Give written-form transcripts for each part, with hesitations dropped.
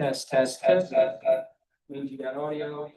Test, test, test. Means you got audio.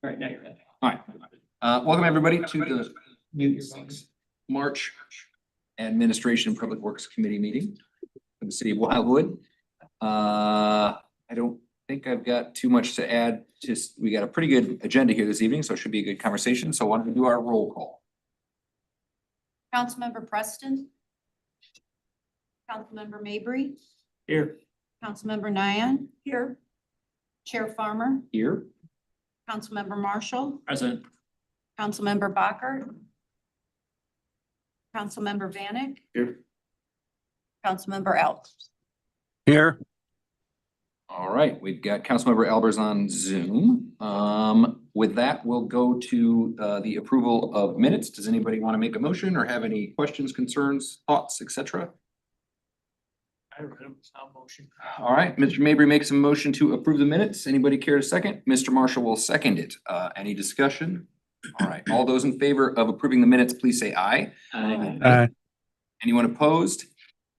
All right, now you're ready. All right. Welcome everybody to the March Administration and Public Works Committee meeting for the city of Wildwood. I don't think I've got too much to add. Just, we got a pretty good agenda here this evening, so it should be a good conversation. So why don't we do our roll call? Councilmember Preston. Councilmember Mabry. Here. Councilmember Nyan. Here. Chair Farmer. Here. Councilmember Marshall. Present. Councilmember Bacher. Councilmember Vanek. Here. Councilmember Albers. Here. All right, we've got Councilmember Albers on Zoom. With that, we'll go to the approval of minutes. Does anybody want to make a motion or have any questions, concerns, thoughts, etc.? I read them, it's not motion. All right, Mr. Mabry makes a motion to approve the minutes. Anybody care to second? Mr. Marshall will second it. Any discussion? All right, all those in favor of approving the minutes, please say aye. Aye. Anyone opposed?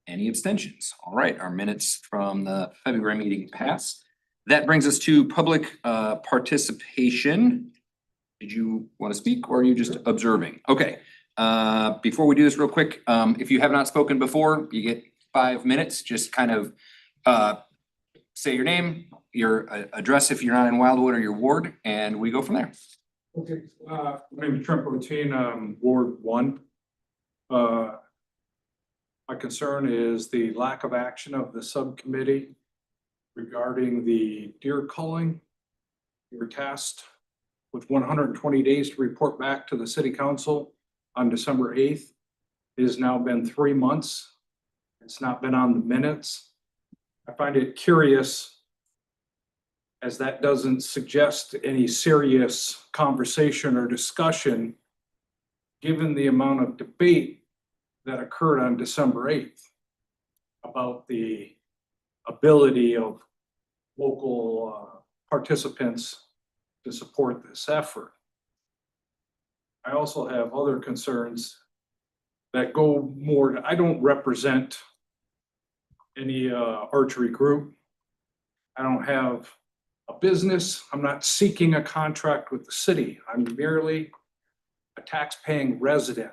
Any abstentions? All right, our minutes from the February meeting passed. That brings us to public participation. Did you want to speak or are you just observing? Okay, before we do this real quick, if you have not spoken before, you get 5 minutes, just kind of say your name, your address if you're not in Wildwood or your ward, and we go from there. Okay, my name is Trent Bottine, Ward 1. My concern is the lack of action of the subcommittee regarding the deer culling. You were tasked with 120 days to report back to the city council on December 8th. It has now been 3 months. It's not been on the minutes. I find it curious as that doesn't suggest any serious conversation or discussion given the amount of debate that occurred on December 8th about the ability of local participants to support this effort. I also have other concerns that go more to, I don't represent any archery group. I don't have a business. I'm not seeking a contract with the city. I'm merely a tax-paying resident.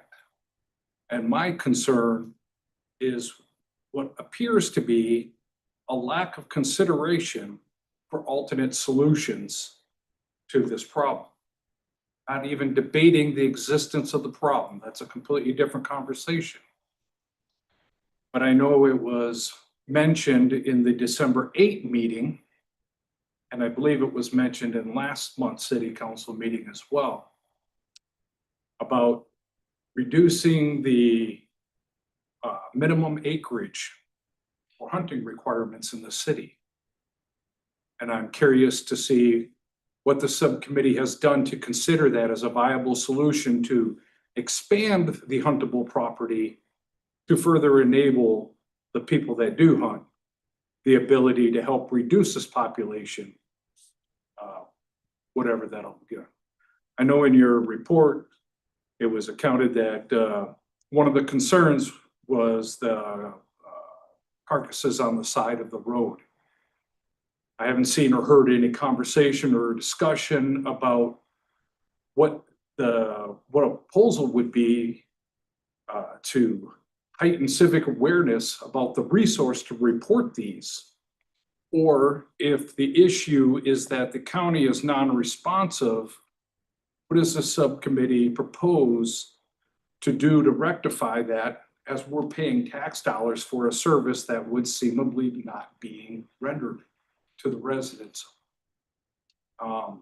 And my concern is what appears to be a lack of consideration for alternate solutions to this problem. Not even debating the existence of the problem. That's a completely different conversation. But I know it was mentioned in the December 8 meeting, and I believe it was mentioned in last month's city council meeting as well, about reducing the minimum acreage for hunting requirements in the city. And I'm curious to see what the subcommittee has done to consider that as a viable solution to expand the huntable property to further enable the people that do hunt the ability to help reduce this population, whatever that'll get. I know in your report, it was accounted that one of the concerns was the carcasses on the side of the road. I haven't seen or heard any conversation or discussion about what a proposal would be to heighten civic awareness about the resource to report these. Or if the issue is that the county is non-responsive, what does the subcommittee propose to do to rectify that, as we're paying tax dollars for a service that would seemingly not being rendered to the residents? I'd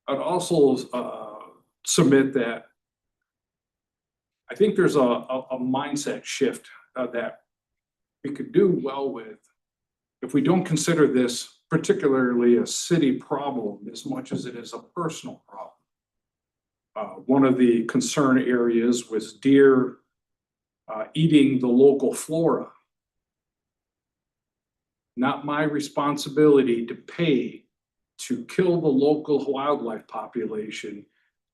also submit that I think there's a mindset shift that we could do well with if we don't consider this particularly a city problem as much as it is a personal problem. One of the concern areas was deer eating the local flora. Not my responsibility to pay to kill the local wildlife population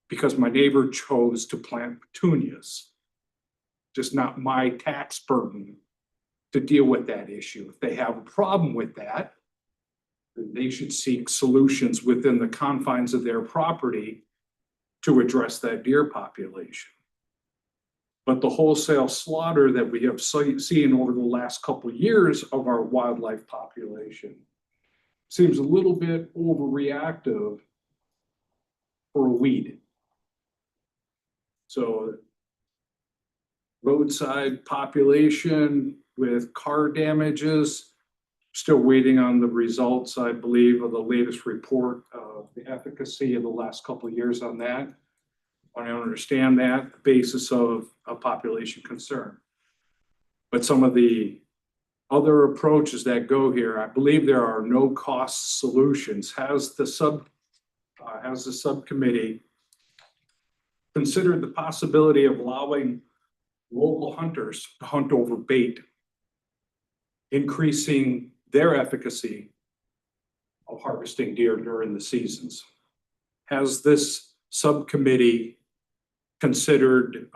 because my neighbor chose to plant petunias. Just not my tax burden to deal with that issue. If they have a problem with that, then they should seek solutions within the confines of their property to address that deer population. But the wholesale slaughter that we have seen over the last couple of years of our wildlife population seems a little bit overreactive for a weed. So roadside population with car damages, still waiting on the results, I believe, of the latest report of the efficacy of the last couple of years on that. I don't understand that, the basis of a population concern. But some of the other approaches that go here, I believe there are no cost solutions. Has the subcommittee considered the possibility of allowing local hunters to hunt over bait, increasing their efficacy of harvesting deer during the seasons? Has this subcommittee considered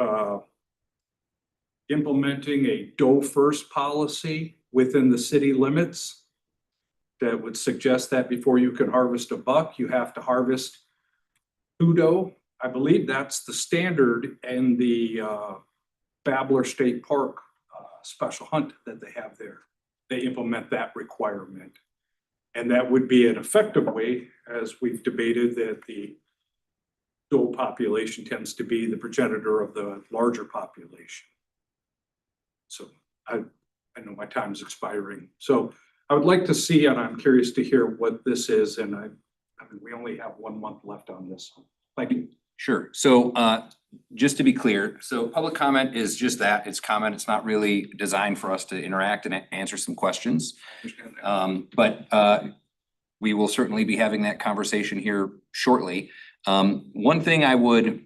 implementing a doe first policy within the city limits that would suggest that before you can harvest a buck, you have to harvest 2 doe? I believe that's the standard in the Babbler State Park special hunt that they have there. They implement that requirement. And that would be an effective way, as we've debated, that the doe population tends to be the progenitor of the larger population. So I know my time is expiring. So I would like to see, and I'm curious to hear what this is. And I mean, we only have 1 month left on this. Thank you. Sure. So just to be clear, so public comment is just that, it's comment. It's not really designed for us to interact and answer some questions. But we will certainly be having that conversation here shortly. One thing I would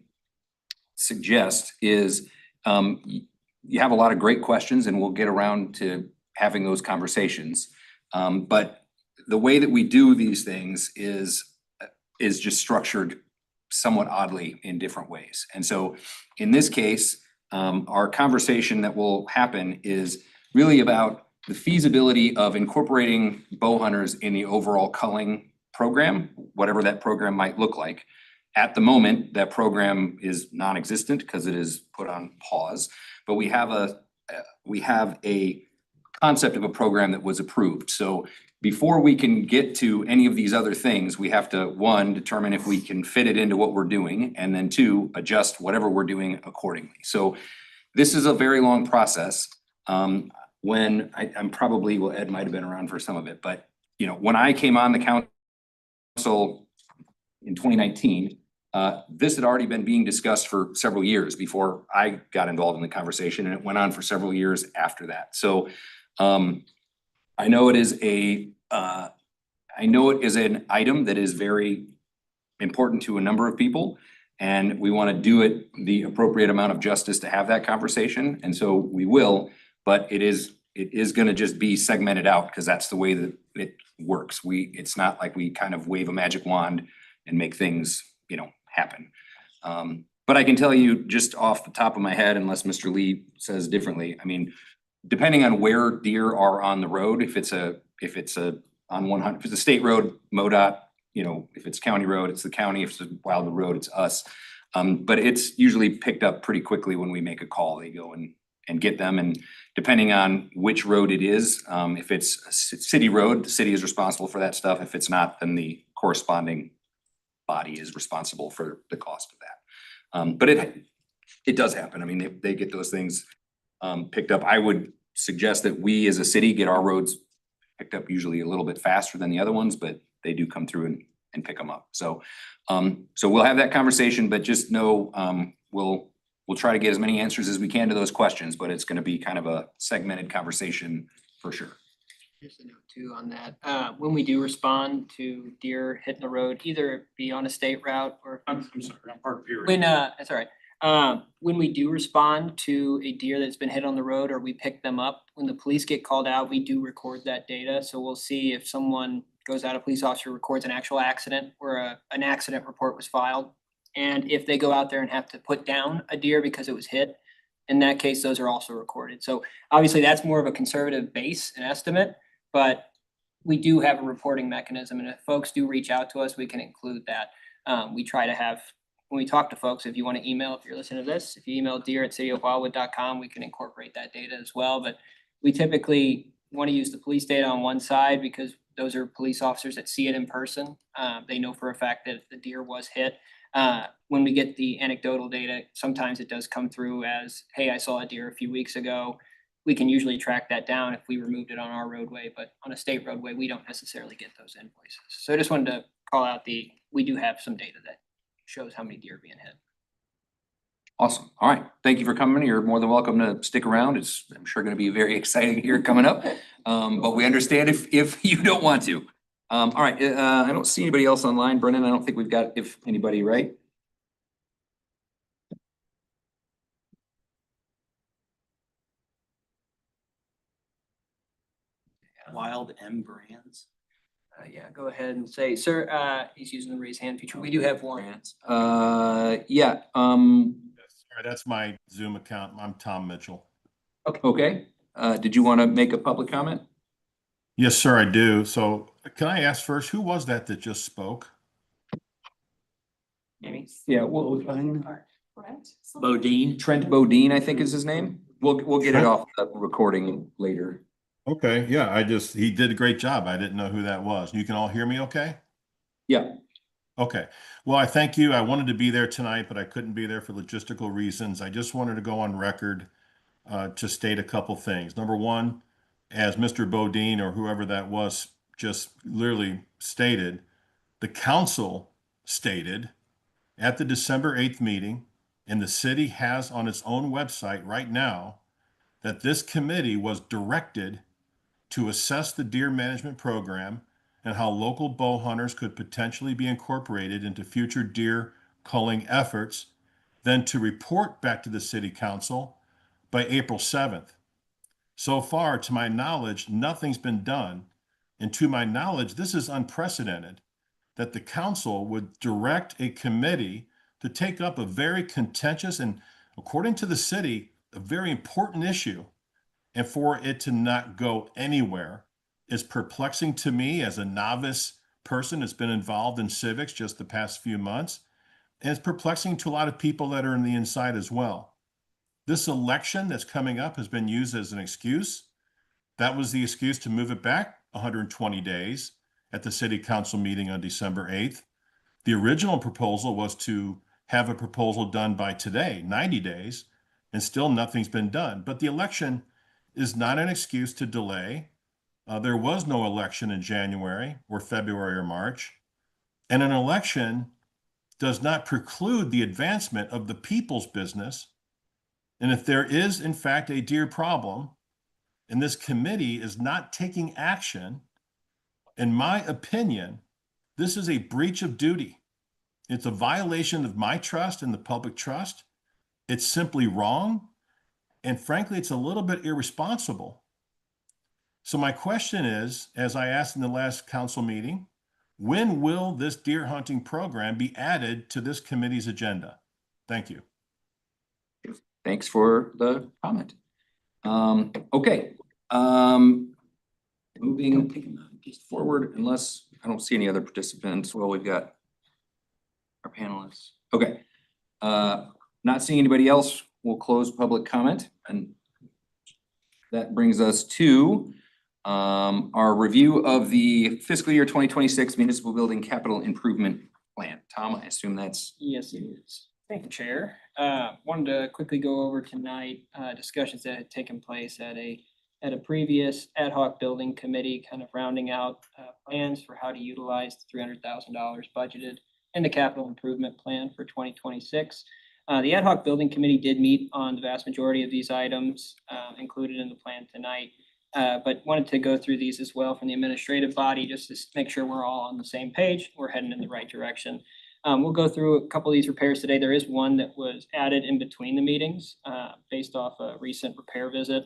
suggest is you have a lot of great questions and we'll get around to having those conversations. But the way that we do these things is just structured somewhat oddly in different ways. And so in this case, our conversation that will happen is really about the feasibility of incorporating bow hunters in the overall culling program, whatever that program might look like. At the moment, that program is non-existent because it is put on pause, but we have a concept of a program that was approved. So before we can get to any of these other things, we have to, one, determine if we can fit it into what we're doing, and then two, adjust whatever we're doing accordingly. So this is a very long process. When I'm probably, well, Ed might have been around for some of it, but when I came on the council in 2019, this had already been being discussed for several years before I got involved in the conversation, and it went on for several years after that. So I know it is an item that is very important to a number of people, and we want to do it the appropriate amount of justice to have that conversation, and so we will, but it is gonna just be segmented out, because that's the way that it works. It's not like we kind of wave a magic wand and make things, happen. But I can tell you just off the top of my head, unless Mr. Lee says differently, I mean, depending on where deer are on the road, if it's a state road, MoDOT, if it's county road, it's the county, if it's a wild road, it's us. But it's usually picked up pretty quickly when we make a call. They go and get them, and depending on which road it is, if it's a city road, the city is responsible for that stuff. If it's not, then the corresponding body is responsible for the cost of that. But it does happen. I mean, they get those things picked up. I would suggest that we as a city get our roads picked up usually a little bit faster than the other ones, but they do come through and pick them up. So we'll have that conversation, but just know we'll try to get as many answers as we can to those questions, but it's gonna be kind of a segmented conversation for sure. Just a note too on that, when we do respond to deer hitting the road, either be on a state route or. I'm sorry, I'm part of Erie. When, that's all right. When we do respond to a deer that's been hit on the road or we pick them up, when the police get called out, we do record that data. So we'll see if someone goes out, a police officer records an actual accident or an accident report was filed. And if they go out there and have to put down a deer because it was hit, in that case, those are also recorded. So obviously that's more of a conservative base and estimate, but we do have a reporting mechanism. And if folks do reach out to us, we can include that. We try to have, when we talk to folks, if you want to email, if you're listening to this, if you email deer@cityofwildwood.com, we can incorporate that data as well. But we typically want to use the police data on one side because those are police officers that see it in person. They know for a fact that the deer was hit. When we get the anecdotal data, sometimes it does come through as, hey, I saw a deer a few weeks ago. We can usually track that down if we removed it on our roadway, but on a state roadway, we don't necessarily get those invoices. So I just wanted to call out we do have some data that shows how many deer are being hit. Awesome. All right. Thank you for coming. You're more than welcome to stick around. It's, I'm sure, going to be very exciting here coming up. But we understand if you don't want to. All right. I don't see anybody else online. Brennan, I don't think we've got, if anybody, right? Wild M Brands. Yeah, go ahead and say, sir, he's using the raise hand feature. We do have one. Yeah. Sorry, that's my Zoom account. I'm Tom Mitchell. Okay. Did you want to make a public comment? Yes, sir, I do. So can I ask first, who was that just spoke? Amy? Yeah. Well, Bodine. Trent Bodine, I think is his name. We'll get it off the recording later. Okay, yeah, he did a great job. I didn't know who that was. You can all hear me okay? Yeah. Okay. Well, I thank you. I wanted to be there tonight, but I couldn't be there for logistical reasons. I just wanted to go on record to state a couple things. Number one, as Mr. Bodine or whoever that was just literally stated, the council stated at the December 8th meeting, and the city has on its own website right now, that this committee was directed to assess the deer management program and how local bow hunters could potentially be incorporated into future deer culling efforts, then to report back to the city council by April 7th. So far, to my knowledge, nothing's been done. And to my knowledge, this is unprecedented, that the council would direct a committee to take up a very contentious and, according to the city, a very important issue, and for it to not go anywhere is perplexing to me as a novice person that's been involved in civics just the past few months. And it's perplexing to a lot of people that are in the inside as well. This election that's coming up has been used as an excuse That was the excuse to move it back 120 days at the city council meeting on December 8th. The original proposal was to have a proposal done by today, 90 days, and still nothing's been done. But the election is not an excuse to delay. There was no election in January or February or March. And an election does not preclude the advancement of the people's business. And if there is, in fact, a deer problem, and this committee is not taking action, in my opinion, this is a breach of duty. It's a violation of my trust and the public trust. It's simply wrong. And frankly, it's a little bit irresponsible. So my question is, as I asked in the last council meeting, when will this deer hunting program be added to this committee's agenda? Thank you. Thanks for the comment. Okay, moving forward, unless I don't see any other participants. Well, we've got our panelists. Okay, not seeing anybody else, we'll close public comment, and that brings us to our review of the fiscal year 2026 municipal building capital improvement plan. Tom, I assume that's. Yes, it is. Thank you, Chair. Wanted to quickly go over tonight, discussions that had taken place at a previous ad hoc building committee, kind of rounding out plans for how to utilize the $300,000 budgeted in the capital improvement plan for 2026. The ad hoc building committee did meet on the vast majority of these items included in the plan tonight. But wanted to go through these as well from the administrative body, just to make sure we're all on the same page, we're heading in the right direction. We'll go through a couple of these repairs today. There is one that was added in between the meetings based off a recent repair visit.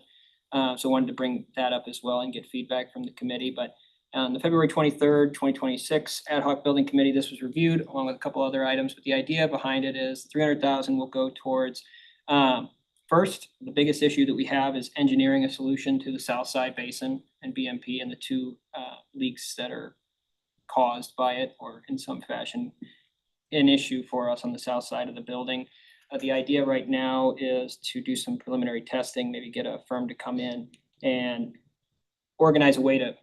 So wanted to bring that up as well and get feedback from the committee. But on the February 23rd, 2026 ad hoc building committee, this was reviewed along with a couple other items. But the idea behind it is 300,000 will go towards first, the biggest issue that we have is engineering a solution to the South Side Basin and BMP and the two leaks that are caused by it or in some fashion an issue for us on the south side of the building. The idea right now is to do some preliminary testing, maybe get a firm to come in and organize a way to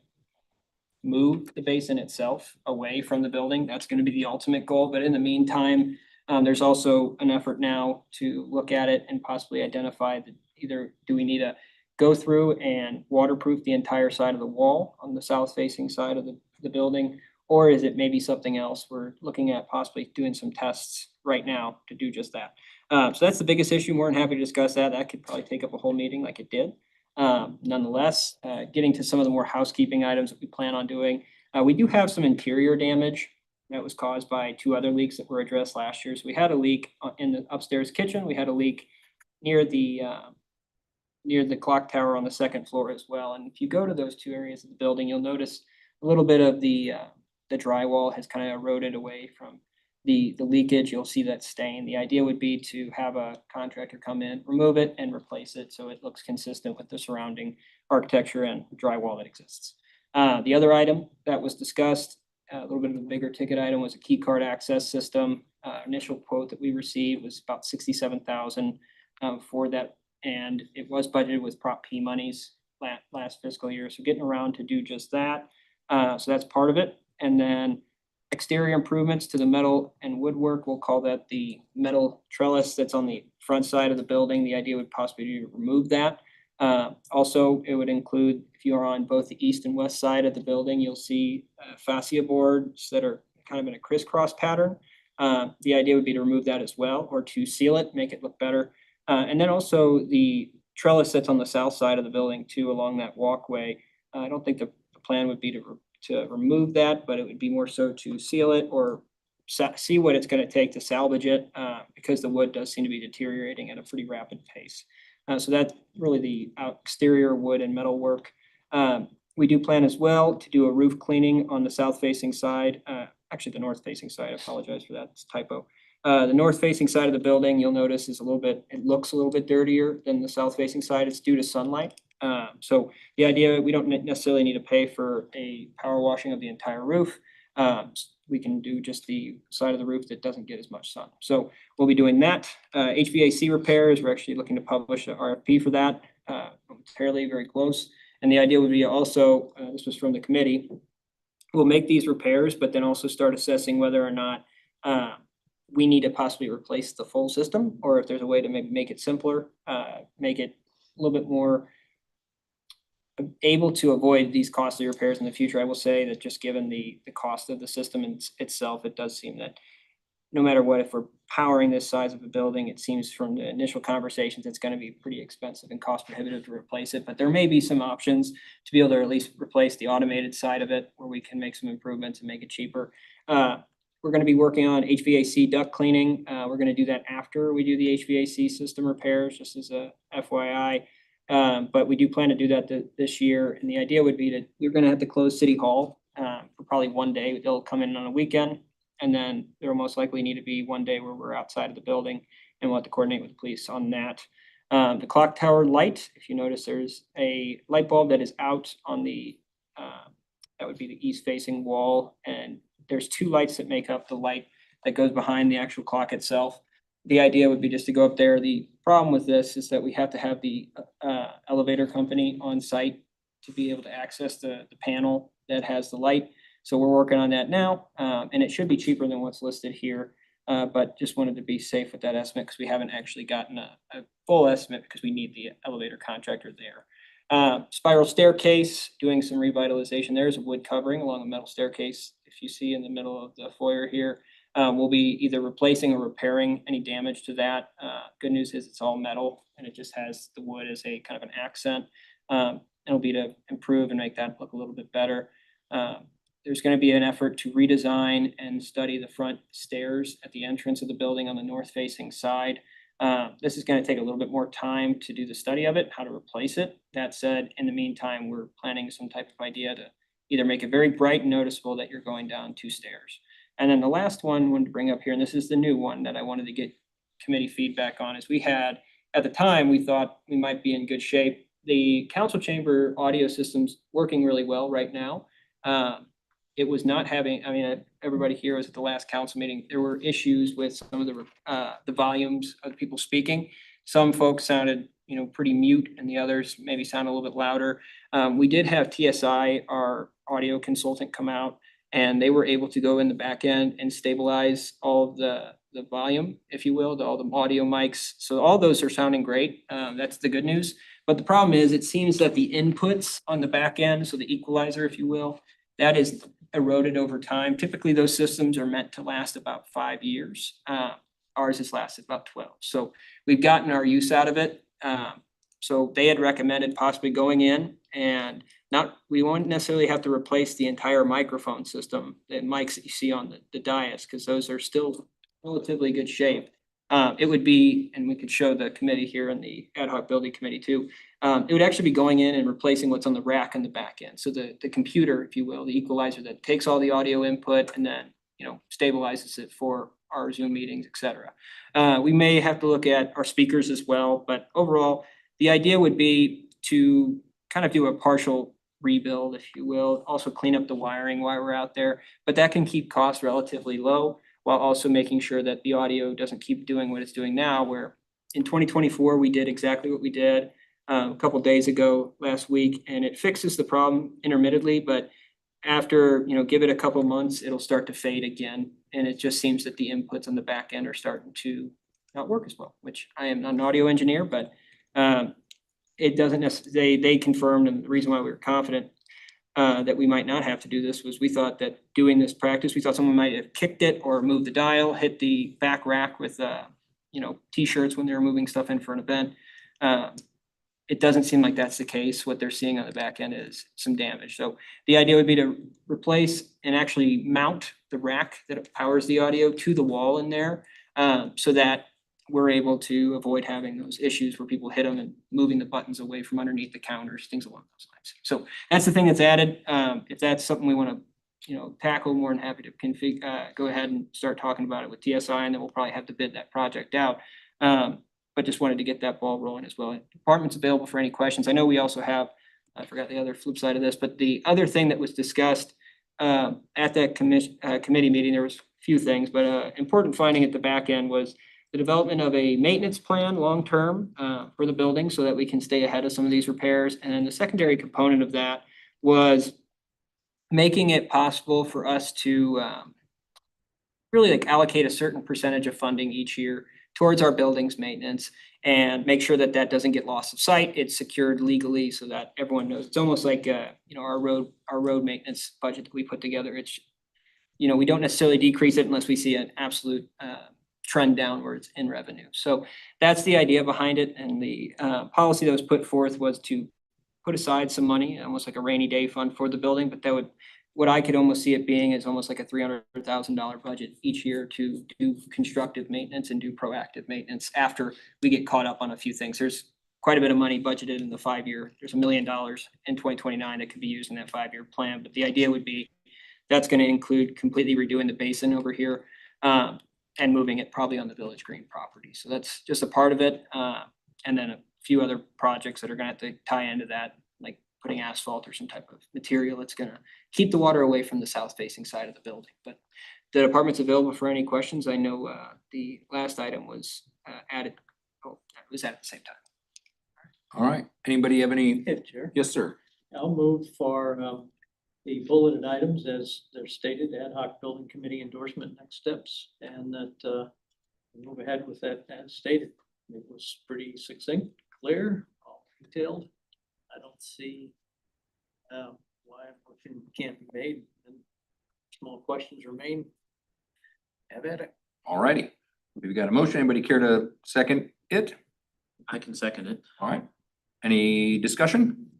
move the basin itself away from the building. That's going to be the ultimate goal. But in the meantime, there's also an effort now to look at it and possibly identify that either do we need to go through and waterproof the entire side of the wall on the south facing side of the building, or is it maybe something else? We're looking at possibly doing some tests right now to do just that. So that's the biggest issue. More than happy to discuss that. That could probably take up a whole meeting like it did. Nonetheless, getting to some of the more housekeeping items that we plan on doing. We do have some interior damage that was caused by two other leaks that were addressed last year. So we had a leak in the upstairs kitchen. We had a leak near the clock tower on the second floor as well. And if you go to those two areas of the building, you'll notice a little bit of the drywall has kind of eroded away from the leakage. You'll see that stain. The idea would be to have a contractor come in, remove it and replace it so it looks consistent with the surrounding architecture and drywall that exists. The other item that was discussed, a little bit of a bigger ticket item, was a key card access system. Initial quote that we received was about $67,000 for that, and it was budgeted with Prop P monies last fiscal year. So getting around to do just that. So that's part of it. And then exterior improvements to the metal and woodwork. We'll call that the metal trellis that's on the front side of the building. The idea would possibly be to remove that. Also, it would include, if you're on both the east and west side of the building, you'll see fascia boards that are kind of in a crisscross pattern. The idea would be to remove that as well, or to seal it, make it look better. And then also the trellis that's on the south side of the building too, along that walkway. I don't think the plan would be to remove that, but it would be more so to seal it or see what it's going to take to salvage it, because the wood does seem to be deteriorating at a pretty rapid pace. So that's really the exterior wood and metal work. We do plan as well to do a roof cleaning on the south facing side, actually the north facing side. I apologize for that, it's a typo. The north facing side of the building, you'll notice is it looks a little bit dirtier than the south facing side. It's due to sunlight. So the idea, we don't necessarily need to pay for a power washing of the entire roof. We can do just the side of the roof that doesn't get as much sun. So we'll be doing that. HVAC repairs, we're actually looking to publish an RFP for that. Fairly very close. And the idea would be also, this was from the committee, we'll make these repairs, but then also start assessing whether or not we need to possibly replace the full system, or if there's a way to make it simpler, make it a little bit more able to avoid these costly repairs in the future. I will say that just given the cost of the system itself, it does seem that no matter what, if we're powering this size of a building, it seems from the initial conversations, it's gonna be pretty expensive and cost prohibitive to replace it. But there may be some options to be able to at least replace the automated side of it, where we can make some improvements and make it cheaper. We're gonna be working on HVAC duct cleaning. We're gonna do that after we do the HVAC system repairs, just as a FYI. But we do plan to do that this year, and the idea would be that we're gonna have to close City Hall for probably one day. They'll come in on a weekend, and then there will most likely need to be one day where we're outside of the building, and we'll have to coordinate with the police on that. The clock tower light, if you notice, there's a light bulb that is out on the, that would be the east facing wall, and there's two lights that make up the light that goes behind the actual clock itself. The idea would be just to go up there. The problem with this is that we have to have the elevator company on site to be able to access the panel that has the light. So we're working on that now, and it should be cheaper than what's listed here. But just wanted to be safe with that estimate because we haven't actually gotten a full estimate because we need the elevator contractor there. Spiral staircase, doing some revitalization. There's a wood covering along a metal staircase. If you see in the middle of the foyer here, we'll be either replacing or repairing any damage to that. Good news is it's all metal and it just has the wood as a kind of an accent. It'll be to improve and make that look a little bit better. There's going to be an effort to redesign and study the front stairs at the entrance of the building on the north facing side. This is going to take a little bit more time to do the study of it, how to replace it. That said, in the meantime, we're planning some type of idea to either make it very bright and noticeable that you're going down two stairs. And then the last one I wanted to bring up here, and this is the new one that I wanted to get committee feedback on, is we had, at the time, we thought we might be in good shape. The council chamber audio system's working really well right now. It was not having, I mean, everybody here was at the last council meeting. There were issues with some of the volumes of people speaking. Some folks sounded, pretty mute, and the others maybe sound a little bit louder. We did have TSI, our audio consultant, come out, and they were able to go in the back end and stabilize all of the volume, if you will, all the audio mics. So all those are sounding great. That's the good news. But the problem is, it seems that the inputs on the back end, so the equalizer, if you will, that is eroded over time. Typically, those systems are meant to last about 5 years. Ours has lasted about 12. So we've gotten our use out of it. So they had recommended possibly going in and we won't necessarily have to replace the entire microphone system, the mics that you see on the dais, because those are still relatively good shape. It would be, and we could show the committee here and the ad hoc building committee too. It would actually be going in and replacing what's on the rack in the back end. So the computer, if you will, the equalizer that takes all the audio input and then, stabilizes it for our Zoom meetings, et cetera. We may have to look at our speakers as well, but overall, the idea would be to kind of do a partial rebuild, if you will, also clean up the wiring while we're out there, but that can keep costs relatively low while also making sure that the audio doesn't keep doing what it's doing now, where in 2024, we did exactly what we did a couple days ago last week, and it fixes the problem intermittently, but after, give it a couple months, it'll start to fade again. And it just seems that the inputs on the back end are starting to not work as well, which I am not an audio engineer, but it doesn't necessarily, they confirmed, and the reason why we were confident that we might not have to do this was we thought that doing this practice, we thought someone might have kicked it or moved the dial, hit the back rack with, T-shirts when they were moving stuff in for an event. It doesn't seem like that's the case. What they're seeing on the back end is some damage. So the idea would be to replace and actually mount the rack that powers the audio to the wall in there, so that we're able to avoid having those issues where people hit them and moving the buttons away from underneath the counters, things along those lines. So that's the thing that's added. If that's something we want to, tackle, more than happy to go ahead and start talking about it with TSI, and then we'll probably have to bid that project out. But just wanted to get that ball rolling as well. Department's available for any questions. I know we also have, I forgot the other flip side of this, but the other thing that was discussed at that committee meeting, there was a few things, but important finding at the back end was the development of a maintenance plan long-term for the building so that we can stay ahead of some of these repairs. And then the secondary component of that was making it possible for us to really like allocate a certain percentage of funding each year towards our buildings maintenance and make sure that that doesn't get lost of sight. It's secured legally so that everyone knows. It's almost like our road maintenance budget that we put together. It's we don't necessarily decrease it unless we see an absolute trend downwards in revenue. So that's the idea behind it. And the policy that was put forth was to put aside some money, almost like a rainy day fund for the building, but that would, what I could almost see it being is almost like a $300,000 budget each year to do constructive maintenance and do proactive maintenance after we get caught up on a few things. There's quite a bit of money budgeted in the 5-year. There's $1 million in 2029 that could be used in that 5-year plan. But the idea would be that's going to include completely redoing the basin over here and moving it probably on the Village Green property. So that's just a part of it. And then a few other projects that are going to have to tie into that, like putting asphalt or some type of material that's going to keep the water away from the south facing side of the building. But the department's available for any questions. I know the last item was added. Oh, it was at the same time. All right, anybody have any? Yeah, Chair. Yes, sir. I'll move for the bulleted items as they're stated, ad hoc building committee endorsement next steps, and that we move ahead with that as stated. It was pretty succinct, clear, all detailed. I don't see why a motion can't be made, and small questions remain. Have at it. All righty. We've got a motion. Anybody care to second it? I can second it. All right. Any discussion?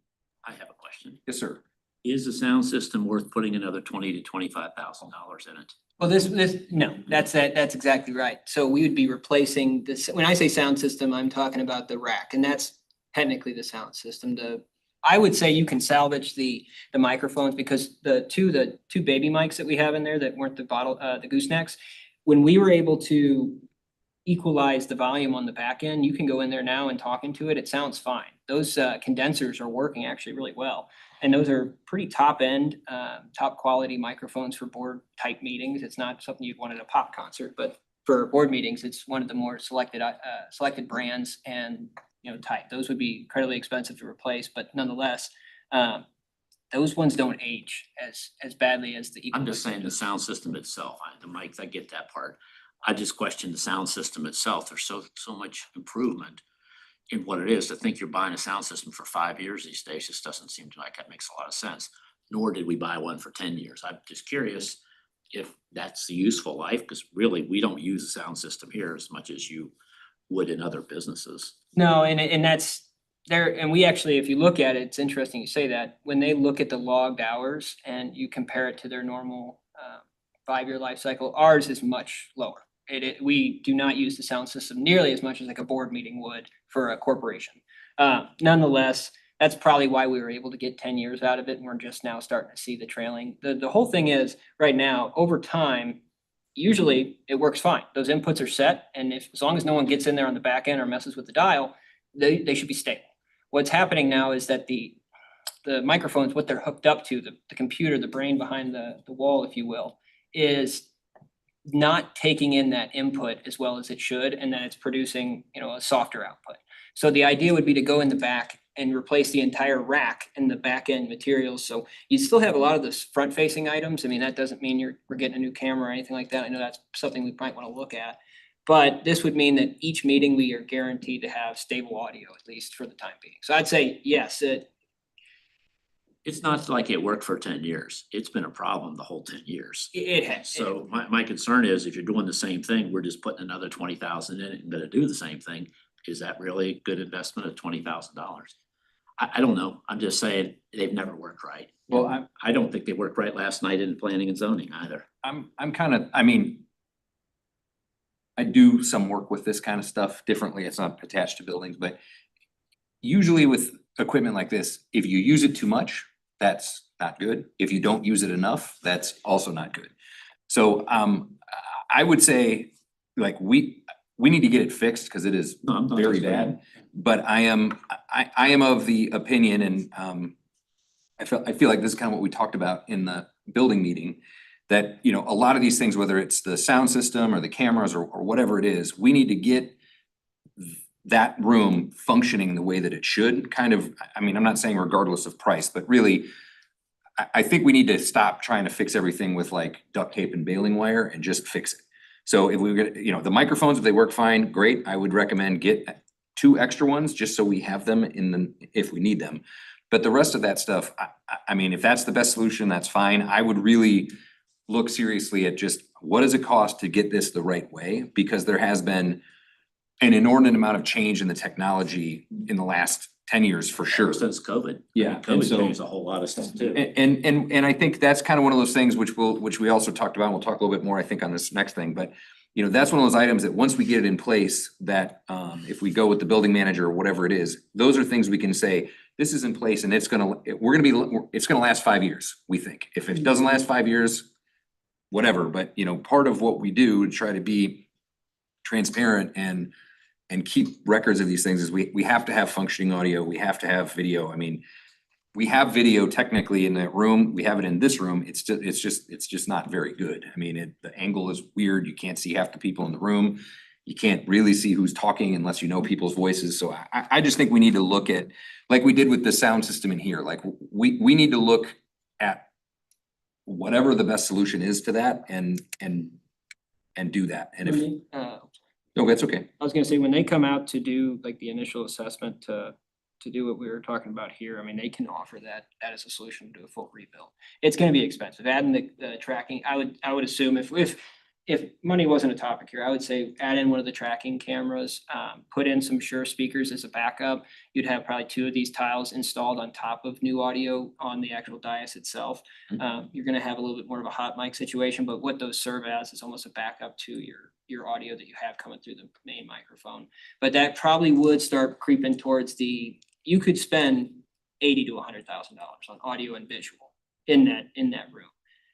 I have a question. Yes, sir. Is the sound system worth putting another $20,000 to $25,000 in it? Well, no, that's exactly right. So we would be replacing this, when I say sound system, I'm talking about the rack, and that's technically the sound system. I would say you can salvage the microphones because the two baby mics that we have in there that weren't the goosenecks, when we were able to equalize the volume on the back end, you can go in there now and talk into it. It sounds fine. Those condensers are working actually really well. And those are pretty top end, top quality microphones for board type meetings. It's not something you'd want at a pop concert, but for board meetings, it's one of the more selected brands and type. Those would be incredibly expensive to replace, but nonetheless, those ones don't age as badly as the. I'm just saying the sound system itself, the mics, I get that part. I just question the sound system itself. There's so much improvement in what it is. To think you're buying a sound system for 5 years these days just doesn't seem like that makes a lot of sense. Nor did we buy one for 10 years. I'm just curious if that's the useful life, because really we don't use a sound system here as much as you would in other businesses. No, and that's there, and we actually, if you look at it, it's interesting you say that. When they look at the logged hours and you compare it to their normal 5-year life cycle, ours is much lower. We do not use the sound system nearly as much as like a board meeting would for a corporation. Nonetheless, that's probably why we were able to get 10 years out of it, and we're just now starting to see the trailing. The whole thing is right now, over time, usually it works fine. Those inputs are set, and as long as no one gets in there on the back end or messes with the dial, they should be stable. What's happening now is that the microphones, what they're hooked up to, the computer, the brain behind the wall, if you will, is not taking in that input as well as it should, and then it's producing, a softer output. So the idea would be to go in the back and replace the entire rack and the back end materials. So you still have a lot of the front facing items. I mean, that doesn't mean we're getting a new camera or anything like that. I know that's something we might want to look at. But this would mean that each meeting we are guaranteed to have stable audio, at least for the time being. So I'd say, yes, It's not like it worked for 10 years. It's been a problem the whole 10 years. it has. So my concern is if you're doing the same thing, we're just putting another 20,000 in it and gonna do the same thing. Is that really a good investment of $20,000? I don't know. I'm just saying they've never worked right. Well, I don't think they worked right last night in planning and zoning either. I'm kind of, I do some work with this kind of stuff differently. It's not attached to buildings, but usually with equipment like this, if you use it too much, that's not good. If you don't use it enough, that's also not good. So I would say like we need to get it fixed because it is No, I'm not very disagreeing. bad. But I am of the opinion, and I feel like this is kind of what we talked about in the building meeting, that, you know, a lot of these things, whether it's the sound system or the cameras or whatever it is, we need to get that room functioning the way that it should, kind of, I mean, I'm not saying regardless of price, but really, I think we need to stop trying to fix everything with like duct tape and baling wire and just fix it. So if we get, you know, the microphones, if they work fine, great. I would recommend get 2 extra ones just so we have them in the, if we need them. But the rest of that stuff, I mean, if that's the best solution, that's fine. I would really look seriously at just what does it cost to get this the right way? Because there has been an inordinate amount of change in the technology in the last 10 years for sure. Since COVID. Yeah, and COVID so- changed a whole lot of stuff too. And I think that's kind of one of those things which we also talked about, and we'll talk a little bit more, I think, on this next thing, but you know, that's one of those items that once we get it in place, that if we go with the building manager or whatever it is, those are things we can say, this is in place and it's gonna last 5 years, we think. If it doesn't last 5 years, whatever, but you know, part of what we do to try to be transparent and keep records of these things is we have to have functioning audio, we have to have video. I mean, we have video technically in that room, we have it in this room, it's just not very good. I mean, the angle is weird, you can't see half the people in the room. You can't really see who's talking unless you know people's voices, so I just think we need to look at, like we did with the sound system in here, like we need to look at whatever the best solution is to that and do that, and if, no, that's okay. I was gonna say, when they come out to do like the initial assessment to do what we were talking about here, I mean, they can offer that as a solution to a full rebuild. It's gonna be expensive. Adding the tracking, I would assume if money wasn't a topic here, I would say add in one of the tracking cameras, put in some Shure speakers as a backup. You'd have probably 2 of these tiles installed on top of new audio on the actual dais itself. You're gonna have a little bit more of a hot mic situation, but what those serve as is almost a backup to your audio that you have coming through the main microphone. But that probably would start creeping towards you could spend $80,000 to $100,000 on audio and visual in that room.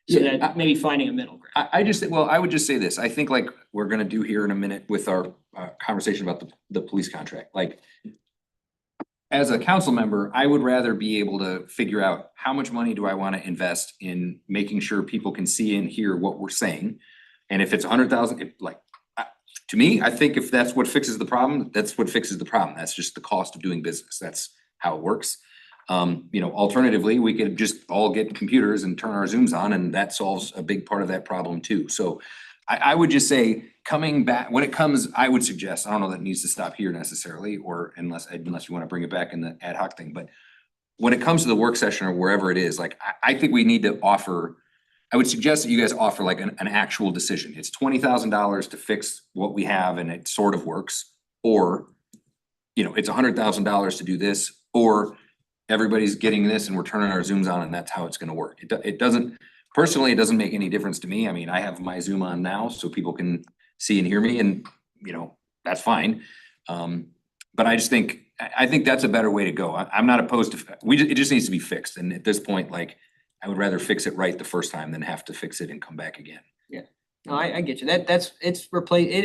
So Yeah, that maybe finding a middle ground. I would just say this, I think like we're gonna do here in a minute with our conversation about the police contract, like. As a council member, I would rather be able to figure out how much money do I wanna invest in making sure people can see and hear what we're saying. And if it's 100,000, to me, I think if that's what fixes the problem, that's what fixes the problem, that's just the cost of doing business, that's how it works. You know, alternatively, we could just all get computers and turn our Zooms on and that solves a big part of that problem too. So I would just say, coming back, when it comes, I would suggest, I don't know that it needs to stop here necessarily, or unless you wanna bring it back in the ad hoc thing, but when it comes to the work session or wherever it is, like, I think we need to offer, I would suggest that you guys offer like an actual decision. It's $20,000 to fix what we have and it sort of works, or, you know, it's $100,000 to do this, or everybody's getting this and we're turning our Zooms on and that's how it's gonna work. It doesn't, personally, it doesn't make any difference to me. I mean, I have my Zoom on now so people can see and hear me and, you know, that's fine. But I just think, I think that's a better way to go. I'm not opposed to, it just needs to be fixed. And at this point, like, I would rather fix it right the first time than have to fix it and come back again. No, I get you. It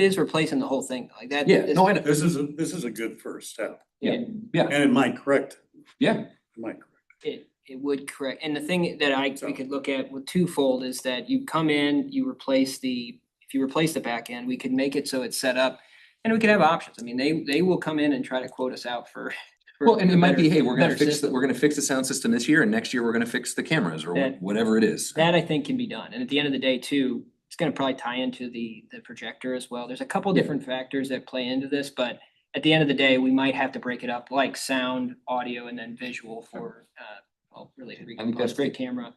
is replacing the whole thing like that. Yeah, no, I know. This is a good first step, Yeah, and it might correct, yeah. it might correct. It would correct, and the thing that we could look at with twofold is that you come in, if you replace the back end, we could make it so it's set up. And we could have options. I mean, they will come in and try to quote us out for. Well, and it might be, hey, we're gonna better fix system. we're gonna fix the sound system this year and next year we're gonna fix the cameras or That- whatever it is. That I think can be done, and at the end of the day too, it's gonna probably tie into the projector as well. There's a couple Yeah. different factors that play into this, but at the end of the day, we might have to break it up like sound, audio, and then visual for really three I think that's components, the great. camera,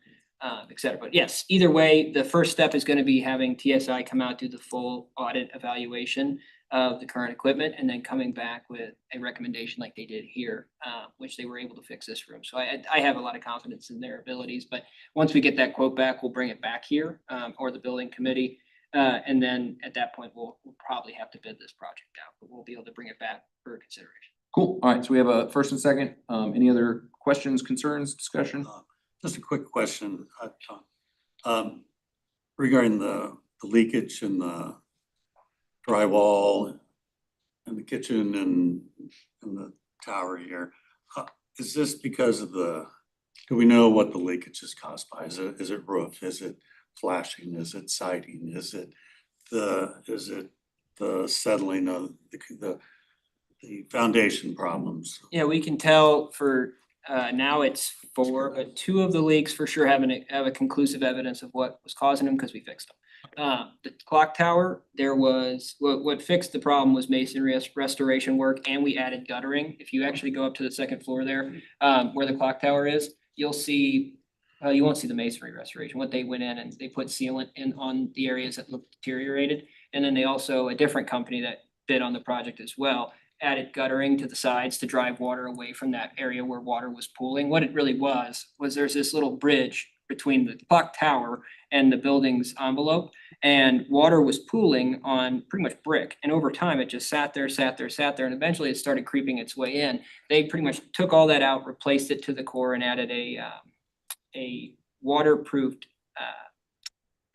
et cetera. But yes, either way, the first step is gonna be having TSI come out, do the full audit evaluation of the current equipment, and then coming back with a recommendation like they did here, which they were able to fix this room. So I have a lot of confidence in their abilities, but once we get that quote back, we'll bring it back here, or the building committee. And then at that point, we'll probably have to bid this project out, but we'll be able to bring it back for consideration. Cool. All right, so we have a first and second. Any other questions, concerns, discussion? Just a quick question, regarding the leakage in the drywall and the kitchen and the tower here. Is this because of do we know what the leakage is caused by? Is it roof? Is it flashing? Is it siding? Is it the settling of the foundation problems? Yeah, we can tell for now it's 4, but 2 of the leaks for sure have a conclusive evidence of what was causing them because we fixed them. The clock tower, there was, what fixed the problem was masonry restoration work, and we added guttering. If you actually go up to the second floor there, where the clock tower is, you'll see, you won't see the masonry restoration. What they went in and they put sealant in on the areas that looked deteriorated. And then they also, a different company that bid on the project as well, added guttering to the sides to drive water away from that area where water was pooling. What it really was there's this little bridge between the clock tower and the building's envelope, and water was pooling on pretty much brick. And over time, it just sat there, and eventually it started creeping its way in. They pretty much took all that out, replaced it to the core, and added a waterproofed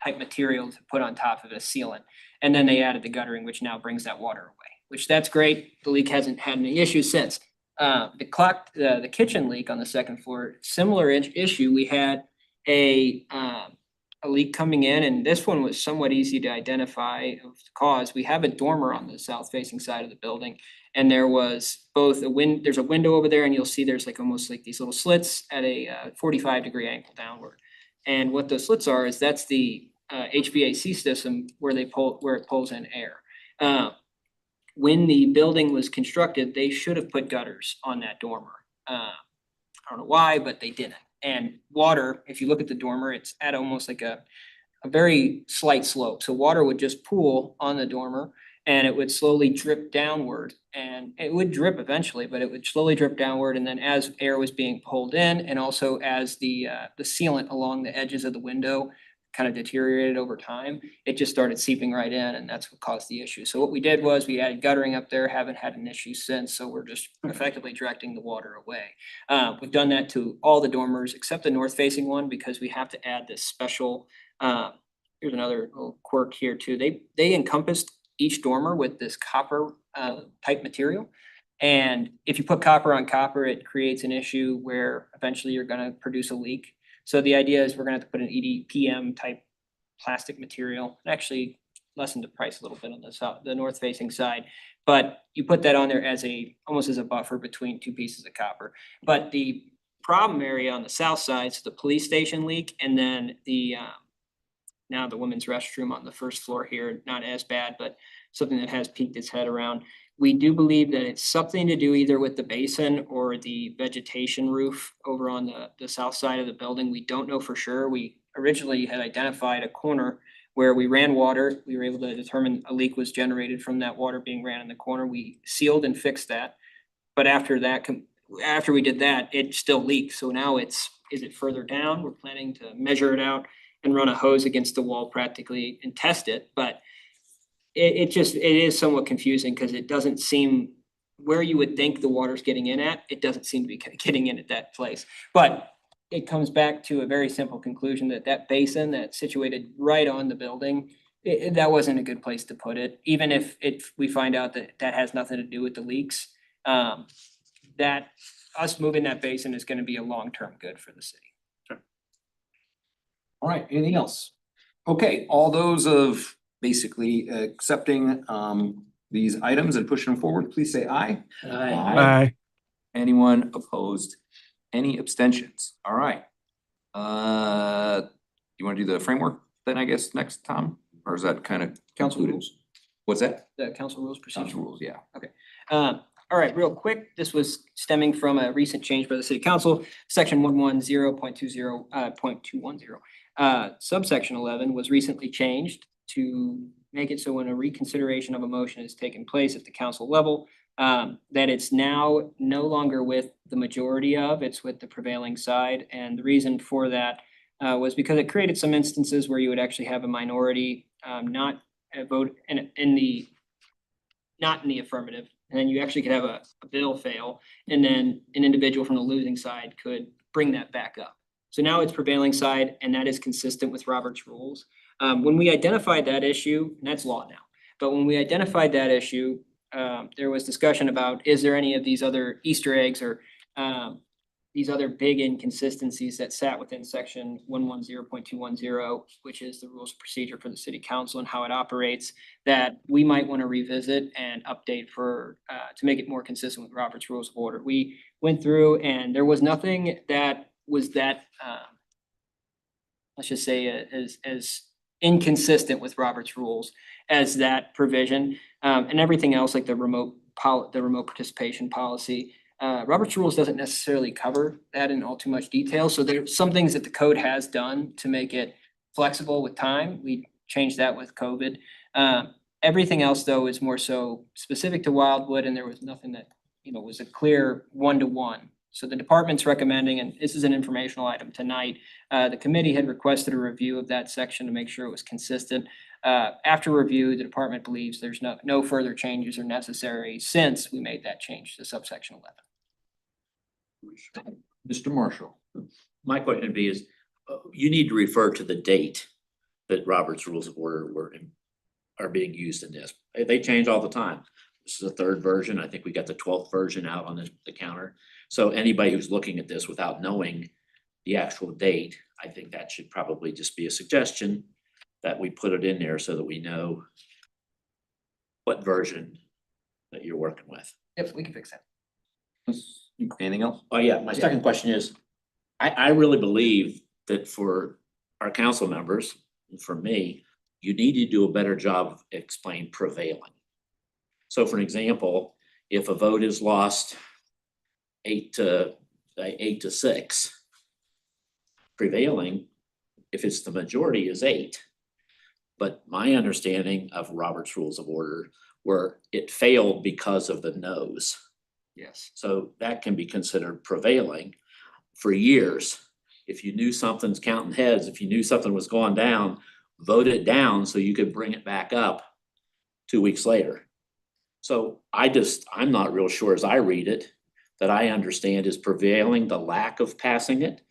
type material to put on top of a sealant. And then they added the guttering, which now brings that water away, which that's great. The leak hasn't had any issues since. The kitchen leak on the second floor, similar issue. We had a leak coming in, and this one was somewhat easy to identify of the cause. We have a dormer on the south facing side of the building, and there was both there's a window over there, and you'll see there's like almost like these little slits at a 45-degree angle downward. And what those slits are is that's the HVAC system where it pulls in air. When the building was constructed, they should have put gutters on that dormer. I don't know why, but they didn't. And water, if you look at the dormer, it's at almost like a very slight slope. So water would just pool on the dormer and it would slowly drip downward, and it would drip eventually, but it would slowly drip downward. And then as air was being pulled in, and also as the sealant along the edges of the window kind of deteriorated over time, it just started seeping right in, and that's what caused the issue. So what we did was we added guttering up there, haven't had an issue since, so we're just effectively directing the water away. We've done that to all the dormers except the north facing one, because we have to add this special, here's another little quirk here too. They encompassed each dormer with this copper type material. And if you put copper on copper, it creates an issue where eventually you're gonna produce a leak. So the idea is we're gonna have to put an EDPM type plastic material, actually lessen the price a little bit on the north facing side. But you put that on there as almost as a buffer between 2 pieces of copper. But the problem area on the south side, so the police station leak, and then now the women's restroom on the first floor here, not as bad, but something that has peeked its head around. We do believe that it's something to do either with the basin or the vegetation roof over on the south side of the building. We don't know for sure. We originally had identified a corner where we ran water. We were able to determine a leak was generated from that water being ran in the corner. We sealed and fixed that. But after we did that, it still leaks. So now is it further down? We're planning to measure it out and run a hose against the wall practically and test it. But it is somewhat confusing because it doesn't seem where you would think the water's getting in at, it doesn't seem to be getting in at that place. But it comes back to a very simple conclusion that basin that's situated right on the building, that wasn't a good place to put it. Even if we find out that has nothing to do with the leaks, that us moving that basin is gonna be a long-term good for the city. All right, anything else? Okay, all those of basically accepting these items and pushing them forward, please say aye. Aye. Anyone opposed? Any abstentions? All right. You wanna do the framework then, I guess, next, Tom? Or is that kind of Council concluded? rules. What's that? The council rules procedure. Council rules, yeah. All right, real quick, this was stemming from a recent change by the city council, section 110.20.210. Subsection 11 was recently changed to make it so when a reconsideration of a motion is taken place at the council level, that it's now no longer with the majority it's with the prevailing side. And the reason for that was because it created some instances where you would actually have a minority not vote not in the affirmative. And then you actually could have a bill fail, and then an individual from the losing side could bring that back up. So now it's prevailing side, and that is consistent with Robert's rules. When we identified that issue, and that's law now, but when we identified that issue, there was discussion about, is there any of these other Easter eggs or these other big inconsistencies that sat within section 110.210, which is the rules of procedure for the city council and how it operates, that we might want to revisit and update for, to make it more consistent with Robert's Rules of Order. We went through and there was nothing that was that, let's just say, as inconsistent with Robert's rules as that provision. And everything else, like the remote participation policy. Robert's rules doesn't necessarily cover that in all too much detail, so there's some things that the code has done to make it flexible with time. We changed that with COVID. Everything else, though, is more so specific to Wildwood, and there was nothing that, was a clear one-to-one. So the department's recommending, and this is an informational item tonight, the committee had requested a review of that section to make sure it was consistent. After review, the department believes there's no further changes are necessary since we made that change to subsection 11. Mr. Marshall. My question would be is, you need to refer to the date that Robert's Rules of Order are being used in this. They change all the time. This is the third version. I think we got the 12th version out on the counter. So anybody who's looking at this without knowing the actual date, I think that should probably just be a suggestion that we put it in there so that we know what version that you're working with. Yep, we can fix that. Anything else? Oh, yeah, my second question is, I really believe that for our council members, and for me, you need to do a better job of explaining prevailing. So for an example, if a vote is lost 8 to 6, prevailing, if it's the majority, is 8. But my understanding of Robert's Rules of Order were it failed because of the noes. Yes. So that can be considered prevailing for years. If you knew something's counting heads, if you knew something was going down, vote it down so you could bring it back up 2 weeks later. So I'm not real sure as I read it, that I understand is prevailing the lack of passing it,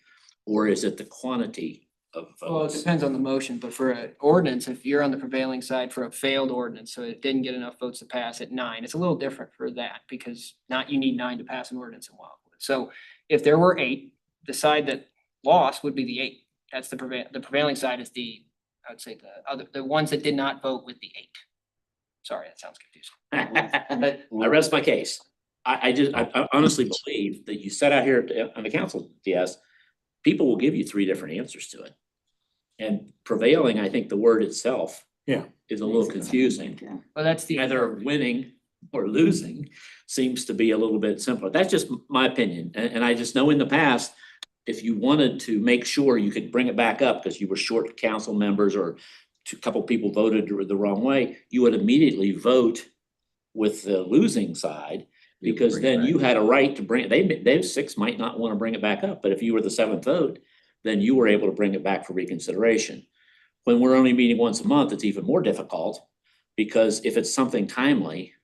or is it the quantity of votes? Well, it depends on the motion, but for an ordinance, if you're on the prevailing side for a failed ordinance, so it didn't get enough votes to pass at 9, it's a little different for that because you need 9 to pass an ordinance in Wildwood. So if there were 8, the side that lost would be the 8. That's the prevailing side is I would say the ones that did not vote with the 8. Sorry, that sounds confusing. I rest my case. I honestly believe that you set out here on the council, DS, people will give you 3 different answers to it. And prevailing, I think the word itself is a little confusing. Well, that's the Either winning or losing seems to be a little bit simpler. That's just my opinion. And I just know in the past, if you wanted to make sure you could bring it back up because you were short council members or a couple people voted the wrong way, you would immediately vote with the losing side. Because then you had a right to bring it. They 6 might not want to bring it back up, but if you were the 7th vote, then you were able to bring it back for reconsideration. When we're only meeting once a month, it's even more difficult because if it's something timely,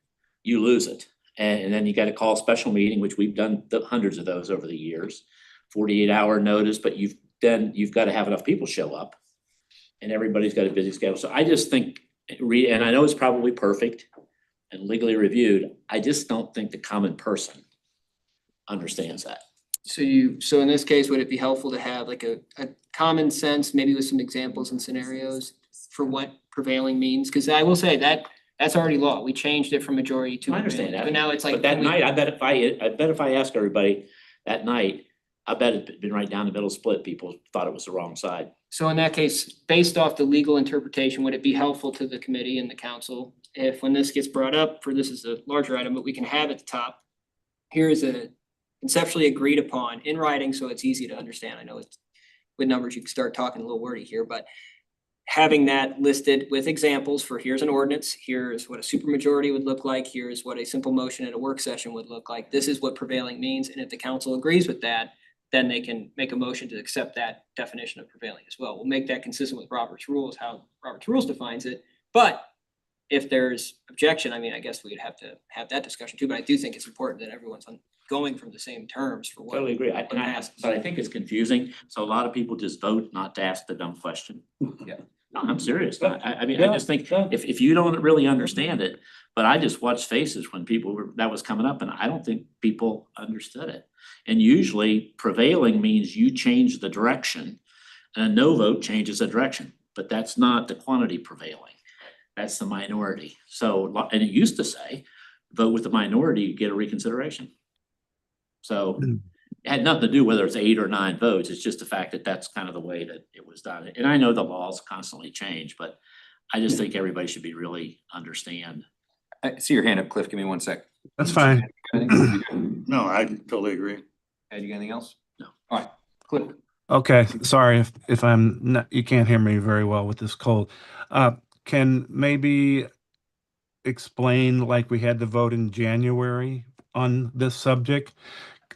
you lose it. And then you got to call a special meeting, which we've done hundreds of those over the years, 48-hour notice, but you've got to have enough people show up and everybody's got a busy schedule. So I just think, and I know it's probably perfect and legally reviewed, I just don't think the common person understands that. So in this case, would it be helpful to have like a common sense, maybe with some examples and scenarios for what prevailing means? Cause I will say that's already law. We changed it from majority to. I understand that. But now it's like. But that night, I bet if I asked everybody that night, I bet it'd been right down the middle split. People thought it was the wrong side. So in that case, based off the legal interpretation, would it be helpful to the committee and the council if when this gets brought up, this is a larger item, but we can have at the top, here is a conceptually agreed upon in writing, so it's easy to understand. I know it's with numbers, you can start talking a little wordy here, but having that listed with examples for here's an ordinance, here's what a supermajority would look like, here's what a simple motion at a work session would look like. This is what prevailing means, and if the council agrees with that, then they can make a motion to accept that definition of prevailing as well. We'll make that consistent with Robert's Rules, how Robert's Rules defines it. But if there's objection, I mean, I guess we'd have to have that discussion too, but I do think it's important that everyone's going from the same terms for what. Totally agree. But I think it's confusing. So a lot of people just vote not to ask the dumb question. Yeah. No, I'm serious. I mean, I just think Yeah. if you don't really understand it, but I just watched faces when people were, that was coming up and I don't think people understood it. And usually prevailing means you change the direction and a no vote changes the direction, but that's not the quantity prevailing. That's the minority. So, and it used to say, vote with the minority, you get a reconsideration. So it had nothing to do whether it's 8 or 9 votes. It's just the fact that that's kind of the way that it was done. And I know the laws constantly change, but I just think everybody should be really understand. I see your hand up, Cliff. Give me one sec. That's fine. No, I totally agree. Ed, you got anything else? No. All right, Cliff. Okay, sorry if I'm not, you can't hear me very well with this cold. Can maybe explain, like we had the vote in January on this subject?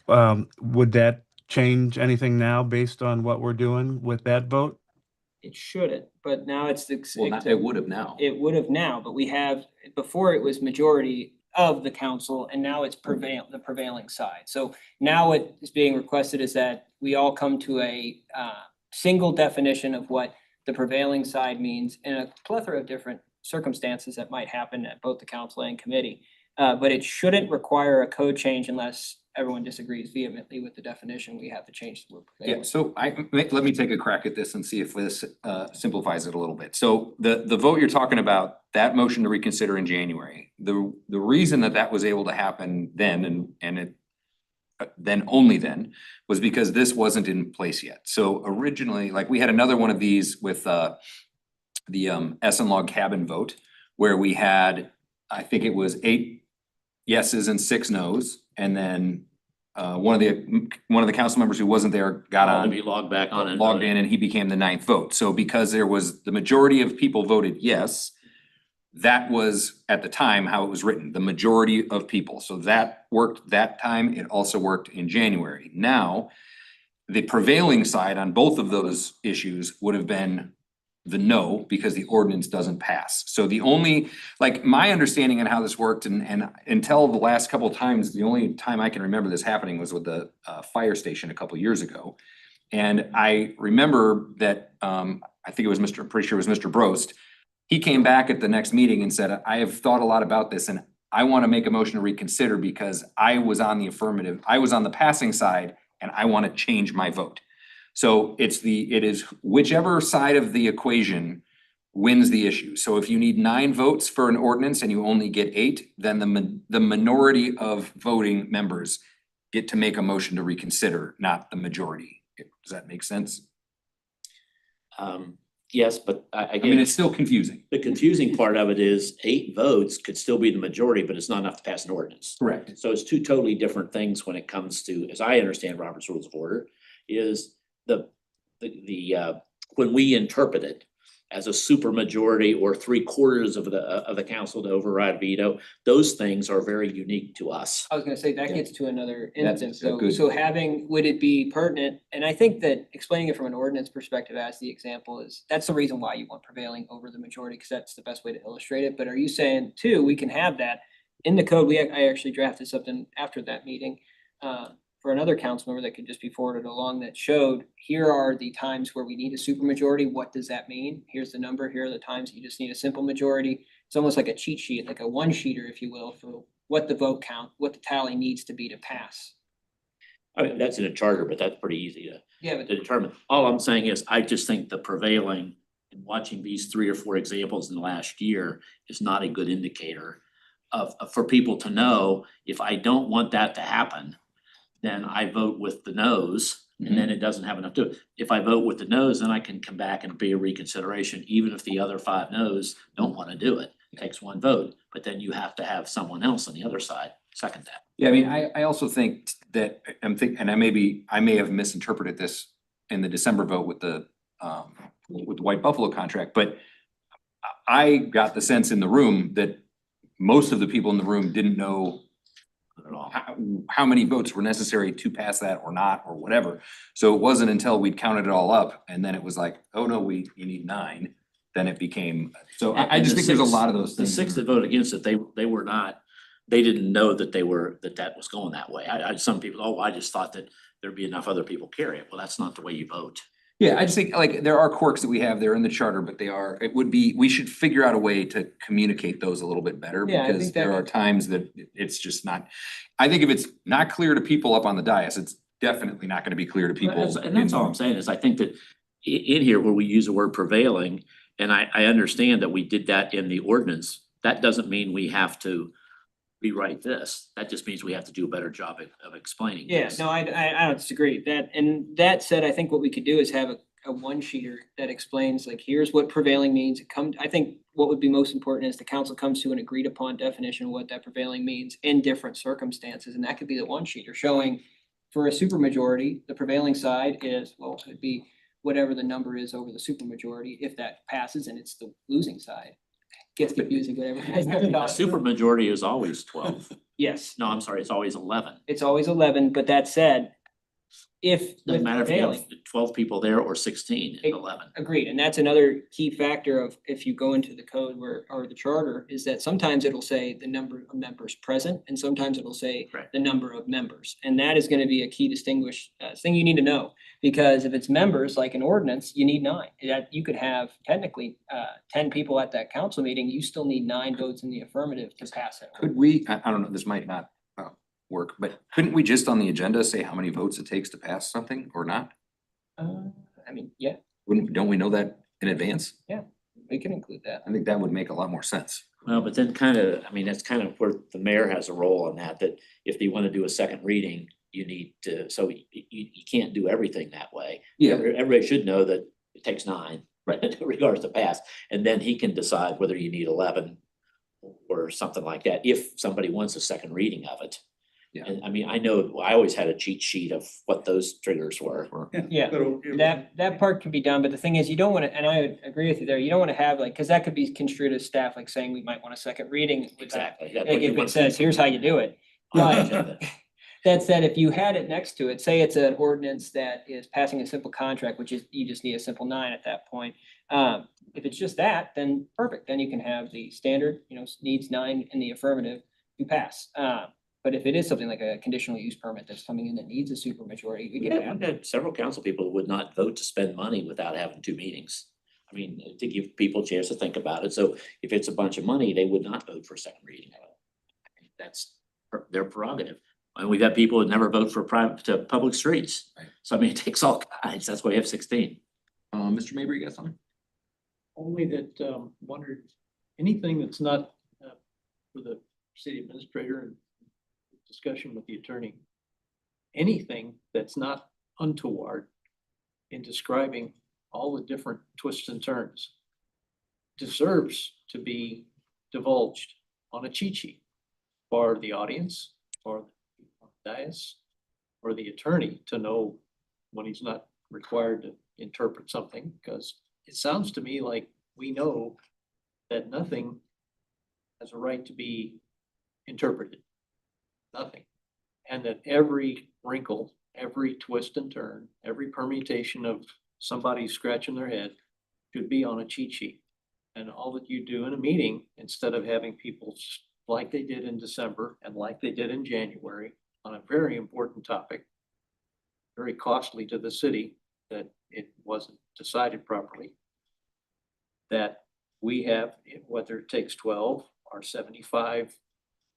Would that change anything now based on what we're doing with that vote? It shouldn't, but now it's the. Well, it would have now. It would have now, but we have, before it was majority of the council and now it's the prevailing side. So now what is being requested is that we all come to a single definition of what the prevailing side means in a plethora of different circumstances that might happen at both the council and committee. But it shouldn't require a code change unless everyone disagrees vehemently with the definition. We have to change the word Yeah, prevailing. so let me take a crack at this and see if this simplifies it a little bit. So the vote you're talking about, that motion to reconsider in January, the reason that was able to happen then and it then only then was because this wasn't in place yet. So originally, like we had another one of these with the Essen Log Cabin vote where we had, I think it was 8 yeses and 6 nos, and then one of the council members who wasn't there got All to on, be logged back on and logged in, and he became the 9th vote. So because there was, the majority of people voted yes, that was at the time how it was written, the majority of people. So that worked that time. It also worked in January. Now, the prevailing side on both of those issues would have been the no, because the ordinance doesn't pass. So the only, like, my understanding on how this worked, and until the last couple of times, the only time I can remember this happening was with the fire station a couple of years ago. And I remember that, I think it was I'm pretty sure it was Mr. Brost. He came back at the next meeting and said, I have thought a lot about this and I want to make a motion to reconsider because I was on the affirmative, I was on the passing side and I want to change my vote. So it is whichever side of the equation wins the issue. So if you need 9 votes for an ordinance and you only get 8, then the minority of voting members get to make a motion to reconsider, not the majority. Does that make sense? Yes, but I mean, again, it's still confusing. the confusing part of it is 8 votes could still be the majority, but it's not enough to pass an ordinance. Correct. So it's 2 totally different things when it comes to, as I understand Robert's Rules of Order, is when we interpret it as a supermajority or 3/4 of the council to override veto, those things are very unique to us. I was gonna say, that gets to another That's instance, a good- so would it be pertinent, and I think that explaining it from an ordinance perspective as the example is, that's the reason why you want prevailing over the majority, because that's the best way to illustrate it, but are you saying too, we can have that in the code? I actually drafted something after that meeting, for another council member that could just be forwarded along that showed, here are the times where we need a supermajority, what does that mean? Here's the number, here are the times you just need a simple majority. It's almost like a cheat sheet, like a one-sheeter, if you will, for what the vote count, what the tally needs to be to pass. I mean, that's in a charter, but that's pretty easy Yeah, to but determine. All I'm saying is, I just think the prevailing, in watching these 3 or 4 examples in the last year, is not a good indicator for people to know, if I don't want that to happen, then I vote with the noes, and then it doesn't have enough to it. If I vote with the noes, then I can come back and be a reconsideration, even if the other 5 noes don't want to do it. It takes 1 vote, but then you have to have someone else on the other side second that. Yeah, I mean, I also think that and I may have misinterpreted this in the December vote with the White Buffalo contract, but I got the sense in the room that most of the people in the room didn't know At all. how many votes were necessary to pass that or not, or whatever. So it wasn't until we'd counted it all up and then it was like, oh no, you need 9, then it became, so I And just the think there's a 6 lot of those The things. 6 that voted against it, they were not, they didn't know that that was going that way. Some people, I just thought that there'd be enough other people carry it. Well, that's not the way you vote. Yeah, I just think like there are quirks that we have there in the charter, but we should figure out a way to communicate those a little bit better. Yeah, I Because think that there are times that it's just not, I think if it's not clear to people up on the dais, it's definitely not gonna be clear to people. And that's all I'm saying is I think that in here where we use the word prevailing, and I understand that we did that in the ordinance, that doesn't mean we have to rewrite this. That just means we have to do a better job of explaining Yeah, this. no, I don't disagree. That said, I think what we could do is have a one-sheeter that explains like, here's what prevailing means. I think what would be most important is the council comes to an agreed upon definition of what that prevailing means in different circumstances, and that could be the one-sheeter showing for a supermajority, the prevailing side is, well, it could be whatever the number is over the supermajority, if that passes and it's the losing side. Gets confusing, whatever. A super majority is always 12. Yes, No, I'm sorry, it's always 11. it's always 11, but that said, if Doesn't with matter if you have prevailing, 12 people there or 16 and 11. agreed, and that's another key factor of if you go into the code or the charter, is that sometimes it'll say the number of members present, and sometimes it'll say Right. the number of members. And that is gonna be a key distinguish, thing you need to know, because if it's members, like an ordinance, you need 9. That you could have technically 10 people at that council meeting, you still need 9 votes in the affirmative to pass it. Could we, I don't know, this might not work, but couldn't we just on the agenda say how many votes it takes to pass something or not? I mean, yeah, Don't we know that in advance? we can include that. I think that would make a lot more sense. Well, but then I mean, that's kind of where the mayor has a role on that if they want to do a second reading, you need to, so you can't do everything that way. Everybody should know that it takes 9, right, regardless to pass, and then he can decide whether you need 11 or something like that, if somebody wants a second reading of it. Yeah. And I mean, I know, I always had a cheat sheet of what those triggers were. Yeah, that part can be done, but the thing is, you don't wanna, and I would agree with you there, you don't wanna have like, cause that could be construed as staff, like saying we might want a second reading with that. Exactly. That's Like what you if want it says, here's how you do it. on the But agenda. that said, if you had it next to it, say it's an ordinance that is passing a simple contract, which is, you just need a simple 9 at that point. If it's just that, then perfect, then you can have the standard, needs 9 in the affirmative, you pass. But if it is something like a conditional use permit that's coming in that needs a supermajority, we We get had, that. had several council people who would not vote to spend money without having 2 meetings. I mean, to give people a chance to think about it. So if it's a bunch of money, they would not vote for a second reading of it. That's their prerogative. And we've had people that never vote for public streets. Right. So I mean, it takes all kinds. That's why you have 16. Mr. Mabry, you got something? Only that wondered, anything that's not for the city administrator and discussion with the attorney, anything that's not untoward in describing all the different twists and turns deserves to be divulged on a cheat sheet for the audience, for the dais, or the attorney to know when he's not required to interpret something, because it sounds to me like we know that nothing has a right to be interpreted. Nothing. And that every wrinkle, every twist and turn, every permutation of somebody scratching their head should be on a cheat sheet. And all that you do in a meeting, instead of having people like they did in December and like they did in January on a very important topic, very costly to the city that it wasn't decided properly, that we have, whether it takes 12 or 75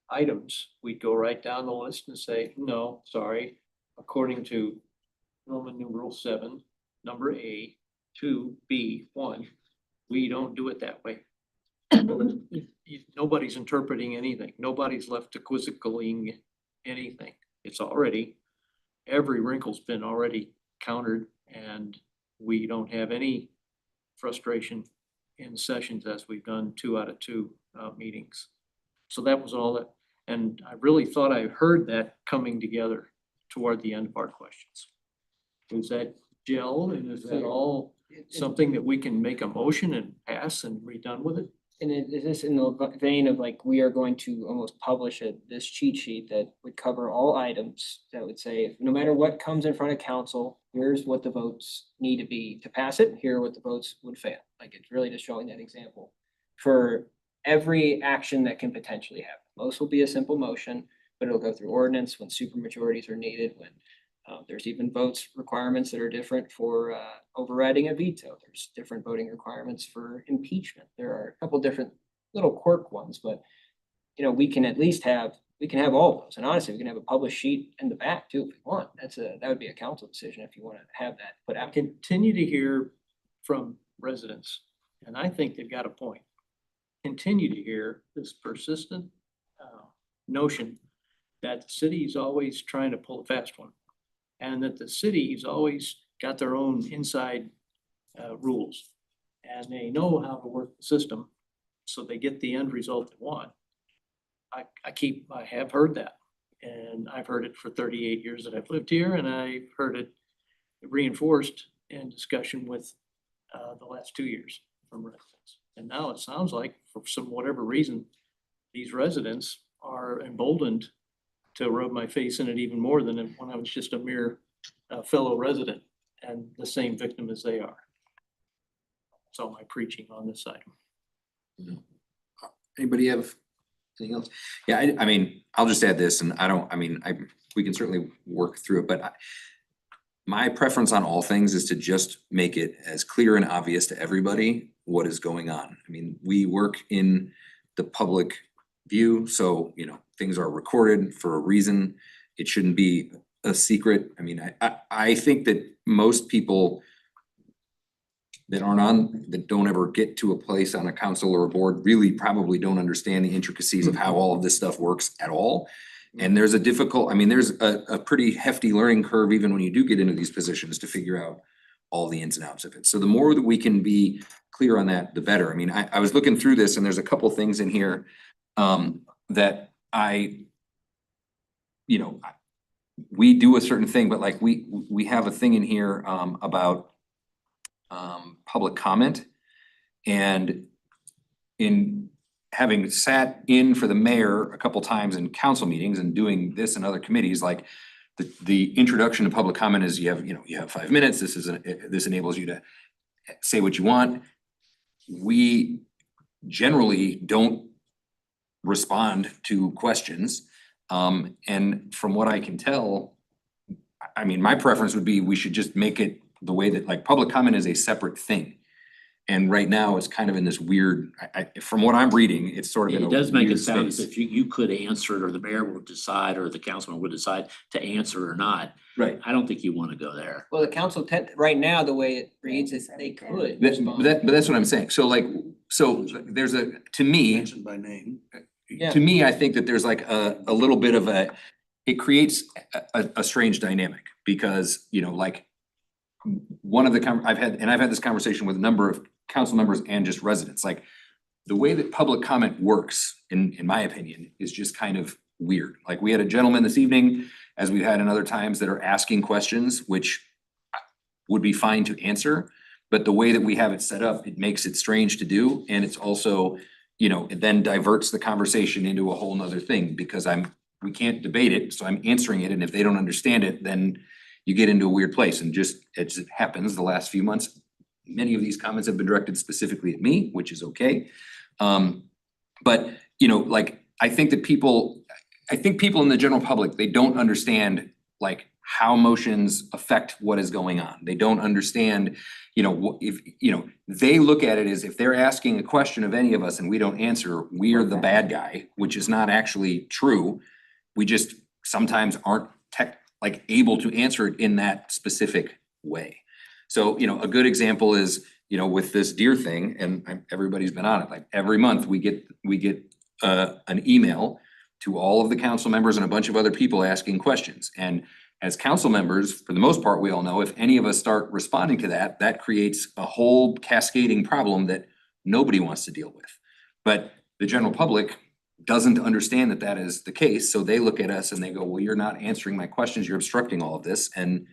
items, we'd go right down the list and say, no, sorry, according to Roman numeral 7, number A, 2B, 1, we don't do it that way. Nobody's interpreting anything. Nobody's left to quizzically anything. It's already, every wrinkle's been already countered, and we don't have any frustration in sessions as we've done 2 out of 2 meetings. So that was all that, and I really thought I heard that coming together toward the end of our questions. Was that gel, and is that all something that we can make a motion and pass and be done with it? And is this in the vein of like, we are going to almost publish this cheat sheet that would cover all items that would say, no matter what comes in front of council, here's what the votes need to be to pass it, here are what the votes would fail. Like, it's really just showing that example for every action that can potentially happen. Most will be a simple motion, but it'll go through ordinance when supermajorities are needed, when There's even votes requirements that are different for overriding a veto. There's different voting requirements for impeachment. There are a couple different little quirk ones, but you know, we can at least have, we can have all of those. And honestly, we can have a published sheet in the back too, if we want. That would be a council decision if you want to have that put I out. continue to hear from residents, and I think they've got a point. Continue to hear this persistent notion that the city's always trying to pull a fast one. And that the city's always got their own inside rules. And they know how to work the system, so they get the end result they want. I have heard that. And I've heard it for 38 years that I've lived here, and I've heard it reinforced in discussion with the last 2 years from residents. And now it sounds like for some whatever reason, these residents are emboldened to rub my face in it even more than when I was just a mere fellow resident and the same victim as they are. That's all my preaching on this item. Anybody have anything else? Yeah, I mean, I'll just add this, and we can certainly work through it, but my preference on all things is to just make it as clear and obvious to everybody what is going on. I mean, we work in the public view, so, you know, things are recorded for a reason. It shouldn't be a secret. I mean, I think that most people that don't ever get to a place on a council or a board really probably don't understand the intricacies of how all of this stuff works at all. And there's there's a pretty hefty learning curve even when you do get into these positions to figure out all the ins and outs of it. So the more that we can be clear on that, the better. I mean, I was looking through this and there's a couple things in here that we do a certain thing, but like we have a thing in here about public comment. And in having sat in for the mayor a couple times in council meetings and doing this in other committees, like the introduction to public comment is you have 5 minutes. This enables you to say what you want. We generally don't respond to questions. And from what I can tell, I mean, my preference would be we should just make it the way that like public comment is a separate thing. And right now it's kind of in this weird, from what I'm reading, it's sort of in a It does make weird it sound as space. if you could answer it, or the mayor would decide, or the councilman would decide to answer or not. Right. I don't think you want to go there. Well, the council, right now, the way it reads is they could. But respond. that's what I'm saying. So there's to me, Mentioned by name. Yeah. to me, I think that there's like a little bit of it creates a strange dynamic because, like one of the I've had this conversation with a number of council members and just residents, like the way that public comment works, in my opinion, is just kind of weird. Like we had a gentleman this evening, as we've had in other times, that are asking questions, which would be fine to answer. But the way that we have it set up, it makes it strange to do. And it's also, it then diverts the conversation into a whole nother thing because we can't debate it. So I'm answering it. And if they don't understand it, then you get into a weird place. And it just happens the last few months. Many of these comments have been directed specifically at me, which is okay. But I think people in the general public, they don't understand like how motions affect what is going on. They don't understand, they look at it as if they're asking a question of any of us and we don't answer, we're the bad guy, which is not actually true. We just sometimes aren't able to answer it in that specific way. So, a good example is, with this deer thing, and everybody's been on it, like every month we get an email to all of the council members and a bunch of other people asking questions. And as council members, for the most part, we all know if any of us start responding to that, that creates a whole cascading problem that nobody wants to deal with. But the general public doesn't understand that that is the case. So they look at us and they go, well, you're not answering my questions. You're obstructing all of this. And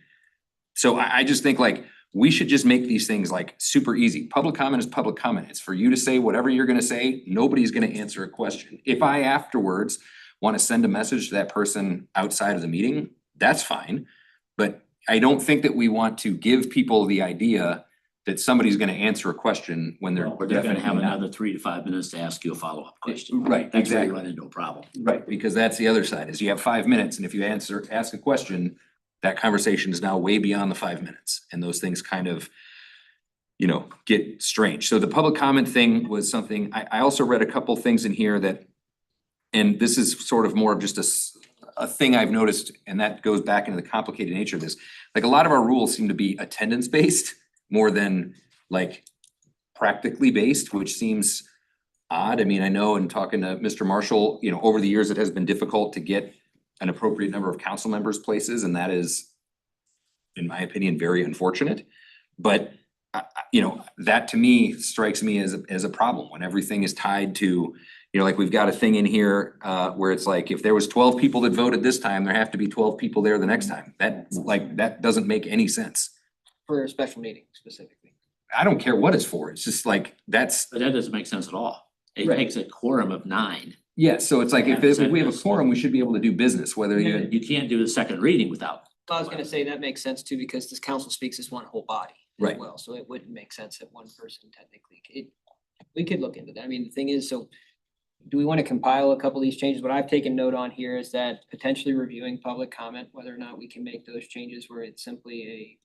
so I just think like, we should just make these things like super easy. Public comment is public comment. It's for you to say whatever you're gonna say. Nobody's gonna answer a question. If I afterwards wanna send a message to that person outside of the meeting, that's fine. But I don't think that we want to give people the idea that somebody's gonna answer a question when they're Or they're gonna have definitely not. another 3 to 5 minutes to ask you a follow-up question. Right, That's where you exactly. run into a problem. Right, because that's the other side, is you have 5 minutes, and if you ask a question, that conversation is now way beyond the 5 minutes, and those things kind of, you know, get strange. So the public comment thing was something, I also read a couple things in here that, and this is sort of more of just a thing I've noticed, and that goes back into the complicated nature of this. Like, a lot of our rules seem to be attendance-based more than like practically based, which seems odd. I mean, I know in talking to Mr. Marshall, you know, over the years, it has been difficult to get an appropriate number of council members places, and that is, in my opinion, very unfortunate. But you know, that to me strikes me as a problem when everything is tied to, you know, like we've got a thing in here where it's like, if there was 12 people that voted this time, there have to be 12 people there the next time. That doesn't make any sense. For a special meeting specifically. I don't care what it's for. It's just like, that's, But that doesn't make sense at all. It Right. takes a quorum of 9. yeah, so it's like, if we have a Yes. quorum, we should be able to do business, whether you. You can't do the second reading without. I was gonna say that makes sense too, because this council speaks as one whole body as Right. well, so it wouldn't make sense that one person technically, we could look into that. I mean, the thing is, so do we wanna compile a couple of these changes? What I've taken note on here is that potentially reviewing public comment, whether or not we can make those changes where it's simply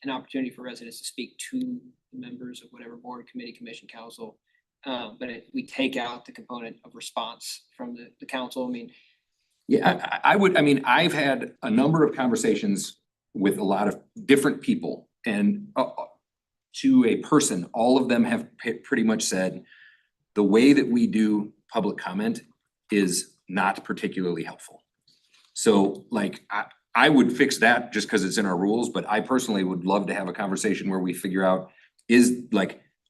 an opportunity for residents to speak to the members of whatever board, committee, commission, council. But we take out the component of response from the council. I mean, Yeah, I mean, I've had a number of conversations with a lot of different people, and to a person, all of them have pretty much said, the way that we do public comment is not particularly helpful. So like, I would fix that just because it's in our rules, but I personally would love to have a conversation where we figure out,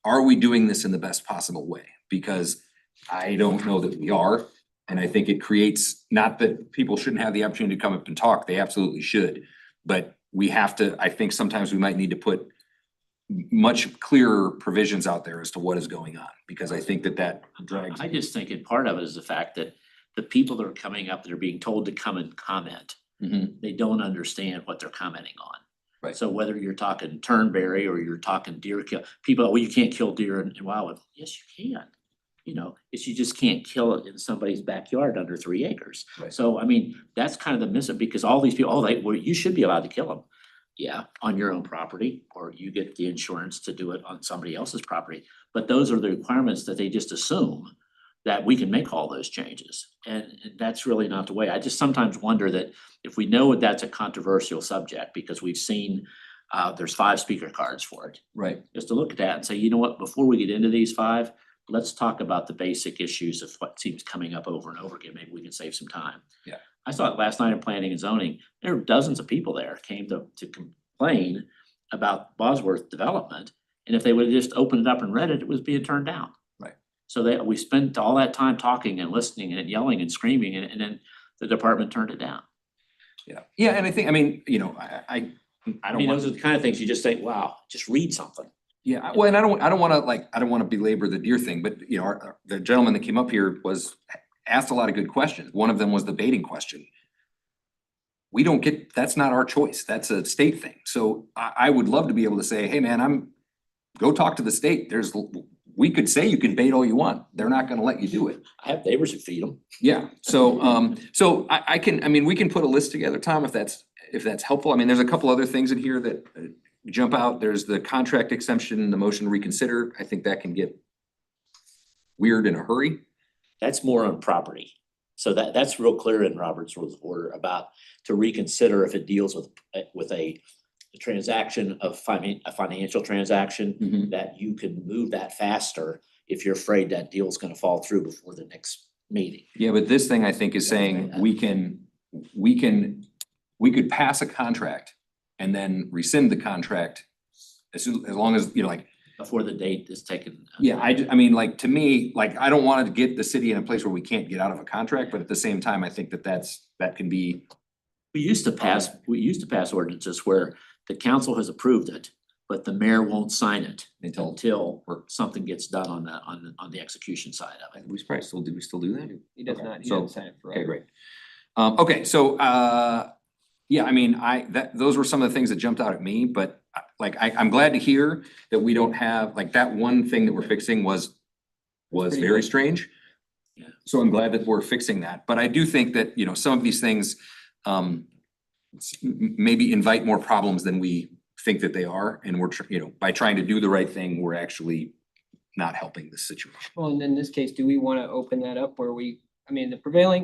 are we doing this in the best possible way? Because I don't know that we are. And I think it creates, not that people shouldn't have the opportunity to come up and talk, they absolutely should. But we have to, I think sometimes we might need to put much clearer provisions out there as to what is going on, because I think that drags. I just think part of it is the fact that the people that are coming up, that are being told to come and comment, Mhm. they don't understand what they're commenting on. Right. So whether you're talking turnberry or you're talking deer kill, people, well, you can't kill deer in wildwood. Yes, you can. You know, it's you just can't kill it in somebody's backyard under 3 acres. Right. So I mean, that's kind of the miss, because all these people, well, you should be allowed to kill them. Yeah, on your own property, or you get the insurance to do it on somebody else's property. But those are the requirements that they just assume that we can make all those changes. And that's really not the way. I just sometimes wonder that if we know that's a controversial subject, because we've seen there's 5 speaker cards for it. Right. Just to look at that and say, you know what, before we get into these 5, let's talk about the basic issues of what seems coming up over and over again. Maybe we can save some time. Yeah. I saw it last night in planning and zoning. There were dozens of people there came to complain about Bosworth development. And if they would have just opened it up and read it, it was being turned down. Right. So we spent all that time talking and listening and yelling and screaming, and then the department turned it down. Yeah, yeah, and I think, I mean, you know, I I don't mean, want. those are the kind of things you just think, wow, just read something. Yeah, well, and I don't wanna belabor the deer thing, but you know, the gentleman that came up here asked a lot of good questions. One of them was the baiting question. We don't get, that's not our choice. That's a state thing. So I would love to be able to say, hey, man, go talk to the state. We could say you can bait all you want. They're not gonna let you do it. I have neighbors who feed them. Yeah, so we can put a list together, Tom, if that's helpful. I mean, there's a couple other things in here that jump out. There's the contract exemption, the motion to reconsider. I think that can get weird in a hurry. That's more on property. So that's real clear in Robert's Rules of Order about to reconsider if it deals with a transaction of a financial transaction, that you can move that faster if you're afraid that deal's gonna fall through before the next meeting. Yeah, but this thing I think is saying we could pass a contract and then rescind the contract as long as, you know, like. Before the date is taken. Yeah, I mean, like, to me, like, I don't want to get the city in a place where we can't get out of a contract, but at the same time, I think that can be. We used to pass ordinances where the council has approved it, but the mayor won't sign it until something gets done on the execution side of it. Did we still do that? he does Okay, not, he so- doesn't sign it forever. Okay, great. Okay, so, yeah, I mean, those were some of the things that jumped out at me, but like, I'm glad to hear that we don't have, like, that one thing that we're fixing was pretty very good. strange. Yeah. So I'm glad that we're fixing that, but I do think that, you know, some of these things, maybe invite more problems than we think that they are, and we're, by trying to do the right thing, we're actually not helping this situation. Well, and in this case, do we want to open that up where the prevailing,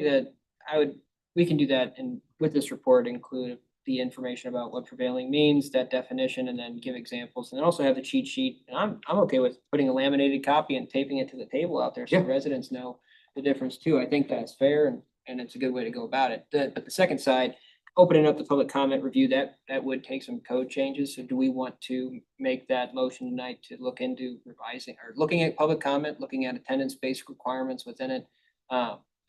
we can do that and with this report include the information about what prevailing means, that definition, and then give examples, and then also have the cheat sheet. And I'm okay with putting a laminated copy and taping it to the table out there so Yeah. residents know the difference too. I think that's fair and it's a good way to go about it. But the second side, opening up the public comment review, that would take some code changes. So do we want to make that motion tonight to look into revising or looking at public comment, looking at attendance-based requirements within it?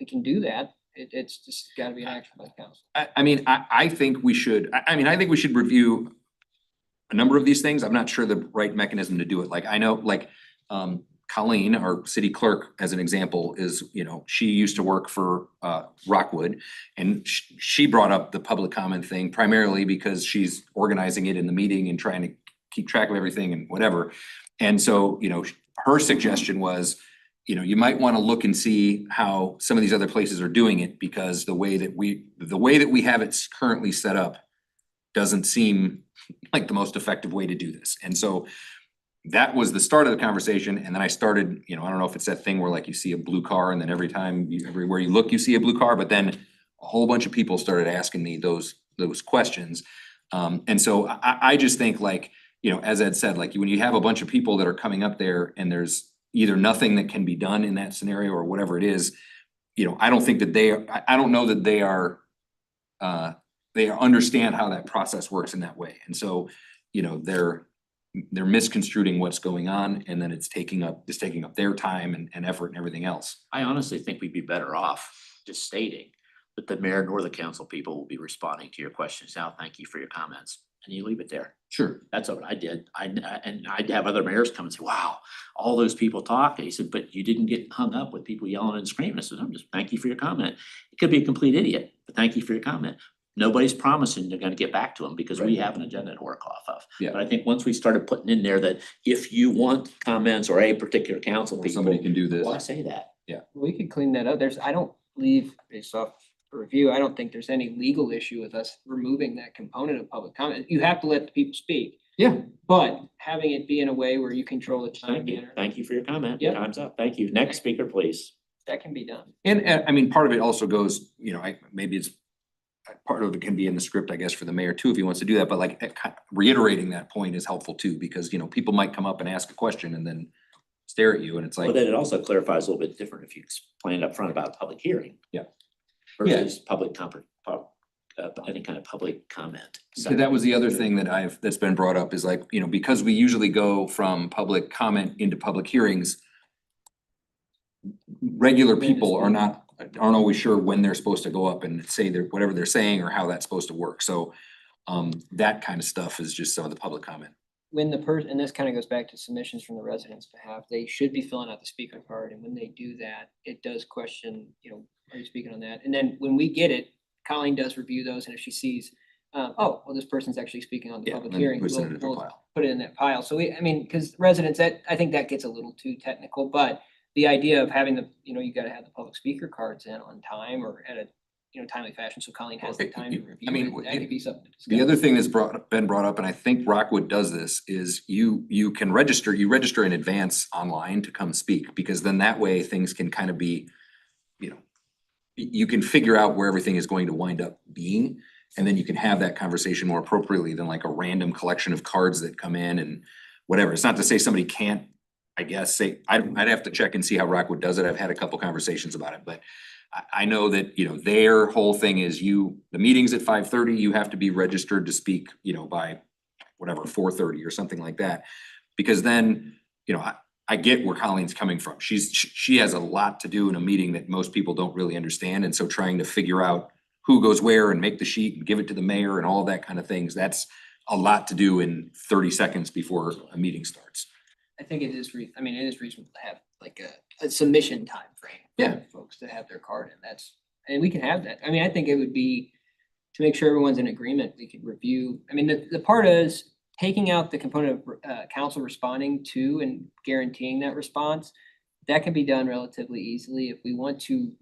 We can do that. It's just gotta be an action by the council. I think we should, I think we should review a number of these things. I'm not sure the right mechanism to do it. Like, I know, like, Colleen, our city clerk, as an example, is, she used to work for Rockwood. And she brought up the public comment thing primarily because she's organizing it in the meeting and trying to keep track of everything and whatever. And so, her suggestion was, you might want to look and see how some of these other places are doing it, because the way that we have it currently set up doesn't seem like the most effective way to do this. And so that was the start of the conversation. And then I started, I don't know if it's that thing where like you see a blue car and then everywhere you look, you see a blue car, but then a whole bunch of people started asking me those questions. And so I just think, like, as Ed said, like, when you have a bunch of people that are coming up there and there's either nothing that can be done in that scenario or whatever it is, I don't think that I don't know that they understand how that process works in that way. And so, they're misconstruing what's going on, and then it's taking up their time and effort and everything else. I honestly think we'd be better off just stating that the mayor nor the council people will be responding to your questions now. Thank you for your comments. And you leave it there. Sure. That's what I did. And I'd have other mayors come and say, wow, all those people talk. And he said, but you didn't get hung up with people yelling and screaming. I said, I'm just, thank you for your comment. It could be a complete idiot, but thank you for your comment. Nobody's promising they're gonna get back to them because we have an agenda to work off of. Yeah. But I think once we started putting in there that if you want comments or a particular council Or people, somebody can do this. why say that? We could clean that up. I don't believe, based off the review, I don't think there's any legal issue with us removing that component of public comment. You have to let the people speak. Yeah. But having it be in a way where you control the time Thank you. manner, Thank you for your comment. Yep. Time's up. Thank you. Next speaker, please. that can be done. And part of it also goes, maybe it's part of it can be in the script, I guess, for the mayor too, if he wants to do that, but like reiterating that point is helpful too, because people might come up and ask a question and then stare at you, and it's But like, then it also clarifies a little bit different if you explain up front about a public hearing. Yeah. Versus any kind of public comment. so that was the other thing that's been brought up is like, because we usually go from public comment into public hearings, regular people aren't always sure when they're supposed to go up and say whatever they're saying or how that's supposed to work. So that kind of stuff is just some of the public comment. When the person, and this kind of goes back to submissions from the residents' behalf, they should be filling out the speaker card, and when they do that, it does question, are you speaking on that? And then when we get it, Colleen does review those, and if she sees, this person's actually speaking on the public then hearing, puts it in a different we'll pile. put it in that pile. So because residents, I think that gets a little too technical, but the idea of having you gotta have the public speaker cards in on time or at a, timely fashion, so Colleen has the time to review it. That could be something to discuss. The other thing that's been brought up, and I think Rockwood does this, is you can register in advance online to come speak, because then that way things can kind of be, you can figure out where everything is going to wind up being, and then you can have that conversation more appropriately than like a random collection of cards that come in and whatever. It's not to say somebody can't, I guess, say, I'd have to check and see how Rockwood does it. I've had a couple conversations about it, but I know that, their whole thing is the meeting's at 5:30, you have to be registered to speak, by whatever, 4:30 or something like that. Because then, I get where Colleen's coming from. She has a lot to do in a meeting that most people don't really understand. And so trying to figure out who goes where and make the sheet and give it to the mayor and all that kind of things, that's a lot to do in 30 seconds before a meeting starts. I think it is it is reasonable to have like a submission time frame. Yeah. For folks to have their card in, and we can have that. I think it would be, to make sure everyone's in agreement, we could review, the part is taking out the component of council responding to and guaranteeing that response. That can be done relatively easily. If we want to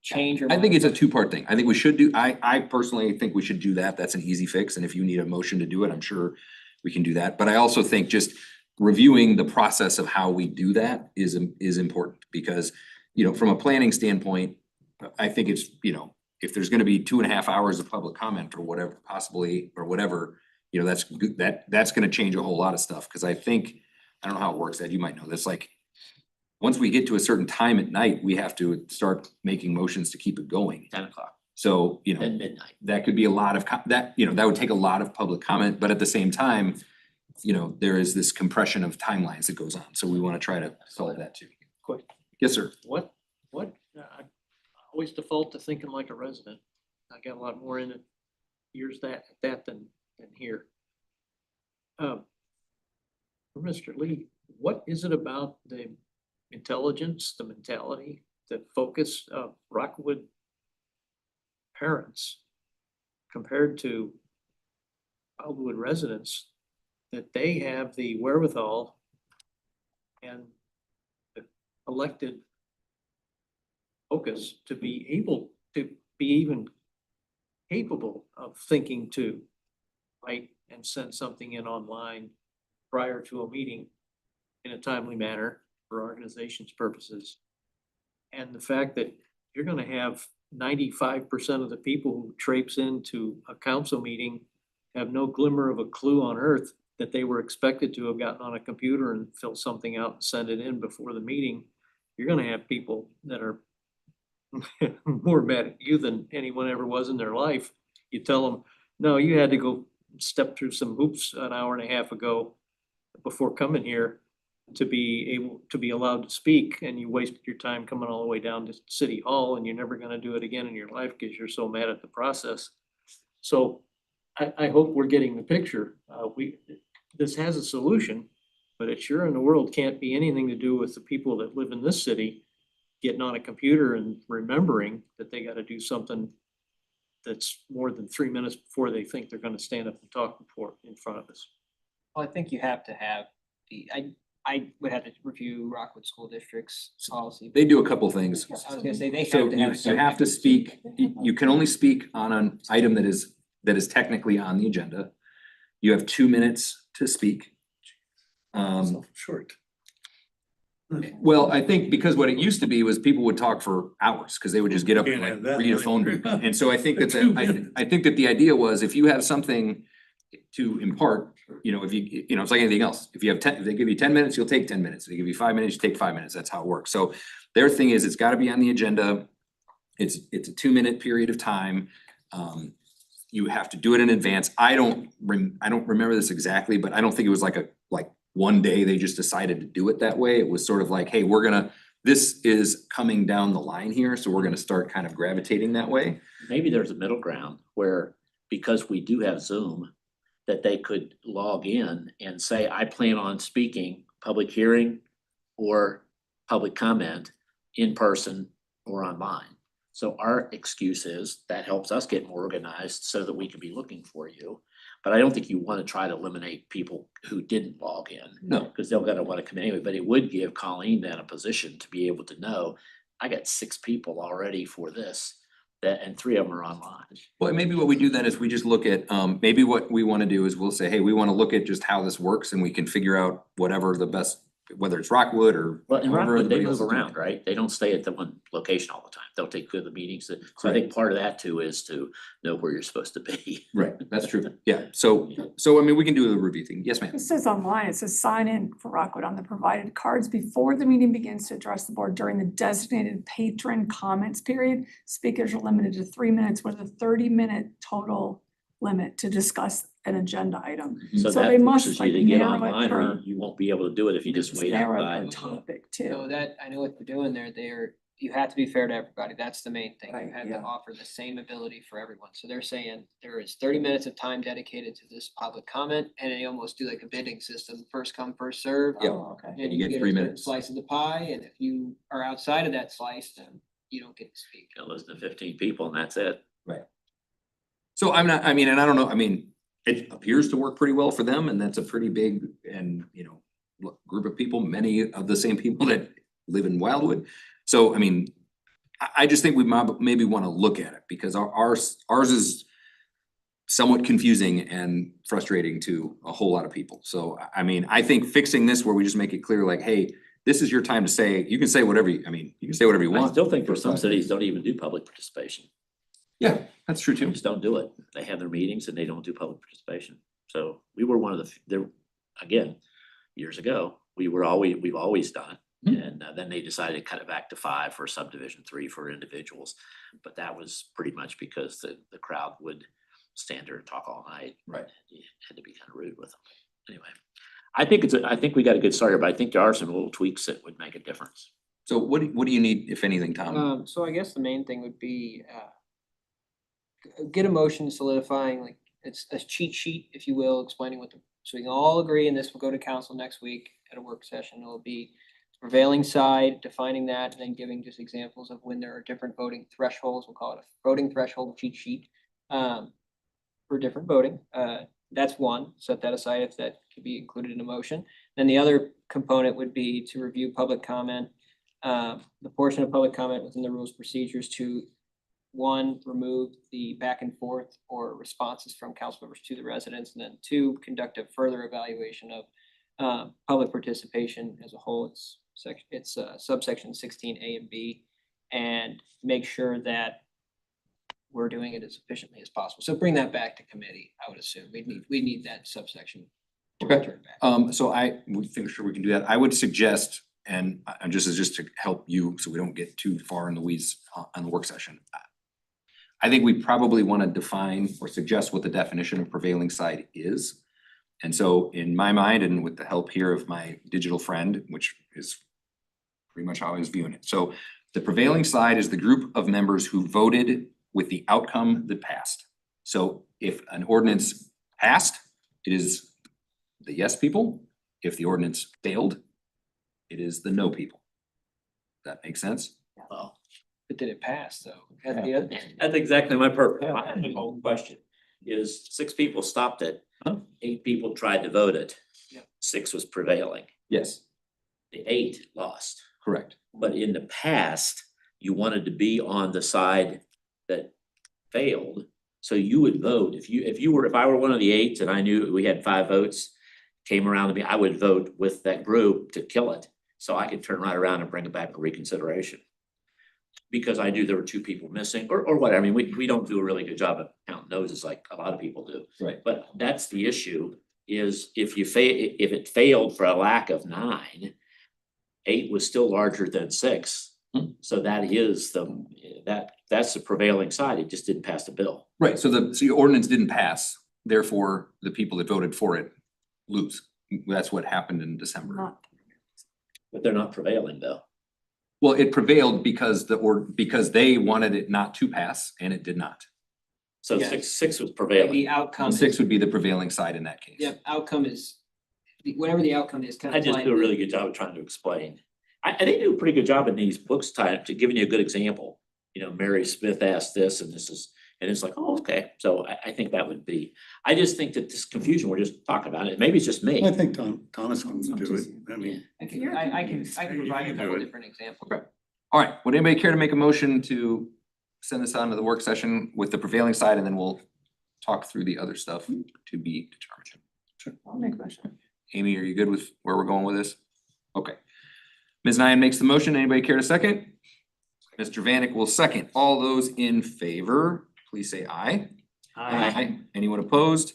change or? I think it's a two-part thing. I think we should do, I personally think we should do that. That's an easy fix. And if you need a motion to do it, I'm sure we can do that. But I also think just reviewing the process of how we do that is important because, from a planning standpoint, I think it's, if there's gonna be 2.5 hours of public comment or whatever, possibly, or whatever, that's good, that's gonna change a whole lot of stuff. Cause I think, I don't know how it works, Ed, you might know this, like, once we get to a certain time at night, we have to start making motions to keep it going. 10 o'clock So, at midnight. that could be a lot of, that would take a lot of public comment, but at the same time, there is this compression of timelines that goes on, so we wanna try to solve that too. Quick. Yes, sir. I always default to thinking like a resident. I got a lot more in it years that than here. For Mr. Lee, what is it about the intelligence, the mentality, the focus of Rockwood parents compared to Wildwood residents that they have the wherewithal and the elected focus to be able to be even capable of thinking to write and send something in online prior to a meeting in a timely manner for organization's purposes. And the fact that you're gonna have 95% of the people who traipse into a council meeting have no glimmer of a clue on earth that they were expected to have gotten on a computer and fill something out and send it in before the meeting. You're gonna have people that are more mad at you than anyone ever was in their life. You tell them, no, you had to go step through some hoops an hour and a half ago before coming here to be allowed to speak, and you wasted your time coming all the way down to City Hall, and you're never gonna do it again in your life because you're so mad at the process. So I hope we're getting the picture. This has a solution, but it sure in the world can't be anything to do with the people that live in this city getting on a computer and remembering that they gotta do something that's more than 3 minutes before they think they're gonna stand up and talk in front of us. Well, I think you have to have I would have to review Rockwood School District's policy. They do a couple things. I was gonna say, they So have to you have. you have to speak, you can only speak on an item that is technically on the agenda. You have 2 minutes to speak. Short. Well, I think because what it used to be was people would talk for hours, cause they would just get up and Can't have like that, read a right? phone book. And so I think that, 2 I think that the idea was if you have something to impart, if it's like anything else. If they give you 10 minutes, you'll take 10 minutes. If they give you 5 minutes, you take 5 minutes. That's how it works. So their thing is, it's gotta be on the agenda. It's a 2-minute period of time. You have to do it in advance. I don't remember this exactly, but I don't think it was like one day they just decided to do it that way. It was sort of like, hey, this is coming down the line here, so we're gonna start kind of gravitating that way. Maybe there's a middle ground where, because we do have Zoom, that they could log in and say, I plan on speaking public hearing or public comment in person or online. So our excuse is that helps us get more organized so that we can be looking for you. But I don't think you want to try to eliminate people who didn't log in. No. Because they're gonna want to come anyway, but it would give Colleen then a position to be able to know, I got 6 people already for this, and 3 of them are online. Well, maybe what we do then is we just look at, maybe what we wanna do is we'll say, hey, we wanna look at just how this works and we can figure out whatever the best, whether it's Rockwood or. Well, in however Rockwood, they everybody move else is doing around, it. right? They don't stay at the one location all the time. They'll take to the meetings. So I think part of that too is to know where you're supposed to be. Right, that's true. Yeah, so I mean, we can do the review thing. Yes, ma'am. It says online, it says sign in for Rockwood on the provided cards before the meeting begins to address the board during the designated patron comments period. Speakers are limited to 3 minutes with a 30-minute total limit to discuss an agenda item. So So that they must, forces you like, to get narrow it online or per- you won't be able to do it if you just wait Narrow outside. per topic So too. that, I know what they're doing there, you have to be fair to everybody, that's the main thing, you Right, have to yeah. offer the same ability for everyone, so they're saying there is 30 minutes of time dedicated to this public comment, and they almost do like a bidding system, first come, first serve. Yeah. Oh, okay. And You get get 3 a certain minutes. slice of the pie, and if you are outside of that slice, then you don't get to speak. You know, listen to 15 people and that's it. So and I don't know, it appears to work pretty well for them and that's a pretty big and, group of people, many of the same people that live in Wildwood. So, I just think we maybe wanna look at it because ours is somewhat confusing and frustrating to a whole lot of people. So I mean, I think fixing this where we just make it clear like, hey, this is your time to say, you can say whatever you can say whatever you I want. still think for some cities don't even do public participation. Yeah, that's true They too. just don't do it. They have their meetings and they don't do public participation. So we were one of there, again, years ago, we've always done it. Mhm. And then they decided to cut it back to 5 for subdivision, 3 for individuals. But that was pretty much because the crowd would stand there and talk all night. Right. You had to be kind of rude with them. Anyway, I think we got a good start here, but I think there are some little tweaks that would make a difference. So what do you need, if anything, Tom? So I guess the main thing would be, get a motion solidifying, like, it's a cheat sheet, if you will, explaining so we can all agree, and this will go to council next week at a work session. It'll be prevailing side, defining that, and then giving just examples of when there are different voting thresholds. We'll call it a voting threshold cheat sheet, for different voting. That's one, set that aside if that could be included in a motion. Then the other component would be to review public comment, the portion of public comment within the rules procedures to, one, remove the back and forth or responses from council members to the residents, and then 2, conduct a further evaluation of public participation as a whole. It's subsection 16A and B, and make sure that we're doing it as efficiently as possible. So bring that back to committee, I would assume. We need that subsection to Okay. return back. So we think sure we can do that. I would suggest, and just to help you, so we don't get too far in the weeds on the work session. I think we probably wanna define or suggest what the definition of prevailing side is. And so in my mind, and with the help here of my digital friend, which is pretty much how I was viewing it. So the prevailing side is the group of members who voted with the outcome that passed. So if an ordinance passed, it is the yes people. If the ordinance failed, it is the no people. Does that make sense? Well, But did it pass though? Had the other- that's exactly my purpose. My whole question is 6 people stopped it. Huh? 8 people tried to vote it. Yeah. 6 was prevailing. Yes, The 8 lost. correct. But in the past, you wanted to be on the side that failed. So you would vote, if I were one of the 8s and I knew we had 5 votes, came around to me, I would vote with that group to kill it. So I could turn right around and bring it back for reconsideration. Because I knew there were 2 people missing or whatever. I mean, we don't do a really good job of counting noses like a lot of people do. Right. But that's the issue, is if it failed for a lack of 9, 8 was still larger than 6. Hmm. So that is that's the prevailing side. It just didn't pass the bill. Right, so the ordinance didn't pass, therefore the people that voted for it lose. That's what happened in December. Not But they're not prevailing though. Well, it prevailed because because they wanted it not to pass and it did not. So Yeah. six was Like prevailing. the outcome. 6 would be the prevailing side in that case. Yep, outcome is, whatever the outcome is, kind I of. just do a really good job of trying to explain. I think they do a pretty good job in these books to giving you a good example. You know, Mary Smith asked this and this is, and it's like, oh, okay. So I think that would be, I just think that this confusion, we're just talking about it. Maybe it's just me. I think Thomas wants to do it. I mean, I can provide a couple different examples. Okay. All right, would anybody care to make a motion to send this on to the work session with the prevailing side, and then we'll talk through the other stuff to be determined. I'll make a motion. Amy, are you good with where we're going with this? Okay. Ms. Nyan makes the motion. Anybody care to second? Mr. Vanek will second. All those in favor, please say aye. Anyone opposed?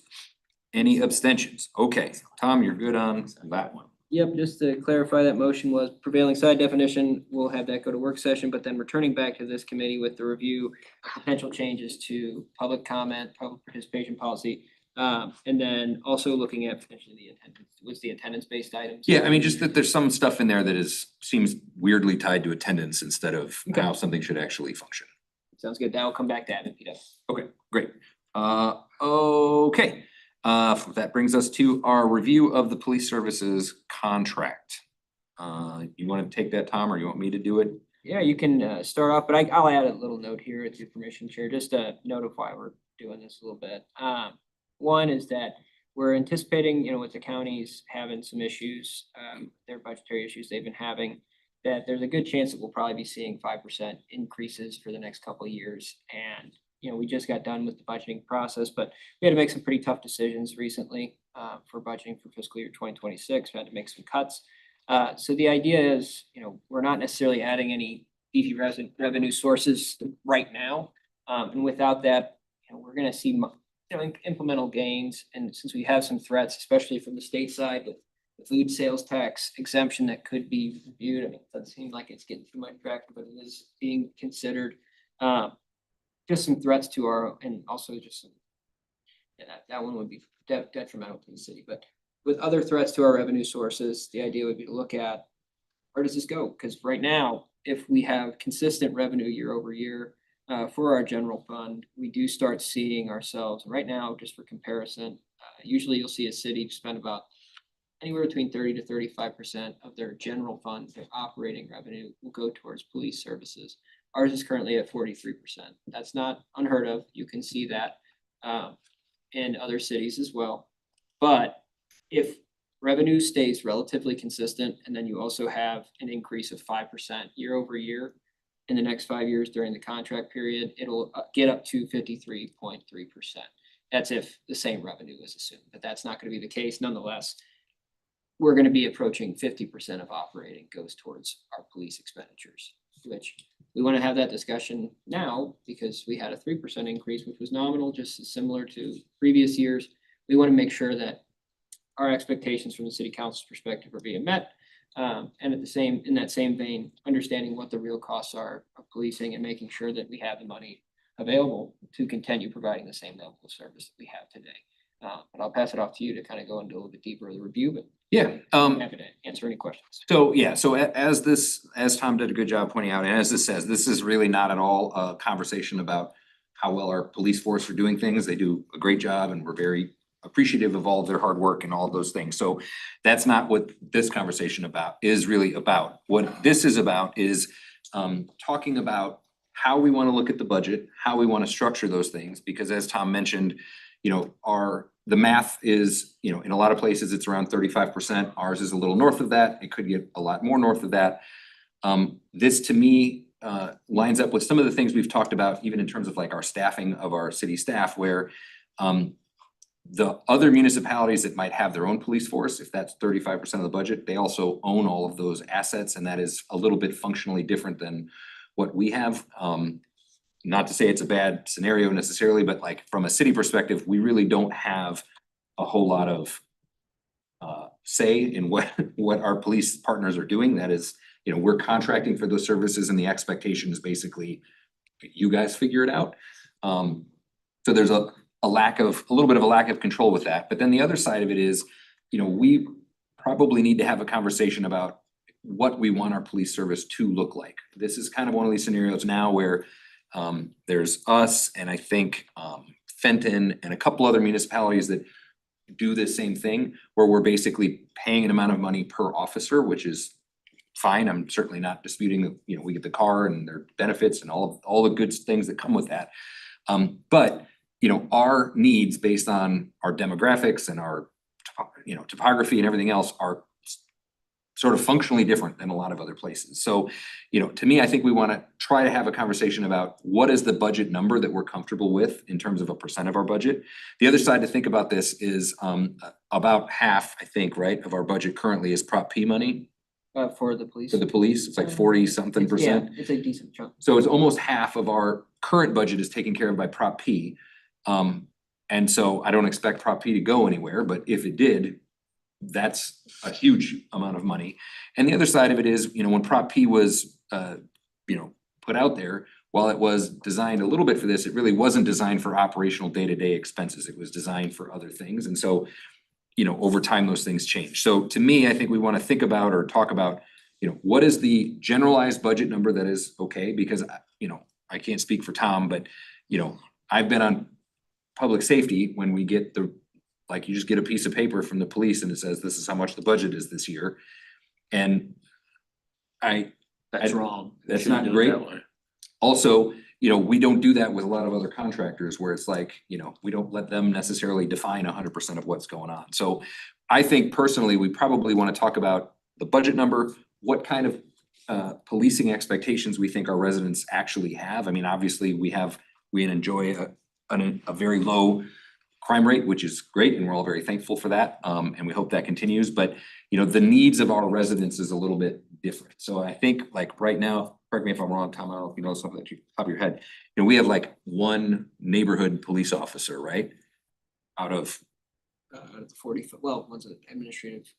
Any abstentions? Okay, Tom, you're good on that one. Yep, just to clarify, that motion was prevailing side definition. We'll have that go to work session, but then returning back to this committee with the review, potential changes to public comment, public participation policy. And then also looking at potentially the attendance based items. Yeah, I mean, just that there's some stuff in there that seems weirdly tied to attendance instead of Okay. how something should actually function. Sounds good. That will come back to admin, Peter. Okay, great. Okay. That brings us to our review of the police services contract. You wanna take that, Tom, or you want me to do it? Yeah, you can start off, but I'll add a little note here with your permission, Chair, just to notify we're doing this a little bit. One is that we're anticipating, with the counties having some issues, their budgetary issues they've been having. that there's a good chance that we'll probably be seeing 5% increases for the next couple of years. And, we just got done with the budgeting process, but we had to make some pretty tough decisions recently for budgeting for fiscal year 2026. We had to make some cuts. So the idea is, we're not necessarily adding any beefy revenue sources right now. And without that, we're gonna see incremental gains. And since we have some threats, especially from the state side, with the food sales tax exemption that could be reviewed, I mean, it doesn't seem like it's getting too much traction, but it is being considered. Just some threats to our, and also just some, that one would be detrimental to the city. But with other threats to our revenue sources, the idea would be to look at, where does this go? Because right now, if we have consistent revenue year over year for our general fund, we do start seeing ourselves right now, just for comparison, usually you'll see a city spend about anywhere between 30 to 35% of their general fund, their operating revenue will go towards police services. Ours is currently at 43%. That's not unheard of. You can see that in other cities as well. But if revenue stays relatively consistent, and then you also have an increase of 5% year over year in the next 5 years during the contract period, it'll get up to 53.3%. That's if the same revenue is assumed, but that's not going to be the case. Nonetheless, we're going to be approaching 50% of operating goes towards our police expenditures, which we want to have that discussion now because we had a 3% increase, which was nominal, just as similar to previous years. We want to make sure that our expectations from the city council's perspective are being met. And in that same vein, understanding what the real costs are of policing and making sure that we have the money available to continue providing the same level of service that we have today. But I'll pass it off to you to kind of go into a little bit deeper of the review, but Yeah, I'm happy to answer any questions. So as Tom did a good job pointing out, and as this says, this is really not at all a conversation about how well our police force are doing things. They do a great job and we're very appreciative of all of their hard work and all of those things. So that's not what this conversation is really about. What this is about is talking about how we want to look at the budget, how we want to structure those things, because as Tom mentioned, the math is, in a lot of places it's around 35%. Ours is a little north of that. It could get a lot more north of that. This to me lines up with some of the things we've talked about, even in terms of like our staffing of our city staff, where the other municipalities that might have their own police force, if that's 35% of the budget, they also own all of those assets, and that is a little bit functionally different than what we have. Not to say it's a bad scenario necessarily, but like from a city perspective, we really don't have a whole lot of say in what our police partners are doing. That is, we're contracting for those services and the expectation is basically you guys figure it out. So there's a little bit of a lack of control with that. But then the other side of it is, we probably need to have a conversation about what we want our police service to look like. This is kind of one of these scenarios now where there's us and I think Fenton and a couple other municipalities that do the same thing, where we're basically paying an amount of money per officer, which is fine. I'm certainly not disputing that, we get the car and their benefits and all the good things that come with that. But our needs based on our demographics and our topography and everything else are sort of functionally different than a lot of other places. So, to me, I think we want to try to have a conversation about what is the budget number that we're comfortable with in terms of a percent of our budget. The other side to think about this is about half, I think, right, of our budget currently is Prop P money. For the police. For the police, it's like 40-something percent. Yeah, it's a decent chunk. So it's almost half of our current budget is taken care of by Prop P. And so I don't expect Prop P to go anywhere, but if it did, that's a huge amount of money. And the other side of it is, when Prop P was, put out there, while it was designed a little bit for this, it really wasn't designed for operational day-to-day expenses. It was designed for other things. And so, over time, those things change. So to me, I think we want to think about or talk about, what is the generalized budget number that is okay? Because, I can't speak for Tom, but, I've been on public safety when we get you just get a piece of paper from the police and it says, this is how much the budget is this year. And That's wrong. That's Shouldn't not do it great. that way. Also, we don't do that with a lot of other contractors where it's like, we don't let them necessarily define 100% of what's going on. So I think personally, we probably want to talk about the budget number, what kind of policing expectations we think our residents actually have. I mean, obviously, we enjoy a very low crime rate, which is great, and we're all very thankful for that. And we hope that continues, but you know, the needs of our residents is a little bit different. So I think like right now, correct me if I'm wrong, Tom, I don't know if you know something at the top of your head. You know, we have like one neighborhood police officer, right? Out of, The 40, well, one's an administrative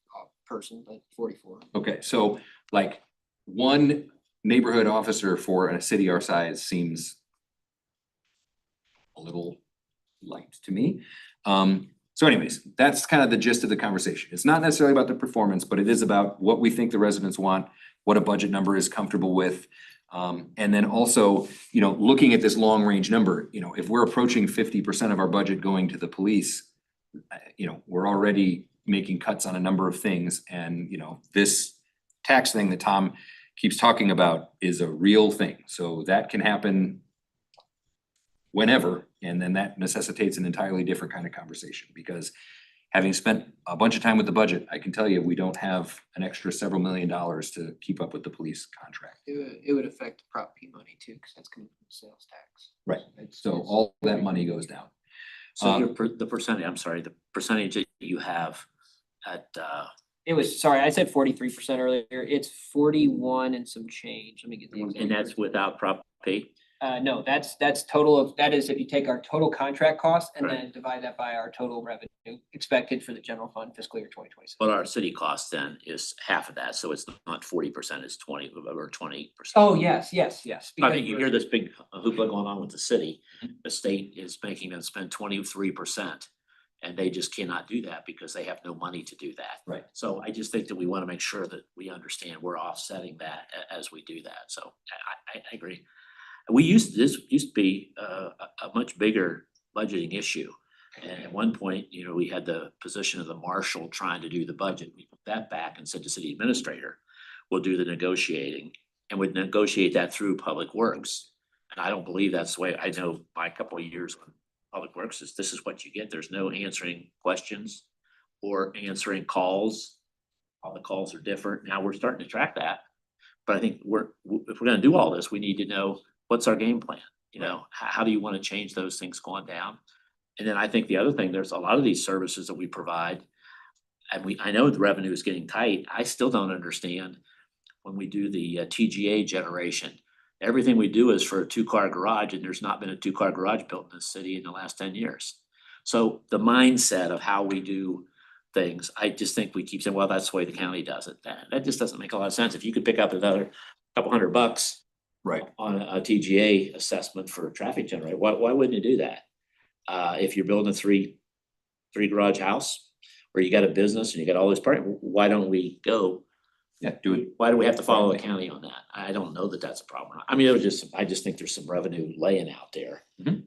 person, but 44. okay, so like one neighborhood officer for a city our size seems a little light to me. So anyways, that's kind of the gist of the conversation. It's not necessarily about the performance, but it is about what we think the residents want, what a budget number is comfortable with. And then also, you know, looking at this long range number, you know, if we're approaching 50% of our budget going to the police, you know, we're already making cuts on a number of things, and you know, this tax thing that Tom keeps talking about is a real thing. So that can happen whenever, and then that necessitates an entirely different kind of conversation, because having spent a bunch of time with the budget, I can tell you, we don't have an extra several $millions to keep up with the police contract. It would affect the Prop P money too, because that's coming from sales tax. Right. So all that money goes down. So the percentage, I'm sorry, the percentage that you have at, It was, sorry, I said 43% earlier. It's 41 and some change. Let me get the exact. and that's without Prop P? No, that's total of, that is if you take our total contract cost and Right. then divide that by our total revenue expected for the general fund fiscal year 2026. But our city cost then is half of that, so it's not 40%, it's 20 or 20%. Oh, yes. I because mean, you we're- hear this big hoopla going on with the city, the state is making them spend 23%. And they just cannot do that because they have no money to do that. Right. So I just think that we want to make sure that we understand we're offsetting that as we do that. So I agree. This used to be a much bigger budgeting issue. And at one point, you know, we had the position of the marshal trying to do the budget. We put that back and said to city administrator, we'll do the negotiating, and would negotiate that through Public Works. And I don't believe that's the way, I know my couple of years on Public Works is this is what you get. There's no answering questions or answering calls. All the calls are different. Now we're starting to track that. But I think if we're gonna do all this, we need to know what's our game plan? You know, how do you want to change those things going down? And then I think the other thing, there's a lot of these services that we provide. And I know the revenue is getting tight. I still don't understand when we do the TGA generation. Everything we do is for a 2-car garage, and there's not been a 2-car garage built in this city in the last 10 years. So the mindset of how we do things, I just think we keep saying, well, that's the way the county does it. That just doesn't make a lot of sense. If you could pick up another couple $100 Right. on a TGA assessment for a traffic generator, why wouldn't you do that? If you're building a three garage house, or you got a business and you got all this parking, why don't we go? Yeah, do it. Why do we have to follow the county on that? I don't know that that's a problem. I mean, I just think there's some revenue laying out there. Mhm.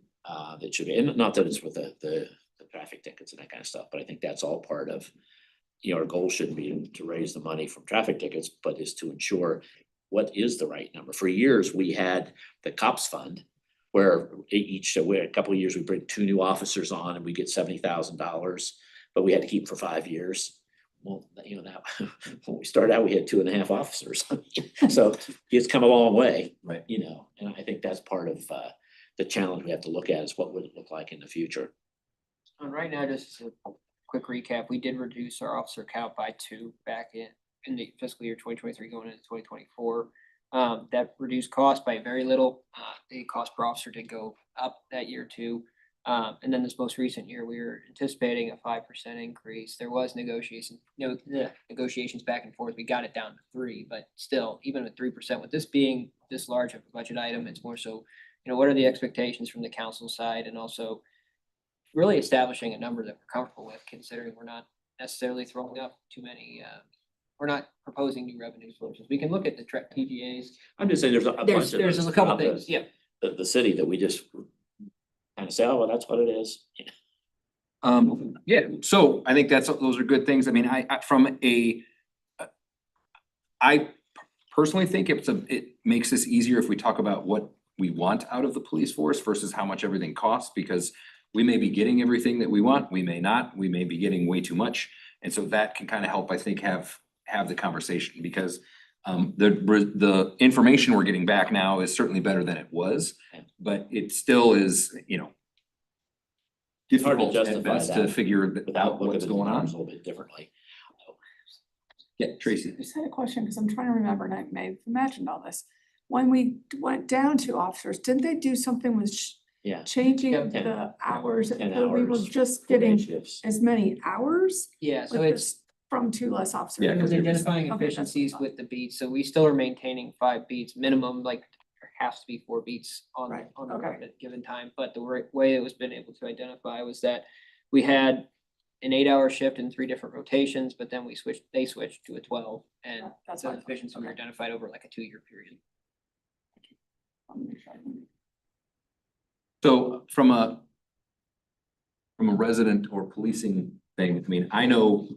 That should be, and not that it's with the traffic tickets and that kind of stuff, but I think that's all part of, you know, our goal shouldn't be to raise the money from traffic tickets, but is to ensure what is the right number. For years, we had the COPS fund, where a couple of years, we bring 2 new officers on and we get $70,000, but we had to keep for 5 years. Well, you know, now, when we started out, we had 2.5 officers. So it's come a long way. Right. You know, and I think that's part of the challenge we have to look at is what would it look like in the future? And right now, just a quick recap, we did reduce our officer count by 2 back in the fiscal year 2023 going into 2024. That reduced cost by very little. The cost per officer did go up that year too. And then this most recent year, we were anticipating a 5% increase. There was negotiations back and forth. We got it down to 3, but still, even with 3%, with this being this large of a budget item, it's more so, you know, what are the expectations from the council side, and also really establishing a number that we're comfortable with, considering we're not necessarily throwing up too many, we're not proposing new revenue sources. We can look at the TGAs. I'm just saying there's a bunch of There's those a couple throughout the- things, yeah. The city that we just kind of say, oh, well, that's what it is. Yeah, so I think those are good things. I mean, I personally think it makes this easier if we talk about what we want out of the police force versus how much everything costs, because we may be getting everything that we want, we may not, we may be getting way too much. And so that can kind of help, I think, have the conversation, because The information we're getting back now is certainly better than it was, but it still is, you know, It's hard to difficult at justify best to that figure without out looking what's at the going on. numbers a little bit differently. Yeah, Tracy. I just had a question because I'm trying to remember and I may have imagined all this. When we went down to officers, didn't they do something with Yeah. changing Yeah, 10 the hours? 10 So we were hours, just full day getting shifts. as many hours Yeah, so with it's, this from two less officers? Yeah, it was Okay, identifying that's efficiencies fine. with the beats, so we still are maintaining 5 beats minimum, like there has to be 4 beats on Right, on the okay. road at a given time, but the way it was been able to identify was that we had an 8-hour shift in 3 different rotations, but then they switched to a 12, and That's the fine. efficiency we Okay. identified over like a 2-year period. I'll make sure I- So from a resident or policing thing, I mean, I know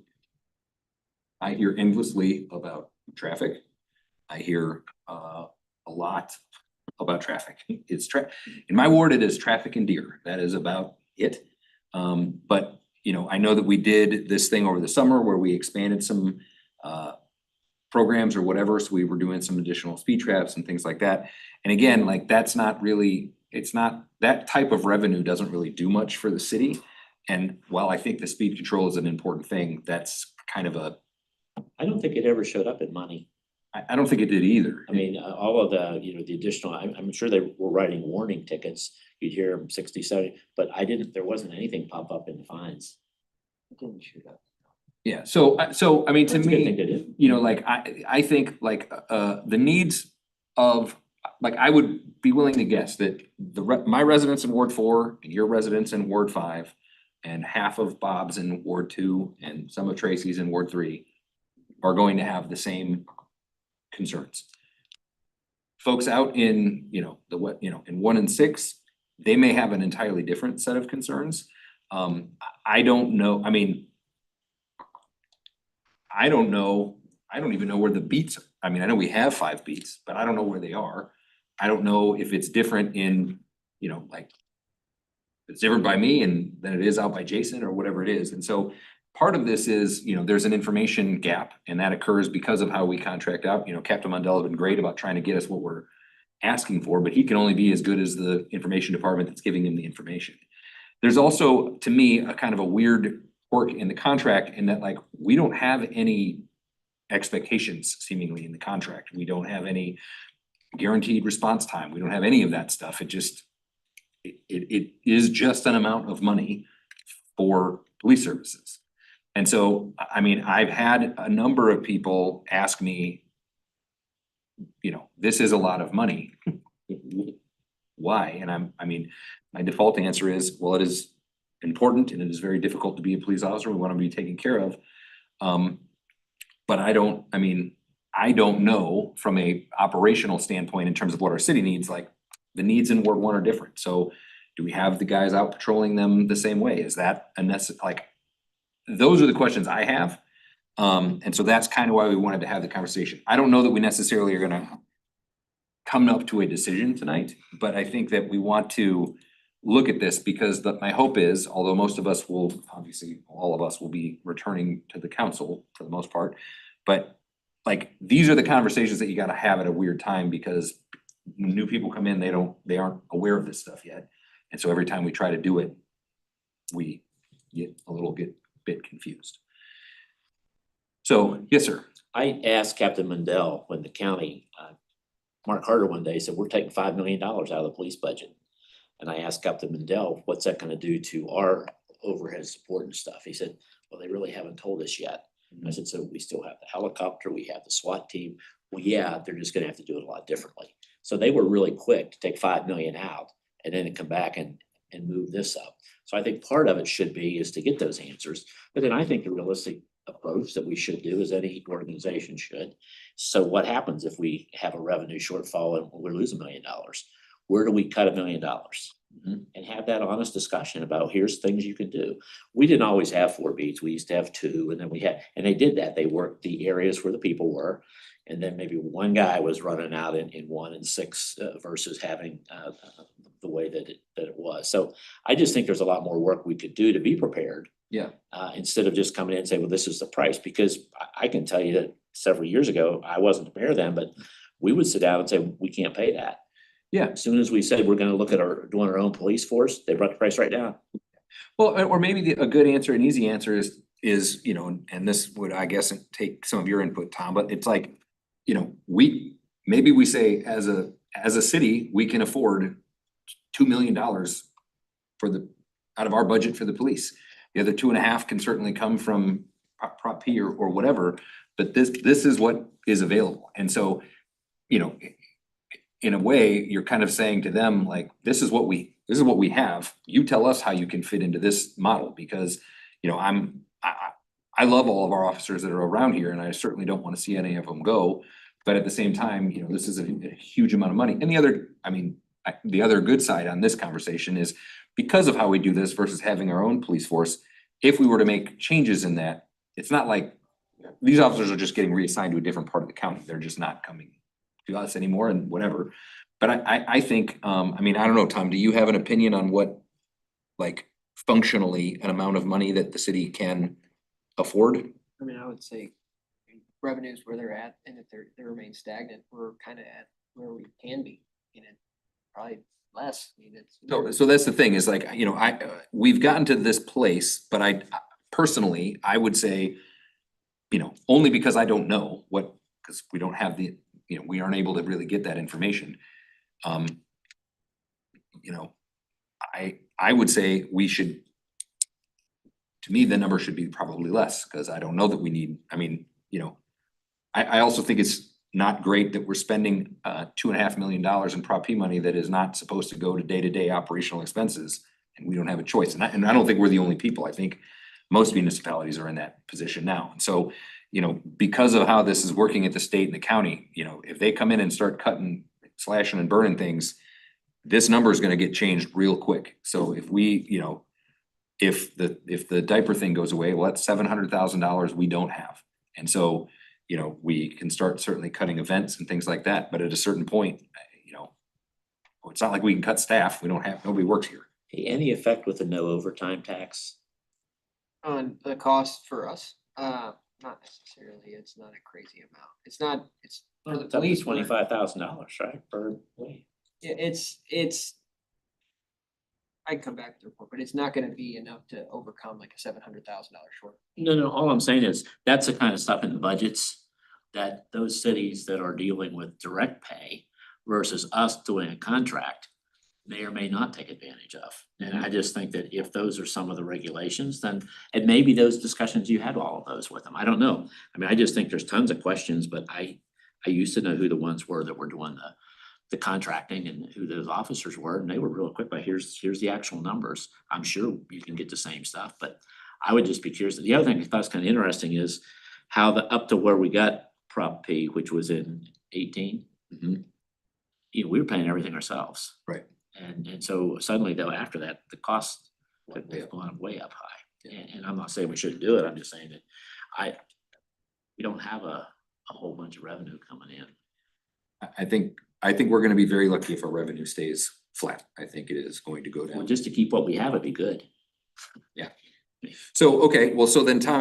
I hear endlessly about traffic. I hear a lot about traffic. In my ward, it is traffic and deer. That is about it. But you know, I know that we did this thing over the summer where we expanded some programs or whatever, so we were doing some additional speed traps and things like that. And again, like that's not really, it's not, that type of revenue doesn't really do much for the city. And while I think the speed control is an important thing, that's kind of a, I don't think it ever showed up in money. I don't think it did either. I mean, all of the, you know, the additional, I'm sure they were writing warning tickets. You'd hear them 60, 70, but there wasn't anything pop up in the fines. It didn't shoot up. Yeah, so I mean, to That's a good thing me, to do. you know, like I think like the needs of, like I would be willing to guess that my residents in Ward 4 and your residents in Ward 5 and half of Bob's in Ward 2 and some of Tracy's in Ward 3 are going to have the same concerns. Folks out in, you know, in 1 and 6, they may have an entirely different set of concerns. I don't know, I mean, I don't know, I don't even know where the beats, I mean, I know we have 5 beats, but I don't know where they are. I don't know if it's different in, you know, like it's different by me and than it is out by Jason or whatever it is. And so part of this is, you know, there's an information gap and that occurs because of how we contract out. You know, Captain Mundell has been great about trying to get us what we're asking for, but he can only be as good as the information department that's giving him the information. There's also, to me, a kind of a weird quirk in the contract in that like, we don't have any expectations seemingly in the contract. We don't have any guaranteed response time. We don't have any of that stuff. It just, it is just an amount of money for police services. And so, I mean, I've had a number of people ask me, you know, this is a lot of money. Why? And I mean, my default answer is, well, it is important and it is very difficult to be a police officer. We want to be taken care of. But I don't know from a operational standpoint in terms of what our city needs, like the needs in Ward 1 are different. So do we have the guys out patrolling them the same way? Is that a like, those are the questions I have. And so that's kind of why we wanted to have the conversation. I don't know that we necessarily are gonna come up to a decision tonight, but I think that we want to look at this because my hope is, although most of us will, obviously, all of us will be returning to the council for the most part, but like, these are the conversations that you gotta have at a weird time because when new people come in, they aren't aware of this stuff yet. And so every time we try to do it, we get bit confused. So, yes, sir. I asked Captain Mundell when the county, Mark Carter one day said, we're taking $5 million out of the police budget. And I asked Captain Mundell, what's that gonna do to our overhead support and stuff? He said, well, they really haven't told us yet. I said, so we still have the helicopter, we have the SWAT team. Well, yeah, they're just gonna have to do it a lot differently. So they were really quick to take 5 million out and then come back and move this up. So I think part of it should be is to get those answers. But then I think the realistic approach that we should do is any organization should. So what happens if we have a revenue shortfall and we lose $1 million? Where do we cut $1 million? And have that honest discussion about here's things you can do. We didn't always have 4 beats. We used to have 2 and then and they did that. They worked the areas where the people were. And then maybe one guy was running out in 1 and 6 versus having the way that it was. So I just think there's a lot more work we could do to be prepared Yeah. Instead of just coming in and saying, well, this is the price, because I can tell you that several years ago, I wasn't the mayor then, but we would sit down and say, we can't pay that. Yeah. As soon as we said, we're gonna look at doing our own police force, they brought the price right down. Well, or maybe a good answer, an easy answer is, you know, and this would, I guess, take some of your input, Tom, but it's like, you know, maybe we say as a city, we can afford $2 million out of our budget for the police. The other 2.5 can certainly come from Prop P or whatever, but this is what is available. And so, you know, in a way, you're kind of saying to them, like, this is what we have. You tell us how you can fit into this model, because, you know, I love all of our officers that are around here, and I certainly don't want to see any of them go. But at the same time, you know, this is a huge amount of money. And the other good side on this conversation is, because of how we do this versus having our own police force, if we were to make changes in that, it's not like these officers are just getting reassigned to a different part of the county. They're just not coming to us anymore and whatever. But I think, I mean, I don't know, Tom, do you have an opinion on what, like, functionally an amount of money that the city can afford? I mean, I would say revenues where they're at, and if they remain stagnant, we're kind of at where we can be, you know, probably less. I mean, it's. So that's the thing, is like, you know, we've gotten to this place, but I personally, I would say, you know, only because I don't know because we don't have we aren't able to really get that information. You know, I would say to me, the number should be probably less, because I don't know that we need, I mean, you know, I also think it's not great that we're spending $2.5 million in Prop P money that is not supposed to go to day-to-day operational expenses, and we don't have a choice. And I don't think we're the only people. I think most municipalities are in that position now. And so, you know, because of how this is working at the state and the county, you know, if they come in and start cutting, slashing and burning things, this number is gonna get changed real quick. So if we, you know, if the diaper thing goes away, well, that's $700,000 we don't have. And so, you know, we can start certainly cutting events and things like that, but at a certain point, you know, it's not like we can cut staff. Nobody works here. Any effect with the no overtime tax? On the cost for us, not necessarily, it's not a crazy amount. It's for the It's up to police. we're- $25,000, right, per week? Yeah, it's, I can come back to the report, but it's not gonna be enough to overcome like a $700,000 short. No, all I'm saying is, that's the kind of stuff in the budgets that those cities that are dealing with direct pay versus us doing a contract may or may not take advantage of. And I just think that if those are some of the regulations, then, and maybe those discussions, you had all of those with them, I don't know. I mean, I just think there's tons of questions, but I used to know who the ones were that were doing the contracting and who those officers were, and they were real quick, but here's the actual numbers. I'm sure you can get the same stuff, but I would just be curious. The other thing I thought was kind of interesting is how up to where we got Prop P, which was in 18. Mhm. You know, we were paying everything ourselves. Right. And so suddenly though, after that, the cost have gone way up high. And I'm not saying we shouldn't do it, I'm just saying that we don't have a whole bunch of revenue coming in. I think we're gonna be very lucky if our revenue stays flat. I think it is going to go Well, down. just to keep what we have would be good. So, okay, well, so then, Tom,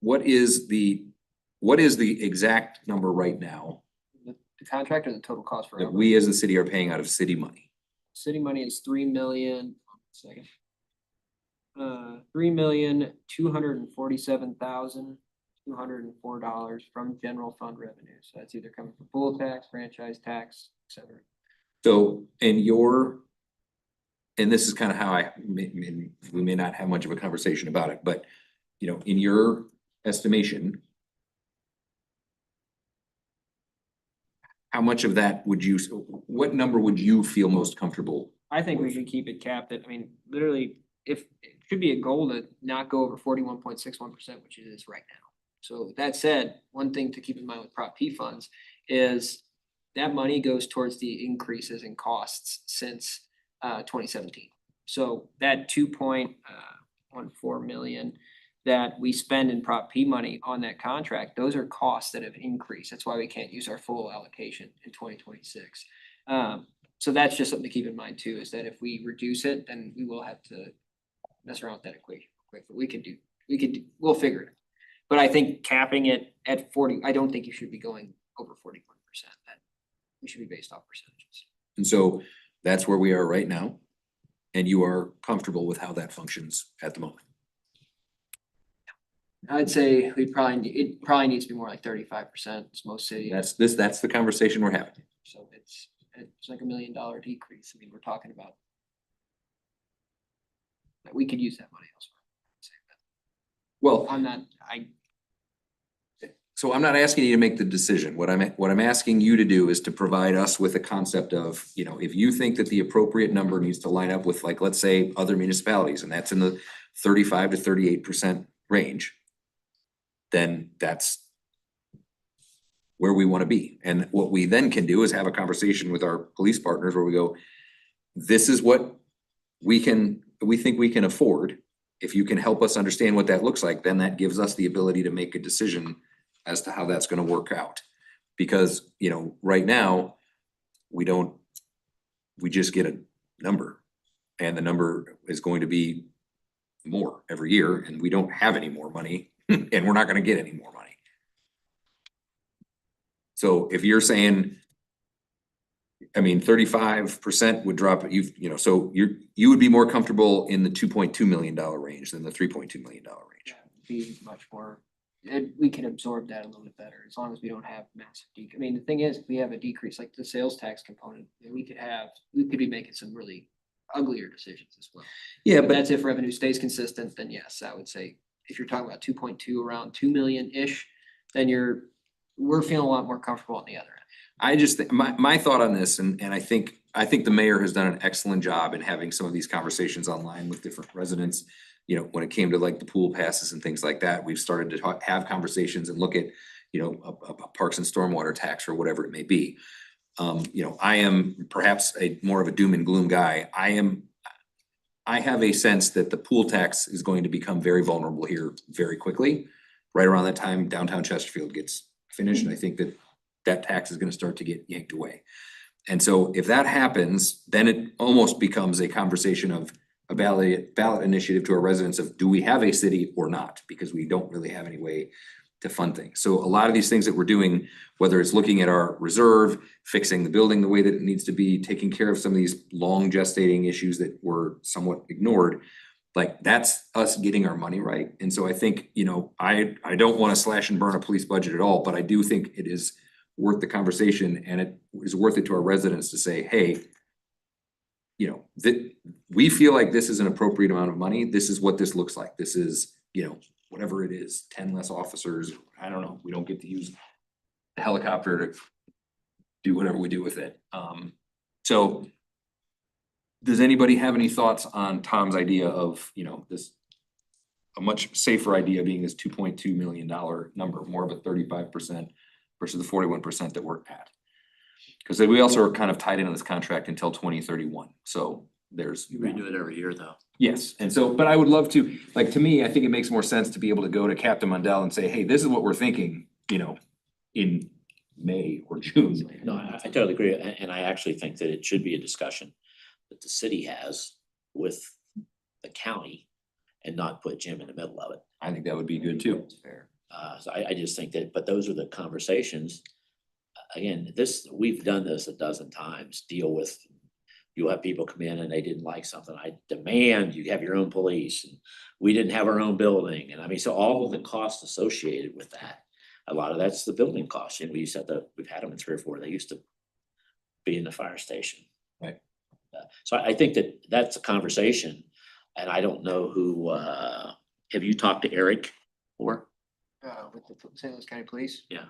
what is the exact number right now The contract or the total cost for that it? we as a city are paying out of city money? City money is 3,000,000, second. 3,247,204 from general fund revenue. So that's either coming from pool tax, franchise tax, et cetera. So, and this is kind of how we may not have much of a conversation about it, but, you know, in your estimation, how much of that what number would you feel most comfortable? I think we should keep it capped at, I mean, literally, if, it should be a goal to not go over 41.61%, which it is right now. So that said, one thing to keep in mind with Prop P funds is that money goes towards the increases in costs since 2017. So that 2.14 million that we spend in Prop P money on that contract, those are costs that have increased. That's why we can't use our full allocation in 2026. So that's just something to keep in mind too, is that if we reduce it, then we will have to mess around with that equation real quick, but we'll figure it. But I think capping it at 40, I don't think you should be going over 41%. That we should be based off percentages. And so that's where we are right now. And you are comfortable with how that functions at the moment. I'd say it probably needs to be more like 35%, it's most cities. That's the conversation we're having. So it's like $1 million decrease. I mean, we're talking about. That we could use that money elsewhere. Well, so I'm not asking you to make the decision. What I'm asking you to do is to provide us with a concept of, you know, if you think that the appropriate number needs to line up with, like, let's say other municipalities, and that's in the 35 to 38% range, then that's where we want to be. And what we then can do is have a conversation with our police partners where we go, this is what we think we can afford. If you can help us understand what that looks like, then that gives us the ability to make a decision as to how that's gonna work out. Because, you know, right now, we just get a number. And the number is going to be more every year, and we don't have any more money, and we're not gonna get any more money. So if you're saying, I mean, 35% would drop, you know, so you would be more comfortable in the $2.2 million range than the $3.2 million range. Be much more, we can absorb that a little bit better, as long as we don't have massive I mean, the thing is, if we have a decrease, like the sales tax component, then we could be making some really uglier decisions as well. Yeah, But but that's if revenue stays consistent, then yes, I would say, if you're talking about 2.2, around 2 million-ish, then we're feeling a lot more comfortable on the other end. I just think, my thought on this, and I think the mayor has done an excellent job in having some of these conversations online with different residents. You know, when it came to like the pool passes and things like that, we've started to have conversations and look at, you know, a parks and stormwater tax or whatever it may be. You know, I am perhaps more of a doom and gloom guy. I have a sense that the pool tax is going to become very vulnerable here very quickly. Right around that time, downtown Chesterfield gets finished, and I think that tax is gonna start to get yanked away. And so if that happens, then it almost becomes a conversation of a ballot initiative to our residents of, do we have a city or not? Because we don't really have any way to fund things. So a lot of these things that we're doing, whether it's looking at our reserve, fixing the building the way that it needs to be, taking care of some of these long gestating issues that were somewhat ignored, like, that's us getting our money right. And so I think, you know, I don't wanna slash and burn a police budget at all, but I do think it is worth the conversation, and it is worth it to our residents to say, hey, you know, we feel like this is an appropriate amount of money. This is what this looks like. This is, you know, whatever it is, 10 less officers. I don't know. We don't get to use the helicopter to do whatever we do with it. So does anybody have any thoughts on Tom's idea of, you know, a much safer idea being this $2.2 million number, more of a 35% versus the 41% that we're at? Because we also are kind of tied into this contract until 2031. So there's. You renew it every year, though. Yes, and so, but I would love to, like, to me, I think it makes more sense to be able to go to Captain Mundell and say, hey, this is what we're thinking, you know, in May or June. No, I totally agree, and I actually think that it should be a discussion that the city has with the county and not put Jim in the middle of it. I think that would be good too. That's fair. So I just think that, but those are the conversations. Again, we've done this a dozen times, deal with, you'll have people come in and they didn't like something. I demand you have your own police, and we didn't have our own building. And I mean, so all of the costs associated with that, a lot of that's the building costs. And we've had them in 3 or 4. They used to be in the fire station. Right. So I think that that's a conversation, and I don't know who, have you talked to Eric or? With the St. Louis County Police? Yeah.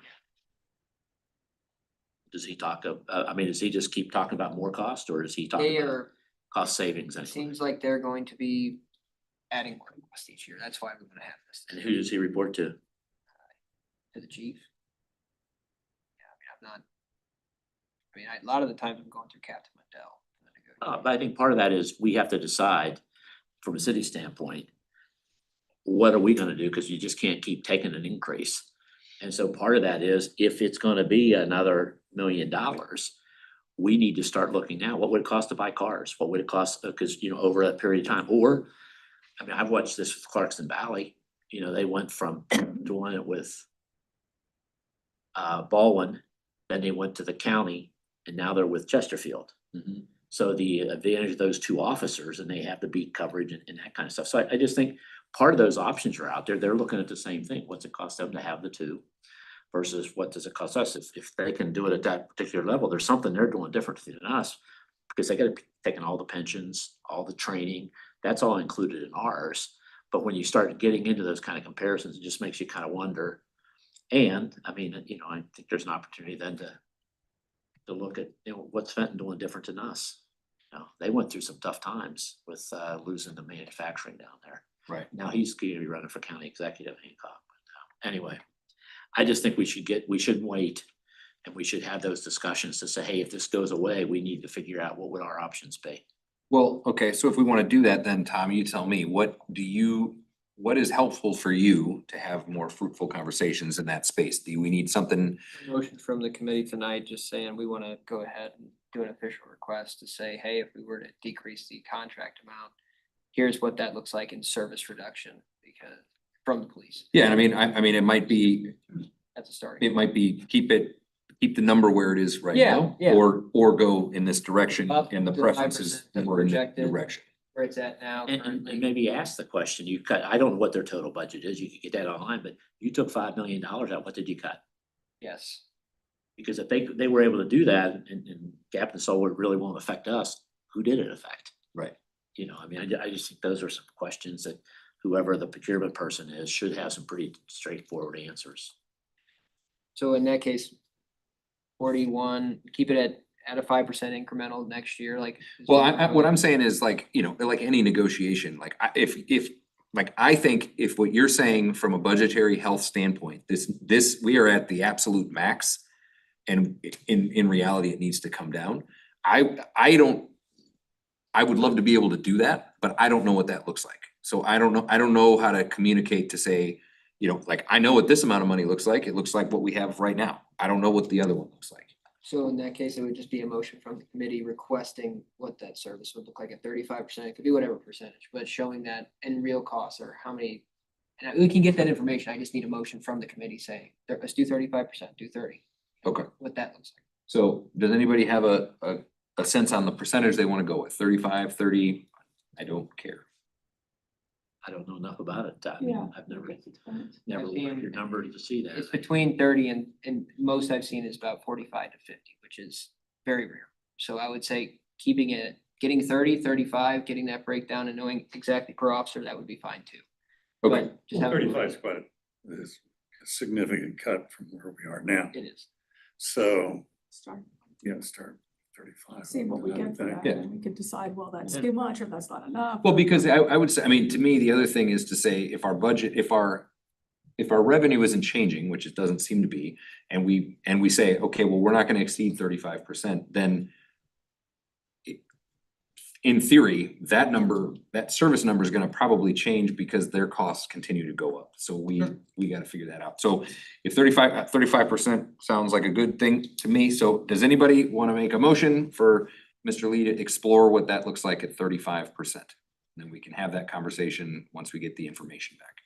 Does he talk I mean, does he just keep talking about more cost, or does he talk about cost savings? It seems like they're going to be adding more cost each year. That's why we're gonna have this. And who does he report to? To the chief. Yeah, I mean, a lot of the times I'm going through Captain Mundell. But I think part of that is we have to decide from a city standpoint, what are we gonna do? Cause you just can't keep taking an increase. And so part of that is, if it's gonna be another $1 million, we need to start looking now, what would it cost to buy cars? What would it cost? Cause, you know, over that period of time, or I mean, I've watched this with Clarkson Valley, you know, they went from doing it with Baldwin, then they went to the county, and now they're with Chesterfield. Mhm. So the advantage of those two officers, and they have the beat coverage and that kind of stuff. So I just think part of those options are out there. They're looking at the same thing. What's it cost them to have the two? Versus what does it cost us? If they can do it at that particular level, there's something they're doing differently than us. Because they gotta be taking all the pensions, all the training, that's all included in ours. But when you start getting into those kind of comparisons, it just makes you kind of wonder. And, I mean, you know, I think there's an opportunity then to look at, you know, what's Fenton doing different than us? You know, they went through some tough times with losing the manufacturing down there. Right. Now he's gonna be running for county executive in Hancock. But, anyway, I just think we shouldn't wait. And we should have those discussions to say, hey, if this goes away, we need to figure out what would our options be. Well, okay, so if we wanna do that, then Tom, you tell me, what is helpful for you to have more fruitful conversations in that space? Do we need something? Motion from the committee tonight, just saying we wanna go ahead and do an official request to say, hey, if we were to decrease the contract amount, here's what that looks like in service reduction, because from the police, Yeah, I mean, I mean, it might be, that's a starting. it might be, keep the number where it is right Yeah, now. yeah. Or go in this direction, Up and the to preference is 5% more in that projected. direction. Where it's at now And currently. maybe ask the question, you cut, I don't know what their total budget is, you could get that online, but you took $5 million out, what did you cut? Yes. Because if they were able to do that and Gap and Solar really won't affect us, who did it affect? Right. You know, I mean, I just think those are some questions that whoever the procurement person is should have some pretty straightforward answers. So in that case, 41, keep it at a 5% incremental next year, like. Well, what I'm saying is like, you know, like any negotiation, like I think if what you're saying from a budgetary health standpoint, we are at the absolute max. And in reality, it needs to come down. I would love to be able to do that, but I don't know what that looks like. So I don't know how to communicate to say, you know, like, I know what this amount of money looks like. It looks like what we have right now. I don't know what the other one looks like. So in that case, it would just be a motion from the committee requesting what that service would look like at 35%. It could be whatever percentage, but showing that in real costs or how many. And we can get that information. I just need a motion from the committee saying, let's do 35%, do 30. Okay. What that looks like. So does anybody have a sense on the percentage they wanna go with? 35, 30? I don't care. I don't know enough about it. I Yeah. mean, I've never looked at your numbers to see It's that. between 30 and most I've seen is about 45 to 50, which is very rare. So I would say keeping it, getting 30, 35, getting that breakdown and knowing exactly per officer, that would be fine too. Okay, But just have- 35 is quite a significant cut from where we are now. It is. So, Start, start 35. see what we get for that, Yeah. and we could decide, well, that's Yeah. too much, or that's not enough. well, because I would say, I mean, to me, the other thing is to say, if our budget, if our revenue isn't changing, which it doesn't seem to be, and we say, okay, well, we're not gonna exceed 35%, then in theory, that number, that service number is gonna probably change because their costs continue to go up. So we gotta figure that out. So if 35% sounds like a good thing to me, so does anybody wanna make a motion for Mr. Lee to explore what that looks like at 35%? Then we can have that conversation once we get the information back.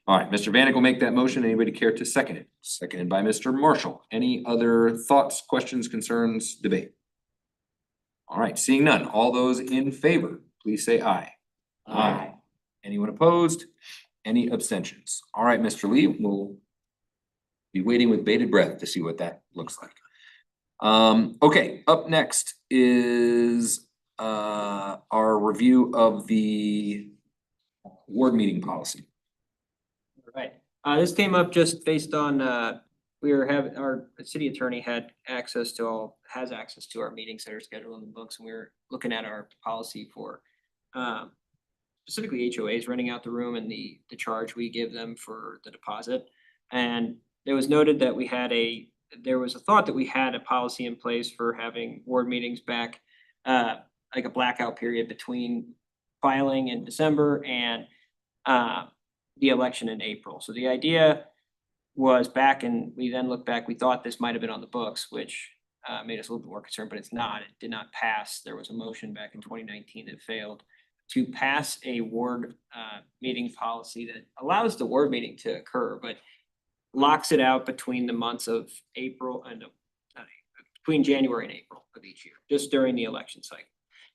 All right, Mr. Vanek will make that motion. Anybody care to second it? Seconded by Mr. Marshall. Any other thoughts, questions, concerns, debate? All right, seeing none. All those in favor, please say aye. Aye. Anyone opposed? Any abstentions? All right, Mr. Lee, we'll be waiting with bated breath to see what that looks like. Okay, up next is our review of the ward meeting policy. Right. This came up just based on, we were having, our city attorney has access to our meetings that are scheduled in the books, and we were looking at our policy for specifically HOAs renting out the room and the charge we give them for the deposit. And it was noted that there was a thought that we had a policy in place for having ward meetings back, like a blackout period between filing in December and the election in April. So the idea was we then looked back, we thought this might have been on the books, which made us a little bit more concerned, but it's not. It did not pass. There was a motion back in 2019 that failed. to pass a ward meeting policy that allows the ward meeting to occur, but locks it out between the months of April and between January and April of each year, just during the election cycle.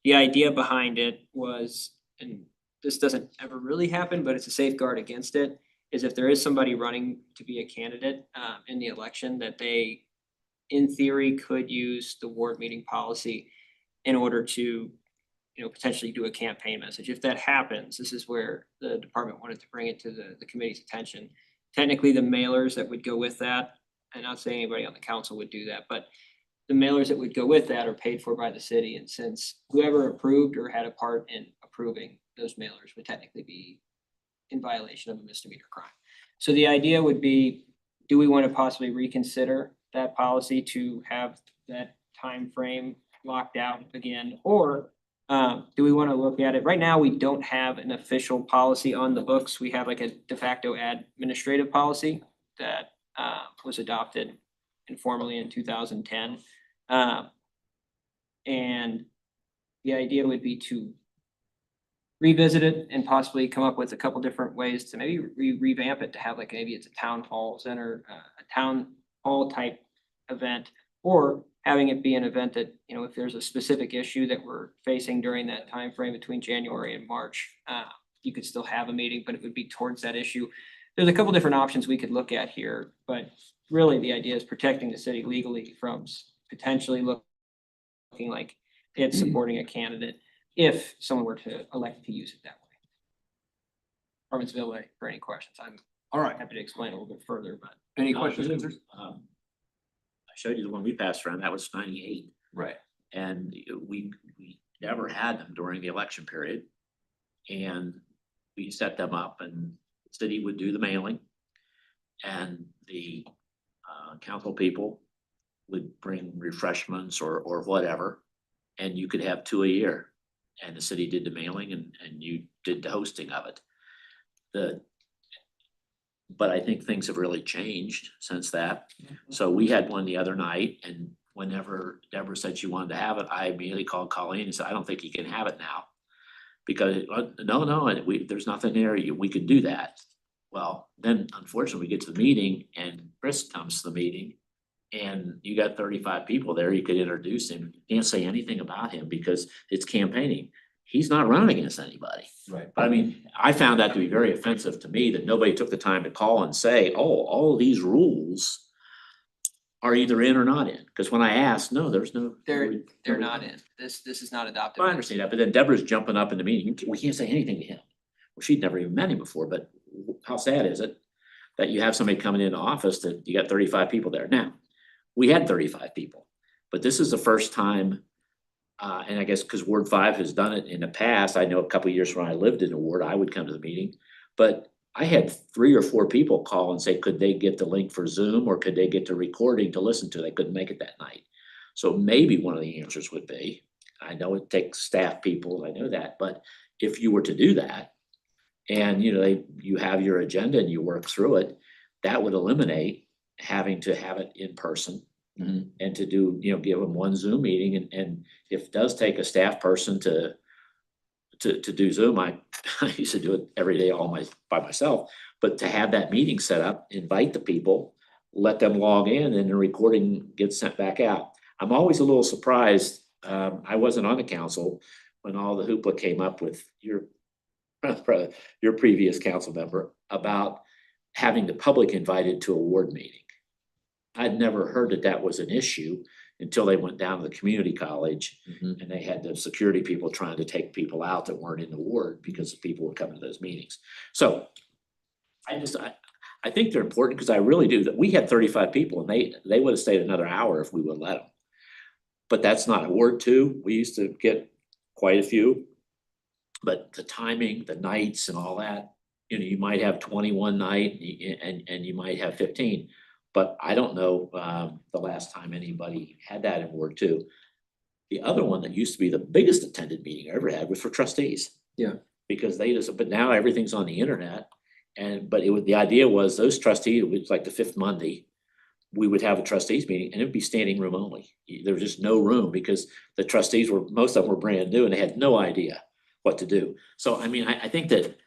The idea behind it was, and this doesn't ever really happen, but it's a safeguard against it, is if there is somebody running to be a candidate in the election, that they, in theory, could use the ward meeting policy in order to, potentially do a campaign message. If that happens, this is where the department wanted to bring it to the committee's attention. Technically, the mailers that would go with that, and not saying anybody on the council would do that, but the mailers that would go with that are paid for by the city, and since whoever approved or had a part in approving those mailers would technically be in violation of a misdemeanor crime. So the idea would be, do we want to possibly reconsider that policy to have that time frame locked out again? Or do we want to look at it? Right now, we don't have an official policy on the books. We have like a de facto administrative policy that was adopted informally in 2010. And the idea would be to revisit it and possibly come up with a couple different ways to maybe revamp it to have like, maybe it's a town hall center, a town hall type event, or having it be an event that, if there's a specific issue that we're facing during that time frame between January and March, you could still have a meeting, but it would be towards that issue. There's a couple different options we could look at here, but really the idea is protecting the city legally from potentially looking like it's supporting a candidate if someone were to elect to use it that way. Department's available for any questions. I'm All right. happy to explain a little bit further, but. Any questions, answers? I showed you the one we passed around, that was 98. Right. And we never had them during the election period. And we set them up and the city would do the mailing. And the council people would bring refreshments or whatever. And you could have 2 a year. And the city did the mailing and you did the hosting of it. But I think things have really changed since that. So we had one the other night, and whenever Deborah said she wanted to have it, I immediately called Colleen and said, I don't think you can have it now. Because no, there's nothing there, we can do that. Well, then unfortunately we get to the meeting and Chris comes to the meeting and you got 35 people there, you could introduce him, you can't say anything about him because it's campaigning. He's not running against anybody. Right. But I mean, I found that to be very offensive to me that nobody took the time to call and say, oh, all of these rules are either in or not in. Because when I asked, no, there's no. They're not in. This is not adopted. I understand that, but then Deborah's jumping up in the meeting. We can't say anything to him. Well, she'd never even met him before, but how sad is it that you have somebody coming into office that you got 35 people there? Now, we had 35 people, but this is the first time. And I guess because Ward 5 has done it in the past, I know a couple of years when I lived in a ward, I would come to the meeting. But I had 3 or 4 people call and say, could they get the link for Zoom or could they get the recording to listen to? They couldn't make it that night. So maybe one of the answers would be, I know it takes staff people, I know that, but if you were to do that and you have your agenda and you work through it, that would eliminate having to have it in person. Mhm. And to do, give them one Zoom meeting and if it does take a staff person to do Zoom, I used to do it every day by myself, but to have that meeting set up, invite the people, let them log in and the recording gets sent back out. I'm always a little surprised, I wasn't on the council when all the hoopla came up with your previous council member about having the public invited to a ward meeting. I'd never heard that was an issue until they went down to the community college Mhm. and they had the security people trying to take people out that weren't in the ward because the people were coming to those meetings. So I think they're important because I really do that. We had 35 people and they would have stayed another hour if we would let them. But that's not Ward 2. We used to get quite a few. But the timing, the nights and all that, you might have 21 night and you might have 15. But I don't know the last time anybody had that in Ward 2. The other one that used to be the biggest attended meeting I ever had was for trustees. Yeah. Because but now everything's on the internet. But the idea was those trustees, it was like the 5th Monday, we would have a trustees meeting and it'd be standing room only. There was just no room because the trustees most of them were brand new and they had no idea what to do. So I mean, I think that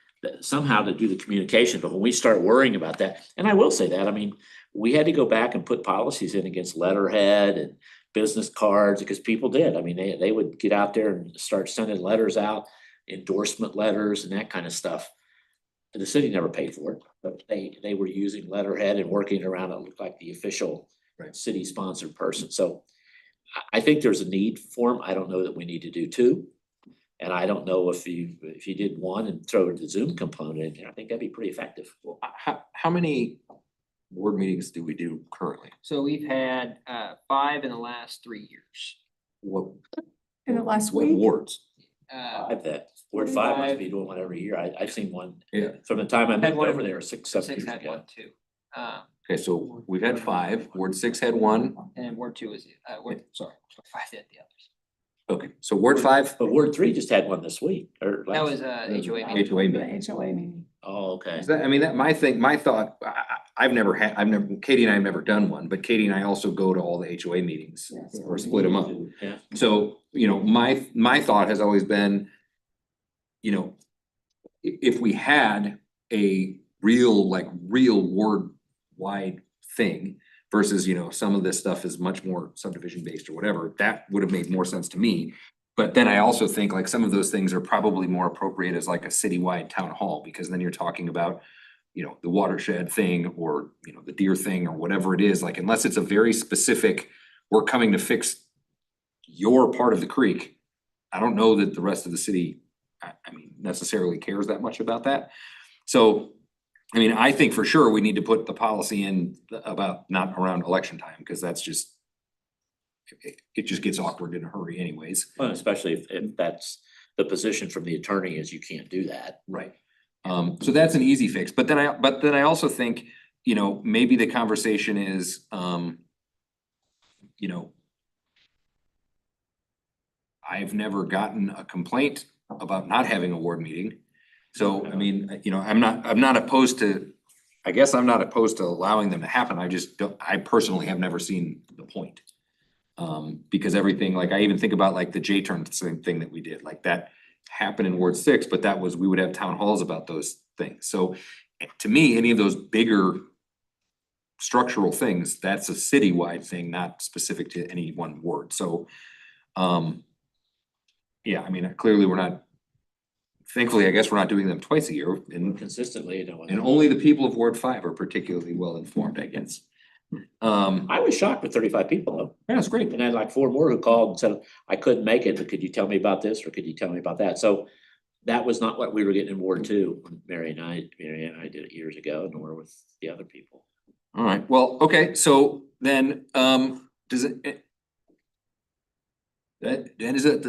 somehow to do the communication, but when we start worrying about that, and I will say that, I mean, we had to go back and put policies in against letterhead and business cards because people did. I mean, they would get out there and start sending letters out, endorsement letters and that kind of stuff. The city never paid for it, but they were using letterhead and working around it looked like the official city sponsored person. So I think there's a need for them. I don't know that we need to do two. And I don't know if you did one and throw the Zoom component in there, I think that'd be pretty effective. Well, how many board meetings do we do currently? So we've had 5 in the last 3 years. What, In the last what week? wards? I've that, Ward 5 must be doing one every year. I've seen one Yeah. from the time I Had moved one over every- there 6-7 years 6 had ago. one too. Okay, so we've had 5, Ward 6 had 1. And then Ward 2 is, Ward 5 had the others. Okay, so Ward 5, But Ward 3 just had one this week or. That last- was HOA meeting. HOA The meeting. HOA meeting. Oh, okay. Is that, I mean, that my thought, I've never, Katie and I have never done one, but Katie and I also go to all the HOA meetings Yes. or split them up. Yeah. So, my thought has always been, if we had a real ward-wide thing versus, some of this stuff is much more subdivision based or whatever, that would have made more sense to me. But then I also think like some of those things are probably more appropriate as like a citywide town hall, because then you're talking about, the watershed thing or, the deer thing or whatever it is, like unless it's a very specific, we're coming to fix your part of the creek. I don't know that the rest of the city, necessarily cares that much about that. So, I think for sure we need to put the policy in about not around election time, because that's just, it just gets awkward in a hurry anyways. Well, especially if that's the position from the attorney is you can't do that. Right. So that's an easy fix, but then I also think, maybe the conversation is, I've never gotten a complaint about not having a ward meeting. So, I'm not opposed to, I guess I'm not opposed to allowing them to happen. I personally have never seen the point. Because everything, like I even think about like the J-turn thing that we did, like that happened in Ward 6, but we would have town halls about those things. So to me, any of those bigger structural things, that's a citywide thing, not specific to any one ward. So, yeah, clearly we're not, thankfully, I guess we're not doing them twice a year and Consistently, and only the people of Ward 5 are particularly well informed, I guess. I was shocked with 35 people though. Yeah, it's great. And I had like 4 more who called and said, I couldn't make it, but could you tell me about this or could you tell me about that? So that was not what we were getting in Ward 2 when Mary and I did it years ago, nor with the other people. All right, well, okay, so then, does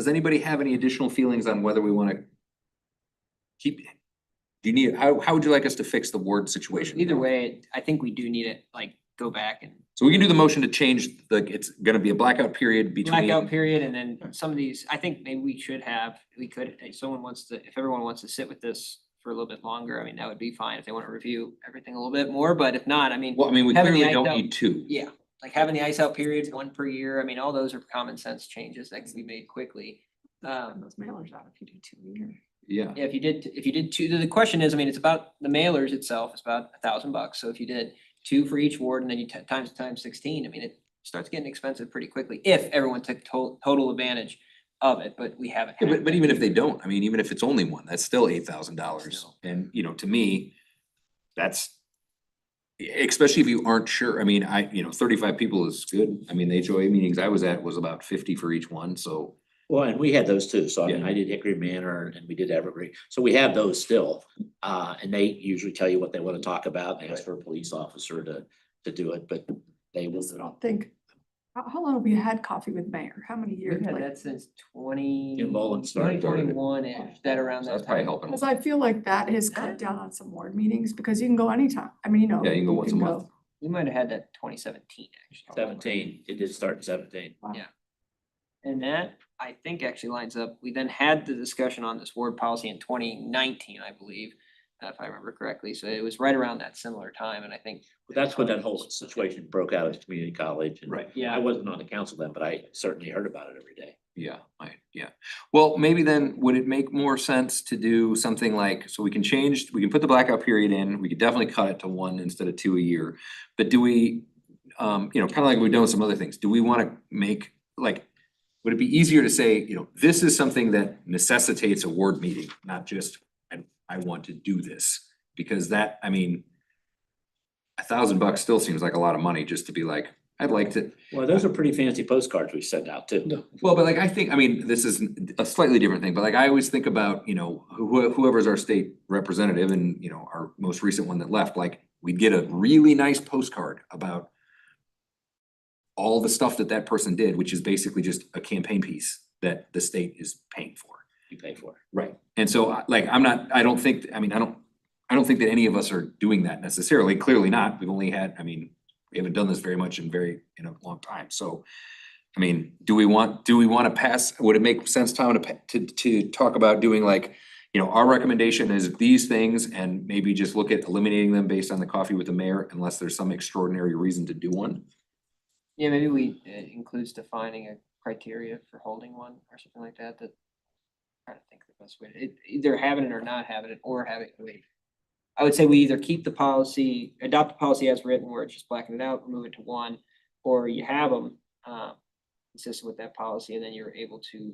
anybody have any additional feelings on whether we wanna keep? How would you like us to fix the ward situation? Either way, I think we do need to go back and So we can do the motion to change it's gonna be a blackout period between. blackout period, and then some of these, I think maybe we could, if everyone wants to sit with this for a little bit longer, that would be fine if they want to review everything a little bit more, but if not, Well, we having the clearly don't ice out- need two. yeah, like having the ice out periods, 1 per year, all those are common sense changes that can be made quickly. Those mailers out if you do 2 a year. Yeah, Yeah, if you did 2, the question is, it's about the mailers itself, it's about $1,000, so if you did 2 for each ward and then you times 16, it starts getting expensive pretty quickly if everyone took total advantage of it, but we haven't. Yeah, had but that. even if they don't, even if it's only one, that's still $8,000. And, to me, that's, especially if you aren't sure, 35 people is good. The HOA meetings I was at was about 50 for each one, so. Well, and we had those too. So Yeah. I did Hickory Manor and we did Evergreen. So we have those still. And they usually tell you what they want to talk about and ask for a police officer to do it, but they I will. just don't think, how long have we had coffee with mayor? How many years? We've had Like, that since 20. In Bowling started. 2021-ish, that around So that that's probably time. helping. Cause I feel like that has cut down on some ward meetings because you can go anytime. Yeah, you can go once a month. We might have had that 2017 actually. 17, it did start in 17. And that, I think, actually lines up. We then had the discussion on this ward policy in 2019, I believe, if I remember correctly. So it was right around that similar time, and I think. But that's when that whole situation broke out at community college. And Right. I wasn't on the council then, but I certainly heard about it every day. Yeah. Well, maybe then, would it make more sense to do something like, so we can put the blackout period in, we could definitely cut it to 1 instead of 2 a year. But do we, kind of like we've done with some other things, do we wanna make, like, would it be easier to say, this is something that necessitates a ward meeting, not just, I want to do this? Because that, I mean, $1,000 still seems like a lot of money just to be like, I'd like to. Well, those are pretty fancy postcards we send out too. Well, but like, I think, I mean, this is a slightly different thing, but like, I always think about, whoever's our state representative and, our most recent one that left, like, we'd get a really nice postcard about all the stuff that person did, which is basically just a campaign piece that the state is paying for. You pay for it. Right. And so, like, I don't think that any of us are doing that necessarily, clearly not. We've only had, we haven't done this very much in a long time, so. I mean, do we want to pass, would it make sense, Tom, to talk about doing like, our recommendation is these things and maybe just look at eliminating them based on the coffee with the mayor unless there's some extraordinary reason to do one? Yeah, maybe we, it includes defining a criteria for holding one or something like that, trying to think the best way, either having it or not having it, or having, I would say we either keep the policy, adopt the policy as written where it's just blacking it out, remove it to 1, or you have them, consistent with that policy, and then you're able to.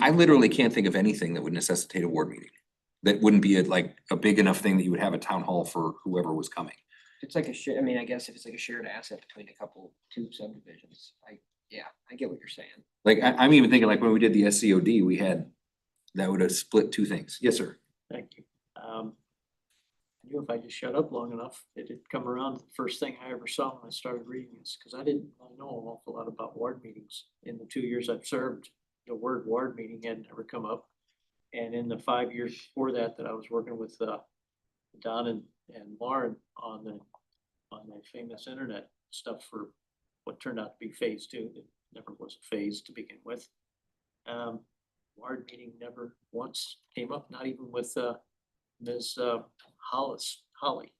I literally can't think of anything that would necessitate a ward meeting. That wouldn't be a big enough thing that you would have a town hall for whoever was coming. It's like I guess if it's like a shared asset between two subdivisions, I get what you're saying. Like, I'm even thinking like when we did the SCOD, that would have split 2 things. Yes, sir. Thank you. I knew if I just shut up long enough, it'd come around to the first thing I ever saw when I started reading this, because I didn't know an awful lot about ward meetings. In the 2 years I've served, the word ward meeting had never come up. And in the 5 years before that I was working with Don and Lauren on the famous internet stuff for what turned out to be phase 2, that never was a phase to begin with. Ward meeting never once came up, not even with Ms. Holly,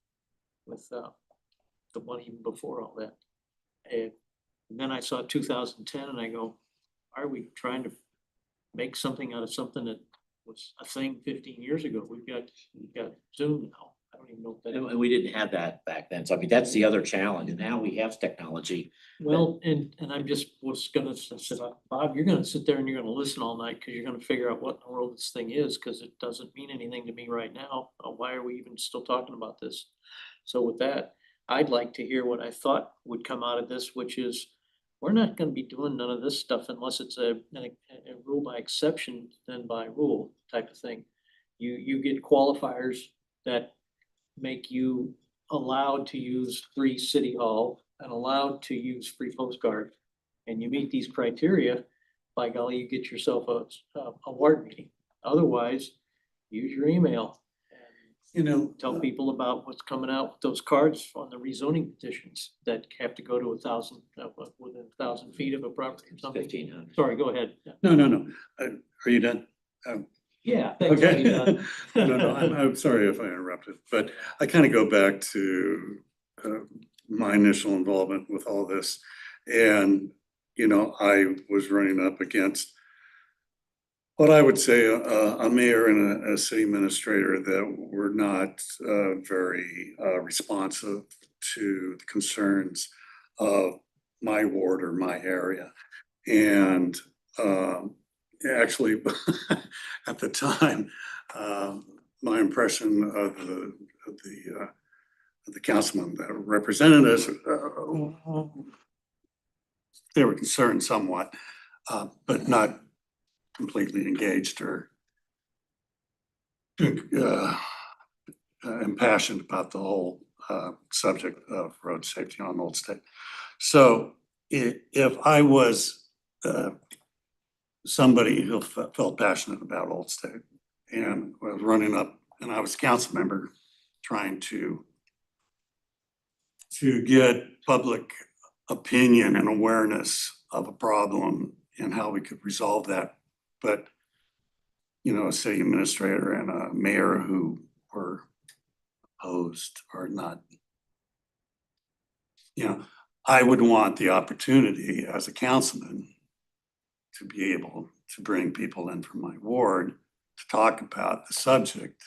with the one even before all that. And then I saw 2010 and I go, are we trying to make something out of something that was a thing 15 years ago? We've got Zoom now. I don't even know if that. And we didn't have that back then. So that's the other challenge. And now we have technology. Well, and I just was gonna say, Bob, you're gonna sit there and you're gonna listen all night because you're gonna figure out what in the world this thing is, because it doesn't mean anything to me right now. Why are we even still talking about this? So with that, I'd like to hear what I thought would come out of this, which is we're not gonna be doing none of this stuff unless it's a rule by exception than by rule type of thing. You get qualifiers that make you allowed to use free city hall and allowed to use free postcard. And you meet these criteria, by golly, you get yourself a ward meeting. Otherwise, use your email and tell people about what's coming out with those cards on the rezoning petitions that have to go to 1,000, within 1,000 feet of a property or something. 1,500. Sorry, go ahead. No. Are you done? Yeah. thanks, Okay. Dave. No, I'm sorry if I interrupted, but I kind of go back to my initial involvement with all this. And, I was running up against what I would say a mayor and a city administrator that were not very responsive to the concerns of my ward or my area. And actually, at the time, my impression of the councilman that represented us, they were concerned somewhat, but not completely engaged or impassioned about the whole subject of road safety on Old State. So if I was somebody who felt passionate about Old State and was running up, and I was a council member trying to get public opinion and awareness of a problem and how we could resolve that. But, a city administrator and a mayor who were opposed or not, I would want the opportunity as a councilman to be able to bring people in from my ward to talk about the subject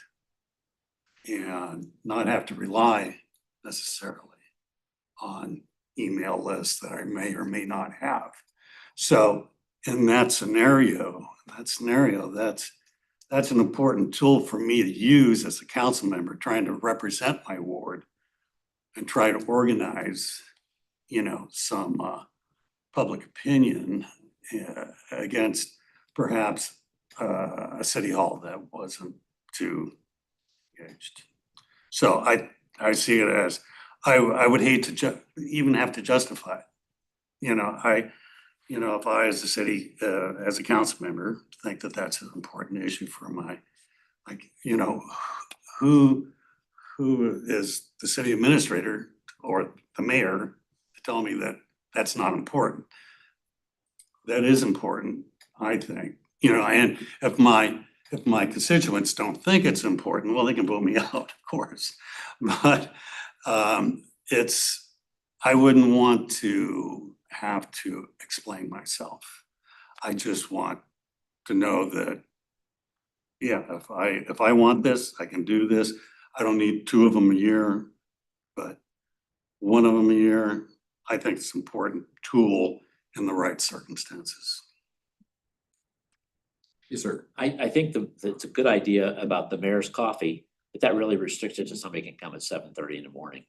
and not have to rely necessarily on email lists that I may or may not have. So in that scenario, that's an important tool for me to use as a council member trying to represent my ward and try to organize, some public opinion against perhaps a city hall that wasn't too engaged. So I see it as, I would hate to even have to justify it. If I as a city, as a council member, think that that's an important issue for who is the city administrator or the mayor to tell me that that's not important? That is important, I think, and if my constituents don't think it's important, well, they can vote me out, of course. But I wouldn't want to have to explain myself. I just want to know that, yeah, if I want this, I can do this. I don't need 2 of them a year, but 1 of them a year, I think it's an important tool in the right circumstances. Yes, sir. I think it's a good idea about the mayor's coffee, but that really restricts it to somebody can come at 7:30 in the morning.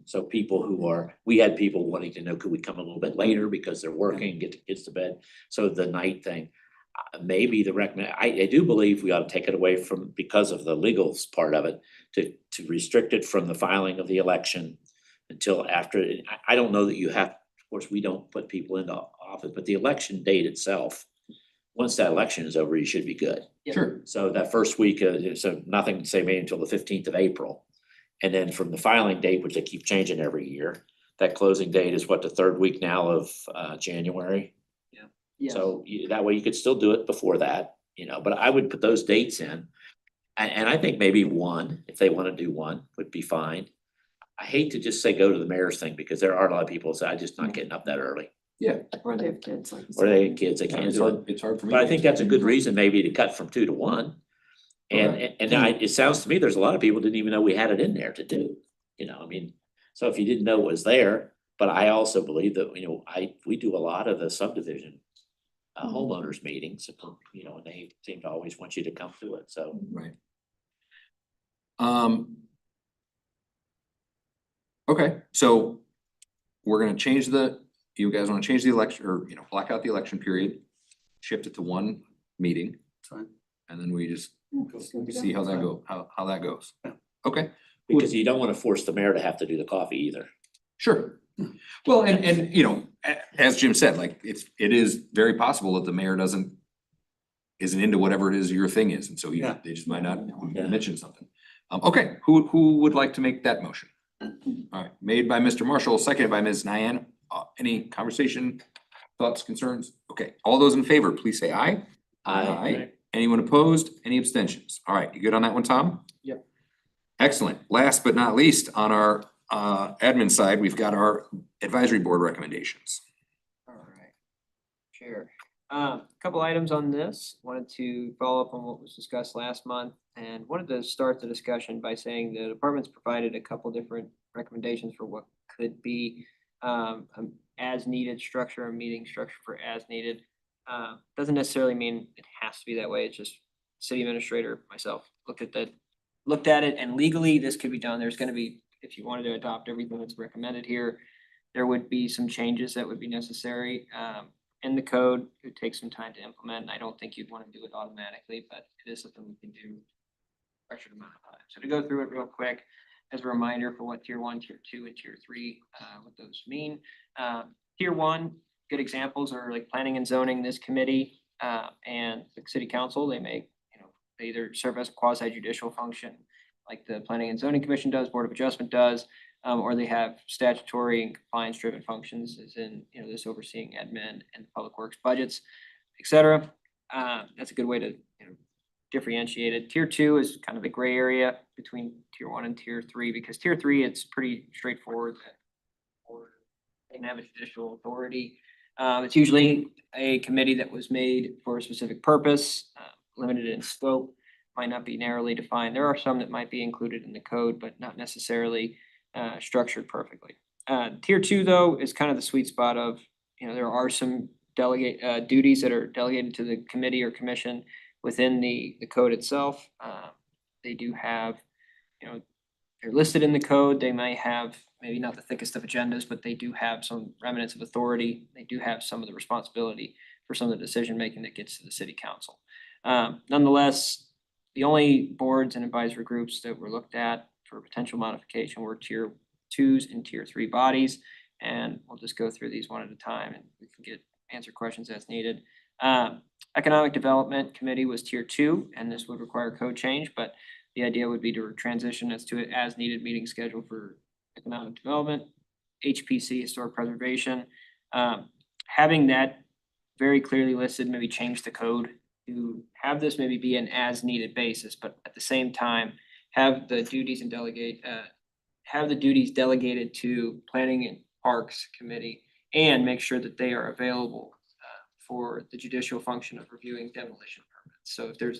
So people we had people wanting to know, could we come a little bit later because they're working and get the kids to bed? So the night thing, maybe I do believe we ought to take it away from, because of the legal part of it, to restrict it from the filing of the election until after. I don't know that you have, of course, we don't put people into office, but the election date itself, once that election is over, you should be good. Sure. So that first week, so nothing to say maybe until the 15th of April. And then from the filing date, which they keep changing every year, that closing date is what, the 3rd week now of January? Yes. So that way you could still do it before that, but I would put those dates in. And I think maybe 1, if they want to do 1, would be fine. I hate to just say go to the mayor's thing, because there are a lot of people who say, I'm just not getting up that early. Or they have kids, like you Or they said. have kids, they can't It's do it. hard, it's hard for me. But I think that's a good reason maybe to cut from 2 to 1. It sounds to me, there's a lot of people didn't even know we had it in there to do, so if you didn't know it was there, but I also believe that, we do a lot of the subdivision homeowners meetings, and they seem to always want you to come to it, so. Right. Okay, so we're gonna change you guys wanna change the election, or, block out the election period, shift it to 1 meeting, Fine. and then we just Yeah, see how that goes. Yeah. Okay, Because you don't want to force the mayor to have to do the coffee either. sure. Well, and as Jim said, like, it is very possible that the mayor isn't into whatever it is your thing is, and so Yeah. they just might not Yeah. mention something. Okay, who would like to make that motion? All right, made by Mr. Marshall, seconded by Ms. Nyan. Any conversation, thoughts, concerns? Okay, all those in favor, please say aye. Anyone opposed? Any abstentions? All right, you good on that one, Tom? Yep. Excellent. Last but not least, on our admin side, we've got our advisory board recommendations. All right. Chair, couple items on this. Wanted to follow up on what was discussed last month, and wanted to start the discussion by saying the department's provided a couple different recommendations for what could be as needed structure, a meeting structure for as needed. Doesn't necessarily mean it has to be that way. It's just city administrator, myself, looked at it, and legally this could be done. There's gonna be, if you wanted to adopt everything that's recommended here, there would be some changes that would be necessary in the code. It would take some time to implement, and I don't think you'd want to do it automatically, but it is something we can do pressured amount of time. So to go through it real quick, as a reminder for what tier 1, tier 2, and tier 3, what those mean. Tier 1, good examples are like planning and zoning, this committee, and the city council. They make, they either serve as a quasi judicial function, like the planning and zoning commission does, board of adjustment does, or they have statutory and compliance driven functions, as in, this overseeing admin and public works budgets, et cetera. That's a good way to, differentiate it. Tier 2 is kind of the gray area between tier 1 and tier 3, because tier 3, it's pretty straightforward that they can have a judicial authority. It's usually a committee that was made for a specific purpose, limited in scope, might not be narrowly defined. There are some that might be included in the code, but not necessarily structured perfectly. Tier two, though, is kind of the sweet spot of, there are some delegate duties that are delegated to the committee or commission within the code itself. They do have, they're listed in the code. They might have maybe not the thickest of agendas, but they do have some remnants of authority. They do have some of the responsibility for some of the decision making that gets to the city council. Nonetheless, the only boards and advisory groups that were looked at for potential modification were tier twos and tier three bodies. And we'll just go through these one at a time and we can answer questions as needed. Economic Development Committee was tier two, and this would require code change, but the idea would be to transition as to it as needed meeting schedule for economic development. HPC, historic preservation. Having that very clearly listed, maybe change the code to have this maybe be an as needed basis, but at the same time, have the duties and delegated to Planning and Parks Committee and make sure that they are available for the judicial function of reviewing demolition permits. So if there's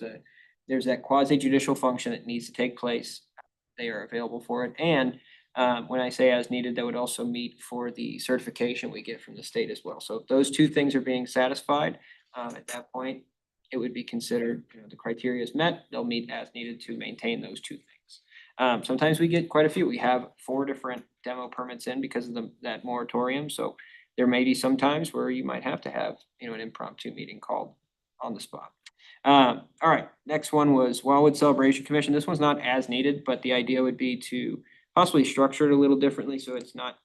that quasi judicial function that needs to take place, they are available for it. And when I say as needed, that would also meet for the certification we get from the state as well. So if those two things are being satisfied, at that point, it would be considered, the criteria is met, they'll meet as needed to maintain those two things. Sometimes we get quite a few. We have 4 different demo permits in because of that moratorium. So there may be some times where you might have to have, an impromptu meeting called on the spot. All right, next one was Wildwood Celebration Commission. This one's not as needed, but the idea would be to possibly structure it a little differently so it's not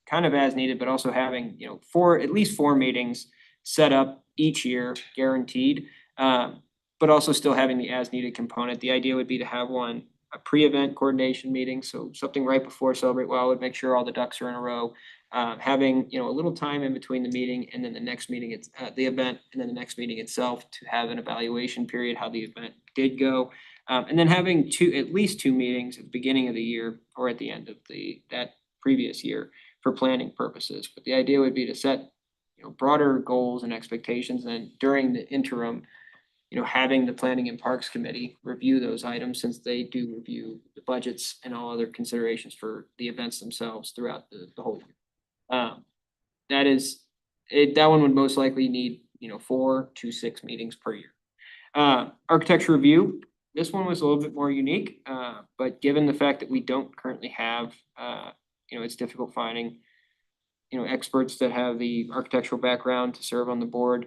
kind of as needed, but also having, at least 4 meetings set up each year, guaranteed, but also still having the as needed component. The idea would be to have a pre-event coordination meeting, so something right before Celebrate Wildwood, make sure all the ducks are in a row. Having, a little time in between the meeting and then the next meeting, it's the event, and then the next meeting itself to have an evaluation period, how the event did go. And then having at least 2 meetings at the beginning of the year or at the end of that previous year for planning purposes. But the idea would be to set, broader goals and expectations, and during the interim, having the Planning and Parks Committee review those items, since they do review the budgets and all other considerations for the events themselves throughout the whole year. That one would most likely need, 4 to 6 meetings per year. Architecture review, this one was a little bit more unique, but given the fact that we don't currently have, it's difficult finding, experts that have the architectural background to serve on the board.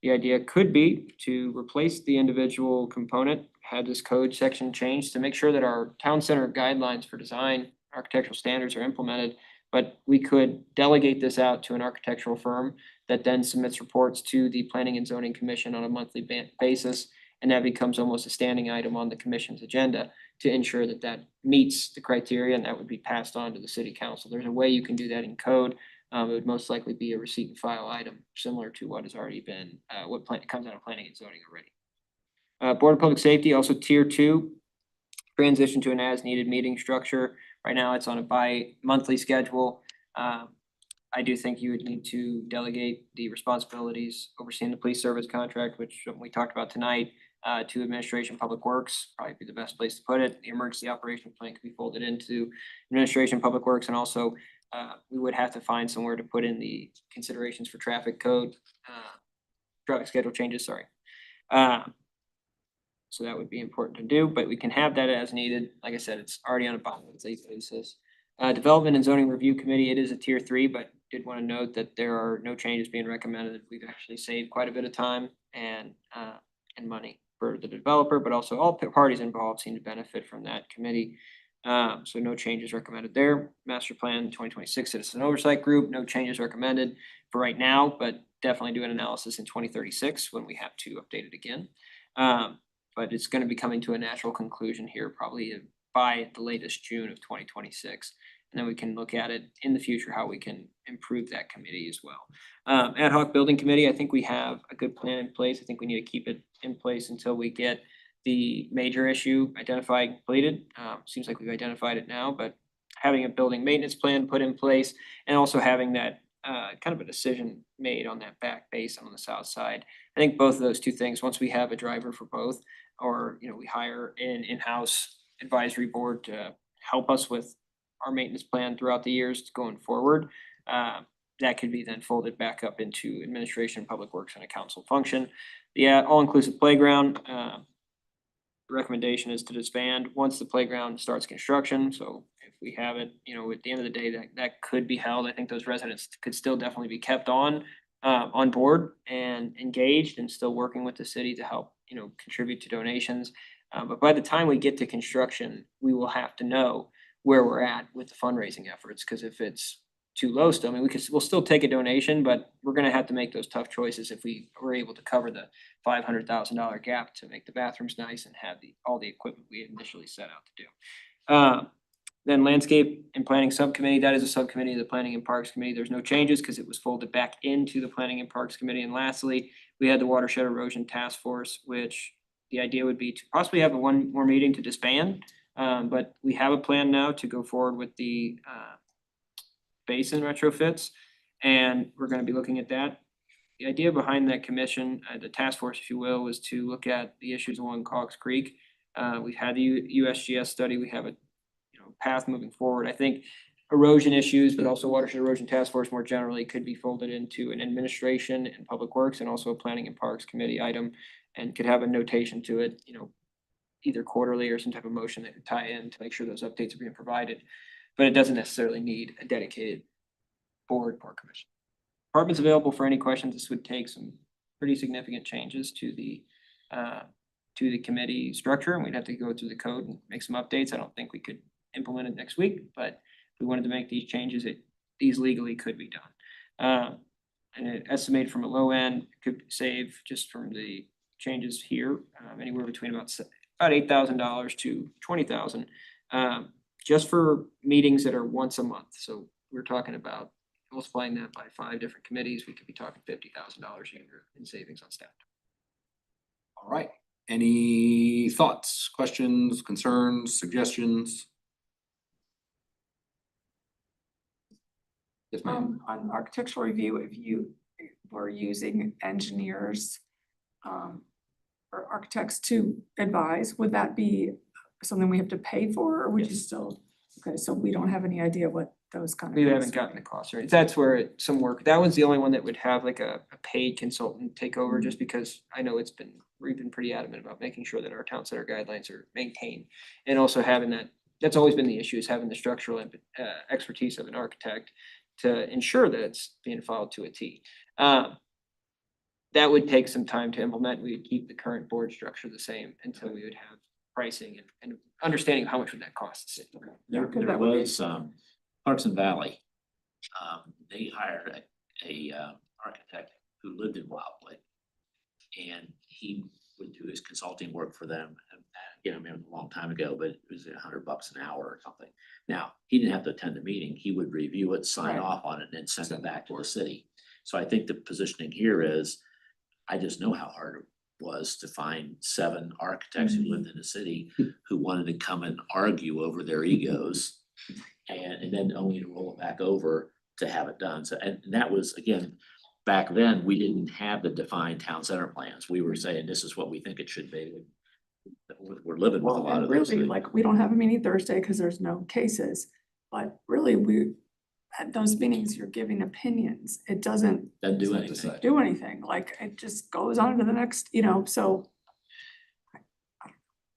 The idea could be to replace the individual component, have this code section changed to make sure that our town center guidelines for design, architectural standards are implemented, but we could delegate this out to an architectural firm that then submits reports to the Planning and Zoning Commission on a monthly basis. And that becomes almost a standing item on the commission's agenda to ensure that that meets the criteria, and that would be passed on to the city council. There's a way you can do that in code. It would most likely be a receipt and file item, similar to what has already been, comes out of planning and zoning already. Board of Public Safety, also tier 2, transition to an as needed meeting structure. Right now it's on a bi-monthly schedule. I do think you would need to delegate the responsibilities overseeing the police service contract, which we talked about tonight, to Administration Public Works, probably be the best place to put it. The emergency operation plan could be folded into Administration Public Works, and also we would have to find somewhere to put in the considerations for traffic code, traffic schedule changes, sorry. So that would be important to do, but we can have that as needed. Like I said, it's already on a bi-monthly basis. Development and Zoning Review Committee, it is a tier 3, but did want to note that there are no changes being recommended. We've actually saved quite a bit of time and money for the developer, but also all parties involved seem to benefit from that committee. So no changes recommended there. Master Plan 2026 Citizen Oversight Group, no changes recommended for right now, but definitely do an analysis in 2036 when we have to update it again. But it's going to be coming to a natural conclusion here, probably by the latest June of 2026. And then we can look at it in the future, how we can improve that committee as well. Ad hoc Building Committee, I think we have a good plan in place. I think we need to keep it in place until we get the major issue identified and completed. Seems like we've identified it now, but having a building maintenance plan put in place and also having that kind of a decision made on that back basin on the south side. I think both of those two things, once we have a driver for both, or, you know, we hire an in-house advisory board to help us with our maintenance plan throughout the years going forward, that could be then folded back up into administration, public works, and a council function. The all-inclusive playground, the recommendation is to disband once the playground starts construction. So if we have it, you know, at the end of the day, that could be held. I think those residents could still definitely be kept on board and engaged and still working with the city to help, you know, contribute to donations. But by the time we get to construction, we will have to know where we're at with the fundraising efforts, because if it's too low still, I mean, we'll still take a donation, but we're gonna have to make those tough choices if we were able to cover the $500,000 gap to make the bathrooms nice and have all the equipment we initially set out to do. Then landscape and planning subcommittee, that is a subcommittee of the planning and parks committee. There's no changes because it was folded back into the planning and parks committee. And lastly, we had the watershed erosion task force, which the idea would be to possibly have one more meeting to disband. But we have a plan now to go forward with the basin retrofits, and we're gonna be looking at that. The idea behind that commission, the task force, if you will, was to look at the issues along Cogs Creek. We've had the USGS study, we have a path moving forward. I think erosion issues, but also watershed erosion task force more generally could be folded into an administration and public works and also a planning and parks committee item, and could have a notation to it, you know, either quarterly or some type of motion that could tie in to make sure those updates are being provided. But it doesn't necessarily need a dedicated board or commission. Department's available for any questions. This would take some pretty significant changes to the committee structure, and we'd have to go through the code and make some updates. I don't think we could implement it next week, but if we wanted to make these changes, these legally could be done. And it estimated from a low end could save just from the changes here, anywhere between about $8,000 to $20,000. Just for meetings that are once a month. So we're talking about multiplying that by 5 different committees, we could be talking $50,000 a year in savings on staff. All right. Any thoughts, questions, concerns, suggestions? Yes, ma'am. On architectural review, if you were using engineers or architects to advise, would that be something we have to pay for, or would you still? Okay, so we don't have any idea what those kind of. We costs haven't gotten the cost right. That's where some work, that was the only one that would have like a paid consultant take over, just because I know we've been pretty adamant about making sure that our town center guidelines are maintained. And also having that's always been the issue, is having the structural expertise of an architect to ensure that it's being followed to a T. That would take some time to implement. We would keep the current board structure the same until we would have pricing and understanding how much would that cost the city. There was Parks and Valley. They hired a architect who lived in Wildwood. And he would do his consulting work for them. Again, I remember a long time ago, but it was $100 an hour or something. Now, he didn't have to attend the meeting. He would review it, sign Right. off on it, and then send it back to the city. So I think the positioning here is, I just know how hard it was to find 7 architects who lived in the city who wanted to come and argue over their egos and then only to roll it back over to have it done. So, and that was, again, back then, we didn't have the defined town center plans. We were saying, this is what we think it should be. We're living with a Well, lot and of those really, things. like, we don't have a meeting Thursday because there's no cases, but really, at those meetings, you're giving opinions. It doesn't Doesn't do It's not anything. decided. do anything, like, it just goes on to the next, so.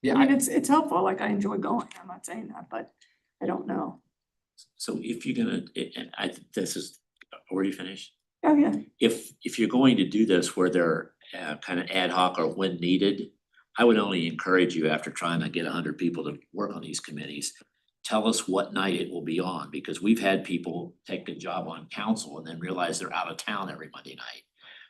Yeah, I mean, it's helpful, like, I enjoy going, I'm not saying that, but I don't know. So if you're gonna, and this is, were you finished? Oh, yeah, If you're going to do this where they're kind of ad hoc or when needed, I would only encourage you, after trying to get 100 people to work on these committees, tell us what night it will be on, because we've had people take a job on council and then realize they're out of town every Monday night.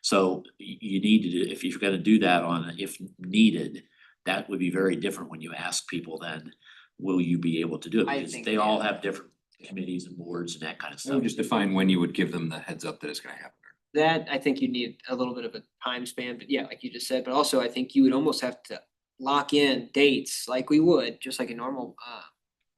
So you need to do, if you're gonna do that on, if needed, that would be very different when you ask people then, will you be able to do it? I Because think they all they- have different committees and boards and that kind of So stuff. just define when you would give them the heads up that it's gonna happen. That, I think you need a little bit of a time span, but yeah, like you just said, but also I think you would almost have to lock in dates like we would, just like a normal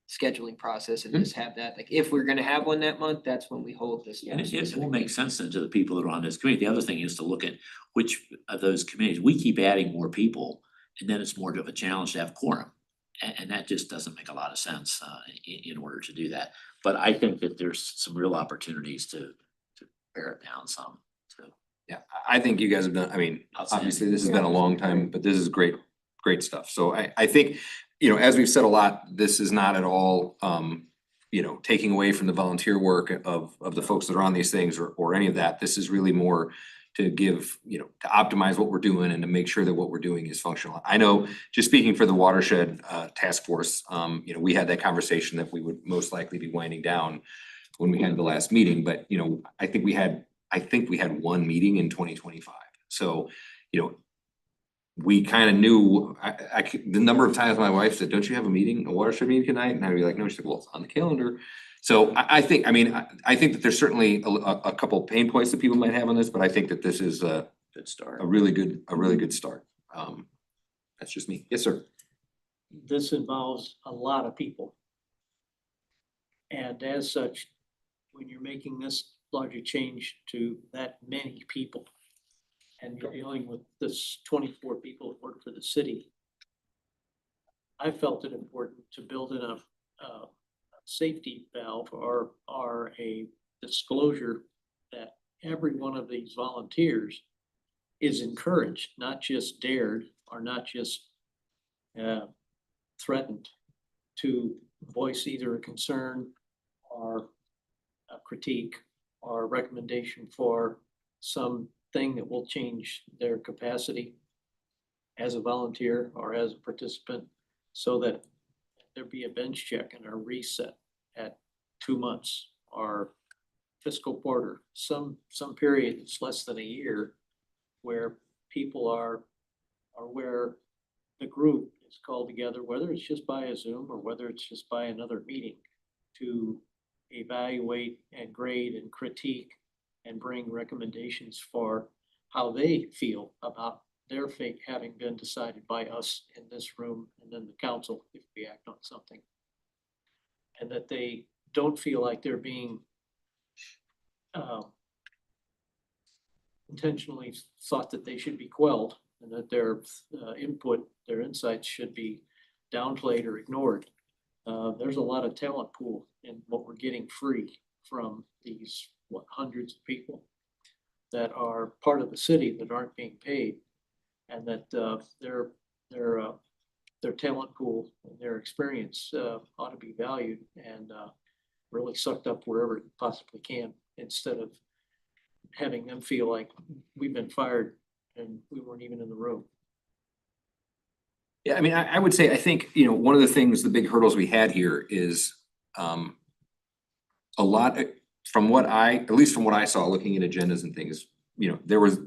scheduling process and just have that, like, if we're gonna have one that month, that's when we hold this. And it will make sense then to the people that are on this committee. The other thing is to look at which of those committees, we keep adding more people, and then it's more of a challenge to have quorum. And that just doesn't make a lot of sense in order to do that. But I think that there's some real opportunities to pare it down some, so. Yeah, I think you guys have done, I mean, obviously, this has been a long time, but this is great stuff. So I think, you know, as we've said a lot, this is not at all, you know, taking away from the volunteer work of the folks that are on these things or any of that. This is really more to give, you know, to optimize what we're doing and to make sure that what we're doing is functional. I know, just speaking for the watershed task force, you know, we had that conversation that we would most likely be winding down when we had the last meeting, but you know, I think we had one meeting in 2025. So, you know, we kind of knew, the number of times my wife said, "Don't you have a watershed meeting tonight?" And I'd be like, "No," she's like, "Well, it's on the calendar." So I think that there's certainly a couple pain points that people might have on this, but I think that this is a Good start. really good start. That's just me. Yes, sir. This involves a lot of people. And as such, when you're making this larger change to that many people, and you're dealing with this 24 people that work for the city, I felt it important to build in a safety valve or a disclosure that every one of these volunteers is encouraged, not just dared, or not just threatened to voice either a concern or a critique or a recommendation for something that will change their capacity as a volunteer or as a participant, so that there be a bench check and a reset at 2 months or fiscal quarter, some period that's less than a year, where people are where the group is called together, whether it's just by a Zoom or whether it's just by another meeting, to evaluate and grade and critique and bring recommendations for how they feel about their fate having been decided by us in this room and then the council if we act on something. And that they don't feel like they're being intentionally thought that they should be quelled, and that their input, their insights should be downplayed or ignored. There's a lot of talent pool in what we're getting free from these hundreds of people that are part of the city that aren't being paid, and that their talent pool and their experience ought to be valued and really sucked up wherever it possibly can, instead of having them feel like we've been fired and we weren't even in the room. Yeah, I mean, I would say, I think, you know, one of the things, the big hurdles we had here is a lot, at least from what I saw looking at agendas and things, you know, there was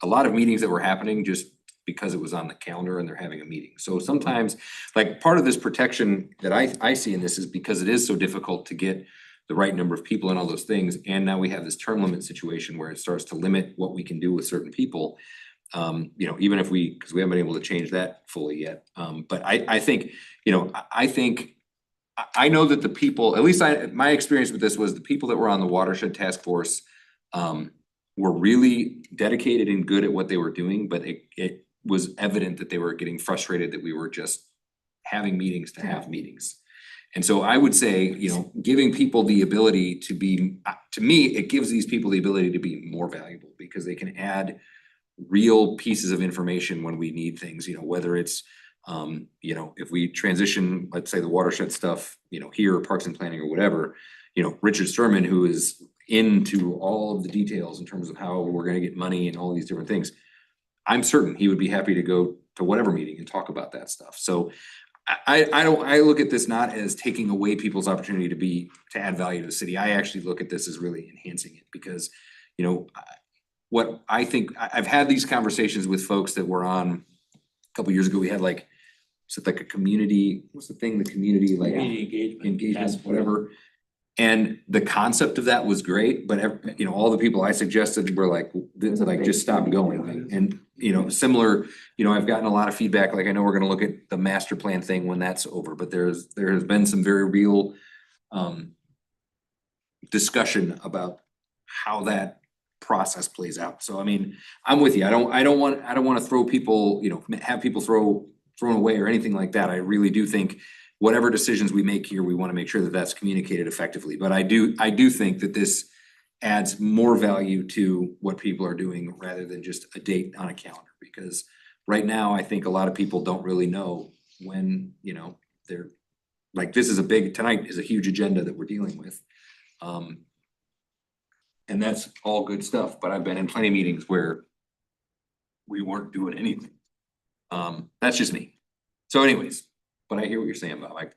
a lot of meetings that were happening just because it was on the calendar and they're having a meeting. So sometimes, like, part of this protection that I see in this is because it is so difficult to get the right number of people and all those things. And now we have this term limit situation where it starts to limit what we can do with certain people. You know, even if because we haven't been able to change that fully yet. But I think, you know, I know that the people, at least my experience with this was the people that were on the watershed task force were really dedicated and good at what they were doing, but it was evident that they were getting frustrated that we were just having meetings to have meetings. And so I would say, you know, giving people the ability to be, to me, it gives these people the ability to be more valuable because they can add real pieces of information when we need things, you know, whether it's, you know, if we transition, let's say the watershed stuff, you know, here, Parks and Planning or whatever, you know, Richard Sturman, who is into all of the details in terms of how we're gonna get money and all these different things, I'm certain he would be happy to go to whatever meeting and talk about that stuff. So I look at this not as taking away people's opportunity to add value to the city. I actually look at this as really enhancing it because, you know, what I think, I've had these conversations with folks that were on, a couple years ago, we had like, is it like a community, what's the thing, the community, like Community engagement. engagement, whatever. And the concept of that was great, but you know, all the people I suggested were like, just stop going. And, you know, similar, you know, I've gotten a lot of feedback, like I know we're gonna look at the master plan thing when that's over, but there has been some very real discussion about how that process plays out. So I mean, I'm with you. I don't wanna throw people, you know, have people thrown away or anything like that. I really do think whatever decisions we make here, we wanna make sure that that's communicated effectively. But I do think that this adds more value to what people are doing rather than just a date on a calendar. Because right now, I think a lot of people don't really know when, you know, they're, like, this is tonight is a huge agenda that we're dealing with. And that's all good stuff, but I've been in plenty of meetings where we weren't doing anything. That's just me. So anyways, but I hear what you're saying, Bob. I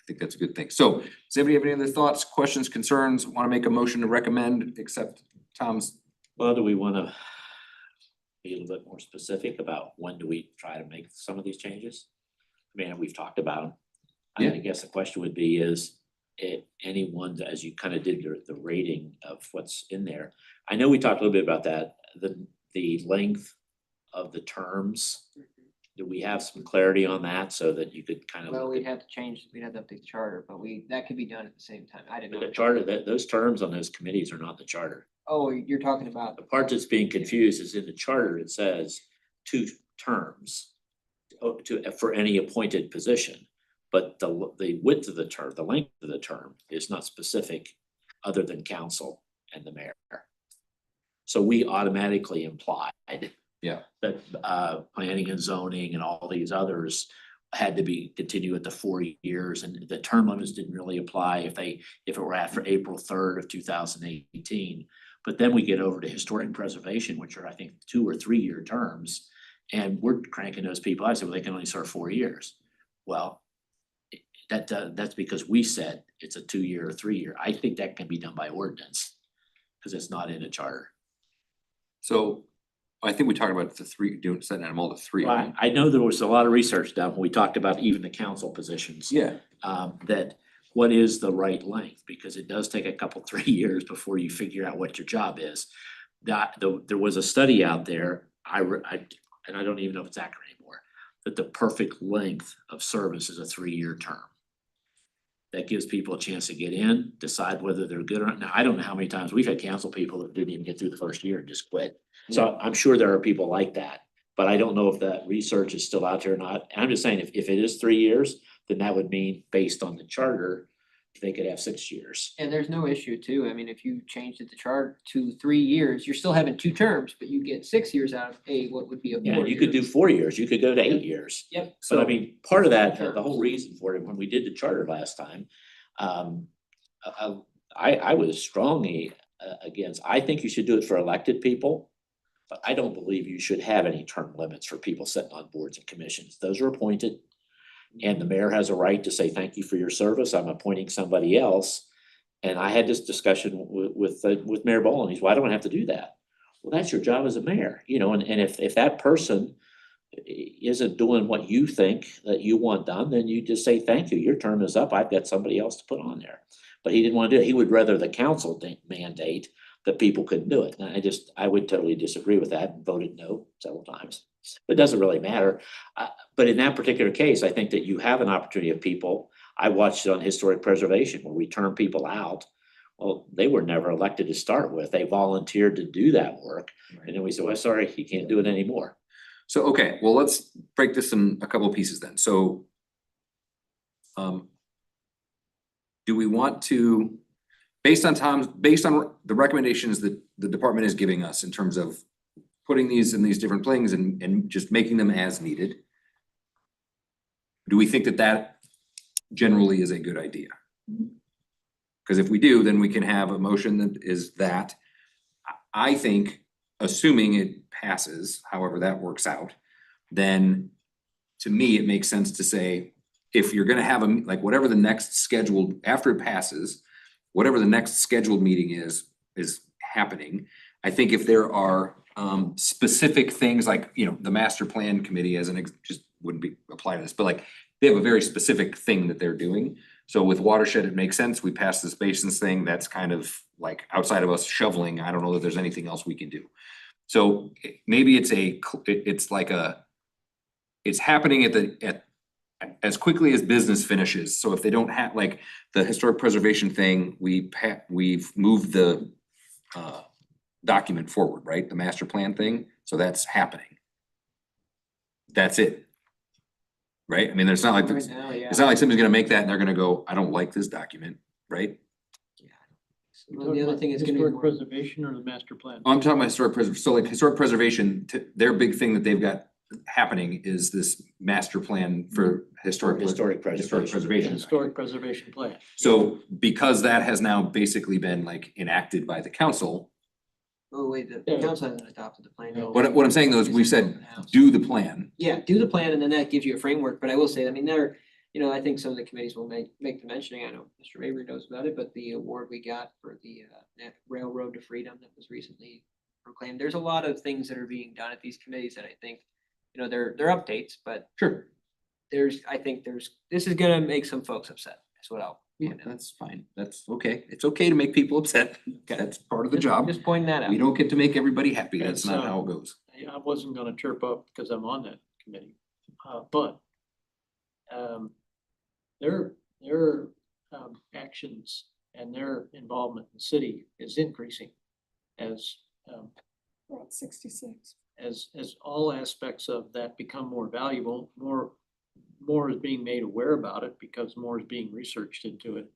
think that's a good thing. So does anybody have any other thoughts, questions, concerns, want to make a motion to recommend, except Tom's? Well, do we wanna be a little bit more specific about when do we try to make some of these changes? I mean, we've talked about them. Yeah. I guess the question would be is, anyone, as you kind of did the rating of what's in there. I know we talked a little bit about that, the length of the terms. Do we have some clarity on that so that you could kind of? Well, we'd have to update the charter, but that could be done at the same time. I didn't know. The charter, those terms on those committees are not the charter. Oh, you're talking about, The part that's being confused is in the charter, it says 2 terms for any appointed position. But the width of the term, the length of the term is not specific other than council and the mayor. So we automatically implied Yeah. that planning and zoning and all these others had to continue at the 4 years, and the term limits didn't really apply if it were after April 3rd of 2018. But then we get over to historic preservation, which are, I think, 2 or 3 year terms, and we're cranking those people. I said, well, they can only serve 4 years. Well, that's because we said it's a 2 year or 3 year. I think that can be done by ordinance because it's not in a charter. So I think we talked about setting them all to 3. Well, I know there was a lot of research done when we talked about even the council positions. Yeah. That what is the right length? Because it does take a couple, 3 years before you figure out what your job is. There was a study out there, and I don't even know if it's accurate anymore, that the perfect length of service is a 3 year term. That gives people a chance to get in, decide whether they're good or not. Now, I don't know how many times we've had council people that didn't even get through the first year and just quit. So I'm sure there are people like that, but I don't know if that research is still out there or not. And I'm just saying, if it is 3 years, then that would mean, based on the charter, they could have 6 years. and there's no issue too. I mean, if you changed it to chart to 3 years, you're still having 2 terms, but you get 6 years out of what would be a 4 Yeah, you could do years. 4 years, you could go to 8 years. Yep. But I mean, part of that, Terms. the whole reason for it, when we did the charter last time, I was strongly against, I think you should do it for elected people. But I don't believe you should have any term limits for people sitting on boards and commissions. Those are appointed. And the mayor has a right to say, thank you for your service, I'm appointing somebody else. And I had this discussion with Mayor Boland, he's, why do I have to do that? Well, that's your job as a mayor, you know, and if that person isn't doing what you think that you want done, then you just say, thank you, your term is up, I've got somebody else to put on there. But he didn't want to do it, he would rather the council mandate that people couldn't do it. And I would totally disagree with that and voted no several times. But it doesn't really matter. But in that particular case, I think that you have an opportunity of people. I watched it on historic preservation where we turn people out. Well, they were never elected to start with. They volunteered to do that work. And then we said, well, sorry, you can't do it anymore. So, okay, well, let's break this in a couple of pieces then. So do we want to, based on the recommendations that the department is giving us in terms of putting these in these different things and just making them as needed, do we think that generally is a good idea? Because if we do, then we can have a motion that is that. I think, assuming it passes, however that works out, then to me, it makes sense to say, if you're gonna have like whatever the next scheduled, after it passes, whatever the next scheduled meeting is happening. I think if there are specific things like, you know, the master plan committee just wouldn't be apply to this, but like they have a very specific thing that they're doing. So with watershed, it makes sense. We passed this basins thing. That's kind of like outside of us shoveling. I don't know that there's anything else we can do. So maybe it's like it's happening as quickly as business finishes. So if they don't have, like, the historic preservation thing, we've moved the document forward, right? The master plan thing. So that's happening. That's it. Right? I mean, there's not like, Right now, yeah. it's not like somebody's gonna make that and they're gonna go, I don't like this document, right? Well, the other thing is gonna be Historic more- preservation or the master plan? I'm talking about historic preservation. So like historic preservation, their big thing that they've got happening is this master plan for historic preservation. Historic preservation plan. So because that has now basically been like enacted by the council, Oh, wait, the Yeah. council hasn't adopted the plan. yet. what I'm saying though is we've said, do the plan. Yeah, do the plan and then that gives you a framework, but I will say, I mean, I think some of the committees will make the mentioning, I know Mr. Mabry knows about it, but the award we got for the Railroad to Freedom that was recently proclaimed, there's a lot of things that are being done at these committees that I think, they're updates, but Sure. this is gonna make some folks upset, that's what I'll. Yeah, that's fine. That's okay. It's okay to make people upset. That's part of the job. Just pointing that out. We don't get to make everybody happy. That's It's, not how it goes. I wasn't gonna chirp up because I'm on that committee, but their actions and their involvement in the city is increasing as We're at 66. as all aspects of that become more valuable, more is being made aware about it because more is being researched into it.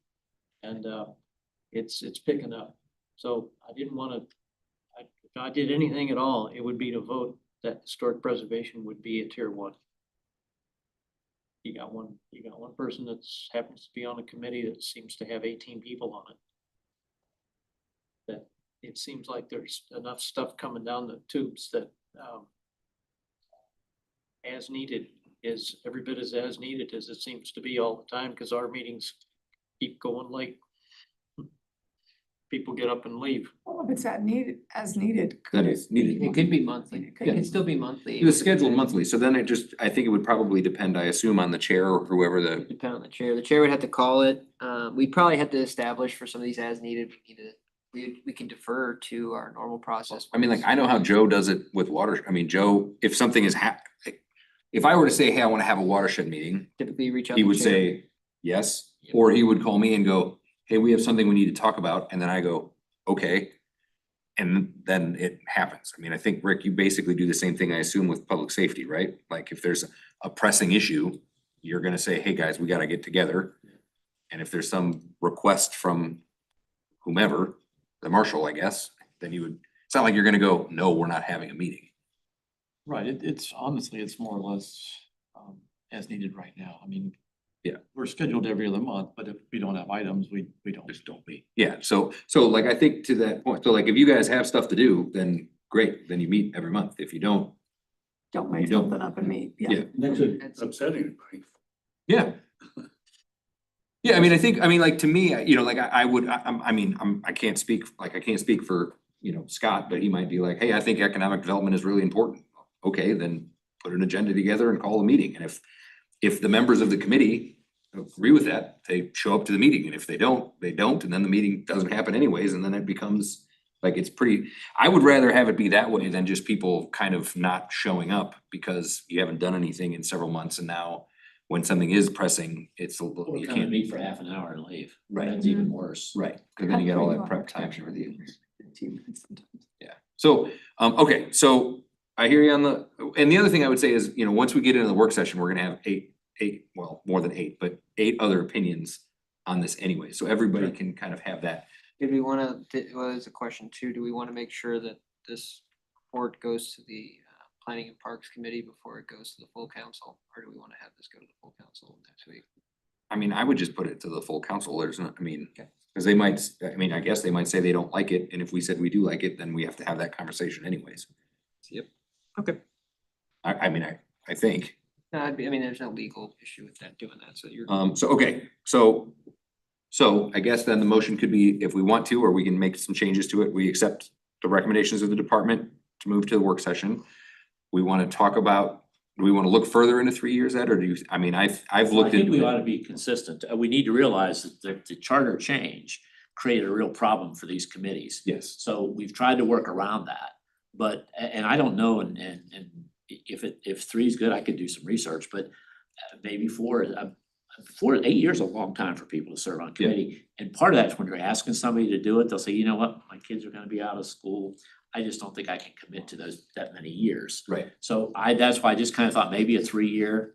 And it's picking up. So I didn't wanna, if I did anything at all, it would be to vote that historic preservation would be a tier 1. You got one person that's happens to be on a committee that seems to have 18 people on it. That it seems like there's enough stuff coming down the tubes that as needed is every bit as needed as it seems to be all the time, because our meetings keep going late. People get up and leave. Well, if it's as needed. That is needed. It could be monthly, it Yeah. could still be monthly. It was scheduled monthly, so then I think it would probably depend, I assume, on the chair or whoever the, Depend on the chair. The chair would have to call it. We'd probably have to establish for some of these as needed. We can defer to our normal process. I mean, like, I know how Joe does it with water. I mean, Joe, if something is if I were to say, hey, I wanna have a watershed meeting, Typically reach out. he to would chair. say, yes, or he would call me and go, hey, we have something we need to talk about, and then I go, okay. And then it happens. I mean, I think, Rick, you basically do the same thing, I assume, with public safety, right? Like, if there's a pressing issue, you're gonna say, hey, guys, we gotta get together. And if there's some request from whomever, the marshal, I guess, then it's not like you're gonna go, no, we're not having a meeting. Right, it's honestly, it's more or less as needed right now. I mean. Yeah. We're scheduled every other month, but if we don't have items, we don't. Just don't be. Yeah, so like, I think to that point, so like, if you guys have stuff to do, then great, then you meet every month. If you don't, Don't You make don't. something up and meet. Yeah. That could upset anybody. yeah. Yeah, I mean, like, to me, like, I can't speak for, Scott, but he might be like, hey, I think economic development is really important. Okay, then put an agenda together and call a meeting. And if the members of the committee agree with that, they show up to the meeting. And if they don't, they don't. And then the meeting doesn't happen anyways. And then it becomes like, I would rather have it be that way than just people kind of not showing up because you haven't done anything in several months. And now when something is pressing, it's a little, Or you come and can't. meet for half an hour and leave. Right. That's even worse. Right, cause then you got all that prep time and everything. Yeah, so, okay, so I hear you and the other thing I would say is, once we get into the work session, we're gonna have well, more than 8, but 8 other opinions on this anyway, so everybody can kind of have that. Did we wanna, well, there's a question too. Do we wanna make sure that this report goes to the Planning and Parks Committee before it goes to the full council? Or do we wanna have this go to the full council next week? I mean, I would just put it to the full council, there's not, cause they might, I guess they might say they don't like it, and if we said we do like it, then we have to have that conversation anyways. Yep. Okay. I think. No, there's no legal issue with that, doing that, so you're. So I guess then the motion could be, if we want to, or we can make some changes to it, we accept the recommendations of the department to move to the work session. We wanna talk about do we want to look further into 3 years, Ed, or do you, I mean, I've Well, I looked think into we ought it. to be consistent. We need to realize that the charter change created a real problem for these committees. Yes. So we've tried to work around that, but, and I don't know, and if 3 is good, I could do some research, but maybe 4, 8 years is a long time for people to serve on committee. And part of that is when you're asking somebody to do it, they'll say, you know what, my kids are gonna be out of school. I just don't think I can commit to that many years. Right. So that's why I just kind of thought maybe a 3-year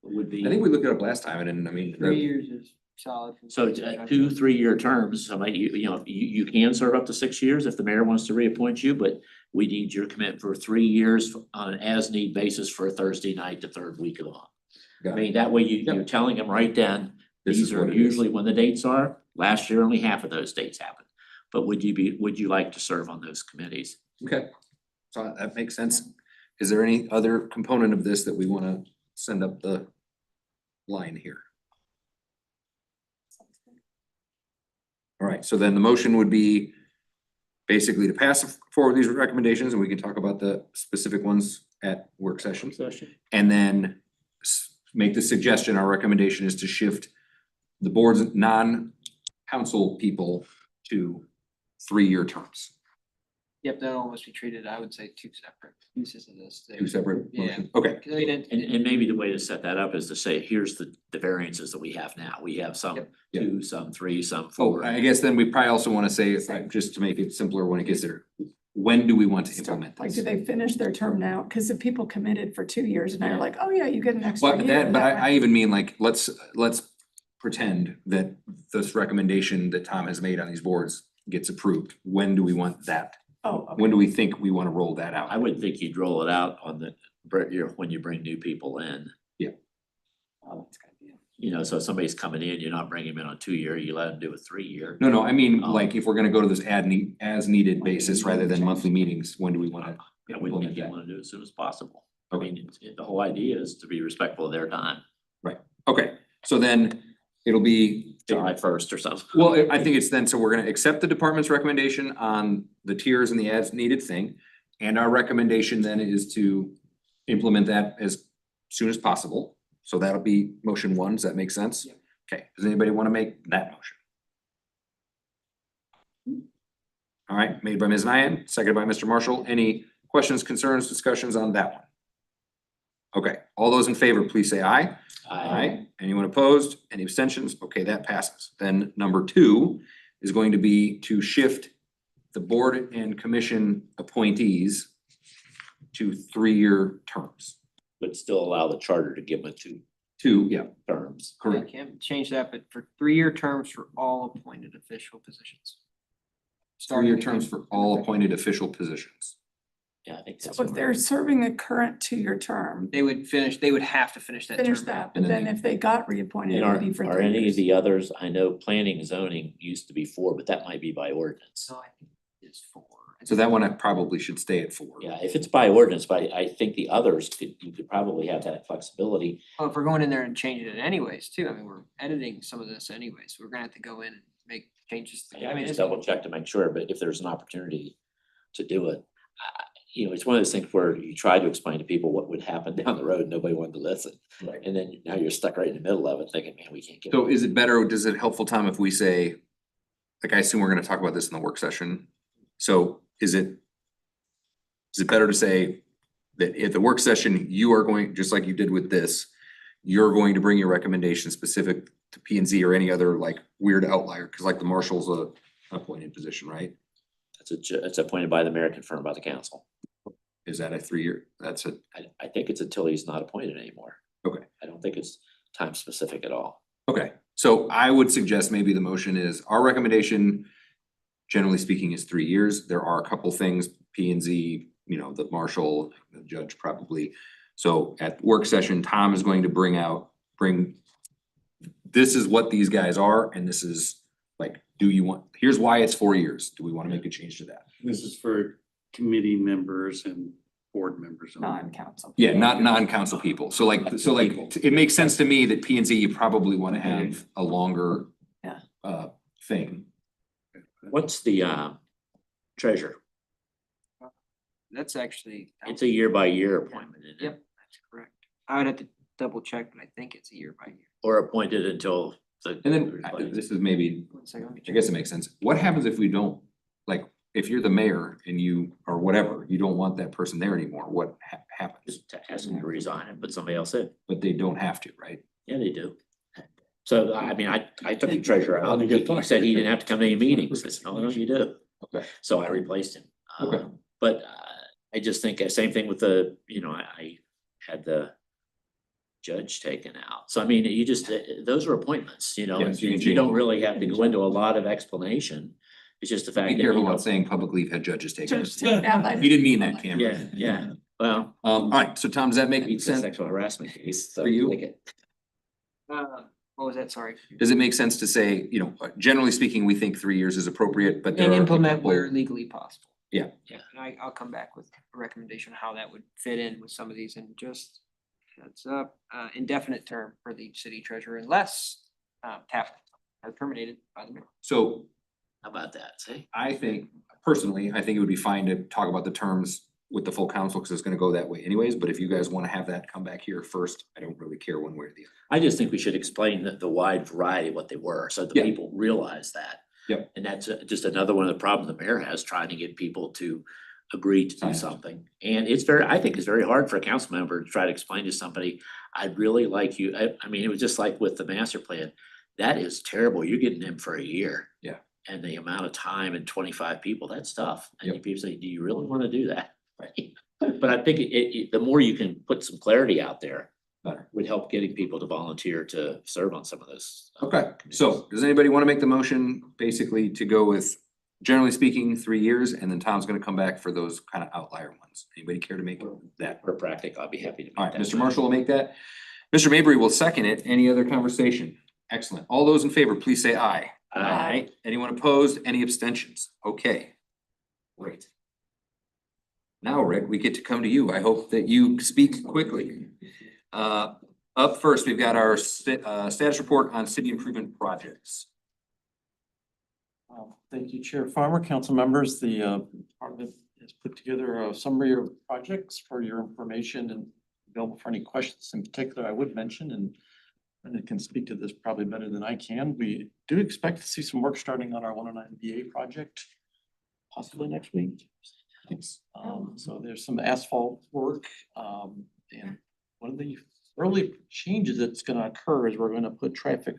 would be. I think we looked it up last time and I mean. 3 years is solid. So 2 3-year terms, somebody, you know, you can serve up to 6 years if the mayor wants to reappoint you, but we need your commitment for 3 years on an as-need basis for a Thursday night, the third week of the month. I Got it. mean, that way you're telling them right then, This these is are what it is. usually when the dates are. Last year, only half of those dates happened. But would you like to serve on those committees? Okay, so that makes sense. Is there any other component of this that we wanna send up the line here? All right, so then the motion would be basically to pass forward these recommendations, and we can talk about the specific ones at work session. And then make the suggestion, our recommendation is to shift the board's non-council people to 3-year terms. Yep, that'll almost be treated, I would say, 2 separate pieces of this. Two separate Yeah. motions, okay. 'Cause I mean, And maybe the way to set that up is to say, here's the variances that we have now. We have some Yep. 2, some 3, some Oh, 4. I guess then we probably also wanna say, just to make it simpler when it gets there, when do we want to implement Like, this? do they finish their term now? Because if people committed for 2 years and they're like, oh yeah, you get an extra But year. but I even mean like, let's pretend that this recommendation that Tom has made on these boards gets approved. When do we want that? Oh, okay. When do we think we wanna roll that out? I wouldn't think you'd roll it out on when you bring new people in. Yeah. Oh, that's good, yeah. You know, so if somebody's coming in, you're not bringing them in on 2-year, you let them do a 3-year. No, I mean, Oh. like, if we're gonna go to this as needed basis rather than monthly meetings, when do we wanna? Yeah, we think implement you that? wanna do it as soon as possible. I Okay. mean, the whole idea is to be respectful of their time, Okay, so then it'll be. July 1st or something. Well, I think it's then, so we're gonna accept the department's recommendation on the tiers and the as needed thing. And our recommendation then is to implement that as soon as possible. So that'll be motion 1. Does that make sense? Okay, does anybody wanna make that motion? All right, made by Ms. Nyan, seconded by Mr. Marshall. Any questions, concerns, discussions on that one? Okay, all those in favor, please say aye. Aye. Anyone opposed? Any abstentions? Okay, that passes. Then number 2 is going to be to shift the board and commission appointees to 3-year terms. But still allow the charter to give them 2 Yeah, terms. I correct. can't change that, but for 3-year terms for all appointed official positions. 3-year terms for all appointed official positions. Yeah, I think So that's. if they're serving the current 2-year term, They would have to finish that term. finish that, but And then then if they got reappointed, And it are would be for are 3 any of years. the others, I know planning and zoning used to be 4, but that might be by ordinance. So I think it's 4. So that one I probably should stay at 4. Yeah, if it's by ordinance, but I think the others you could probably have that flexibility. Well, if we're going in there and changing it anyways too, I mean, we're editing some of this anyways, we're gonna have to go in and make changes. I mean, just it's- double check to make sure, but if there's an opportunity to do it. You know, it's one of those things where you try to explain to people what would happen down the road, nobody wanted to listen. Right. And then now you're stuck right in the middle of it thinking, man, we can't get. So is it better, does it helpful, Tom, if we say, like, I assume we're gonna talk about this in the work session. So is it better to say that at the work session, you are going, just like you did with this, you're going to bring your recommendation specific to P and Z or any other like weird outlier, cause like the marshal's a appointed position, right? It's appointed by the mayor, confirmed by the council. Is that a 3-year, that's a, I think it's until he's not appointed anymore. Okay. I don't think it's time specific at all. okay, so I would suggest maybe the motion is, our recommendation, generally speaking, is 3 years. There are a couple things, P and Z, you know, the marshal, the judge probably. So at work session, Tom is going to bring, this is what these guys are, and this is like, here's why it's 4 years. Do we wanna make a change to that? This is for committee members and board members. only. Non-council. Yeah, not non-council people. So like, it makes sense to me that P and Z, you probably wanna have a longer Yeah. thing. What's the treasurer? That's actually. It's a year by year appointment, isn't it? Yep, that's correct. I would have to double check, but I think it's a year by year. Or appointed until the. And then this is maybe, One second, let me I check. guess it makes sense. What happens if we don't, like, if you're the mayor and you, or whatever, you don't want that person there anymore, what happens? Just to ask them to resign and put somebody else in. But they don't have to, right? Yeah, they do. So I mean, I took the treasurer out. He said he didn't have to come to any meetings. I said, no, you do. Okay. So I replaced him. Okay. But I just think same thing with the, I had the judge taken out. So I mean, you just, those are appointments, Yes, you can you don't change. really have to go into a lot of explanation. It's just the fact Be that. careful about saying publicly you've had judges taken. Judge Tim Allen. You didn't mean that, Cameron. Yeah, well, All right, so Tom, does that make it's a sense? sexual harassment case. So For you? like it. What was that? Sorry. Does it make sense to say, generally speaking, we think 3 years is appropriate, but there And are implement people- where legally possible. Yeah. Yeah. And I'll come back with a recommendation on how that would fit in with some of these and just heads up, indefinite term for the city treasurer unless TAP are terminated by the mayor. So How about that? See? I think, personally, I think it would be fine to talk about the terms with the full council, because it's gonna go that way anyways, but if you guys wanna have that come back here first, I don't really care one way or the other. I just think we should explain the wide variety of what they were, so the Yeah. people realize that. Yep. And that's just another one of the problems the mayor has, trying to get people to agree to I do something. And I think it's very hard for a council member to try to explain to somebody, I'd really like you, I mean, it was just like with the master plan. That is terrible. You're getting them for a year. Yeah. And the amount of time and 25 people, that's tough. And Yep. people say, do you really want to do that? Right? But I think the more you can put some clarity out there, Better. would help getting people to volunteer to serve on some of this. Okay, so does anybody wanna make the motion basically to go with, generally speaking, 3 years, and then Tom's gonna come back for those kind of outlier ones? Anybody care to make that? For practical, I'll be happy to. make All right, that Mr. Marshall will make that. Mr. Mabry will second it. Any other conversation? Excellent. All those in favor, please say aye. Aye. Anyone opposed? Any abstentions? Okay. Great. Now, Rick, we get to come to you. I hope that you speak quickly. Up first, we've got our status report on city improvement projects. Thank you, Chair Farmer, council members. The department has put together a summary of projects for your information and available for any questions in particular I would mention, and it can speak to this probably better than I can. We do expect to see some work starting on our 109 BA project possibly next week. So there's some asphalt work, and one of the early changes that's gonna occur is we're gonna put traffic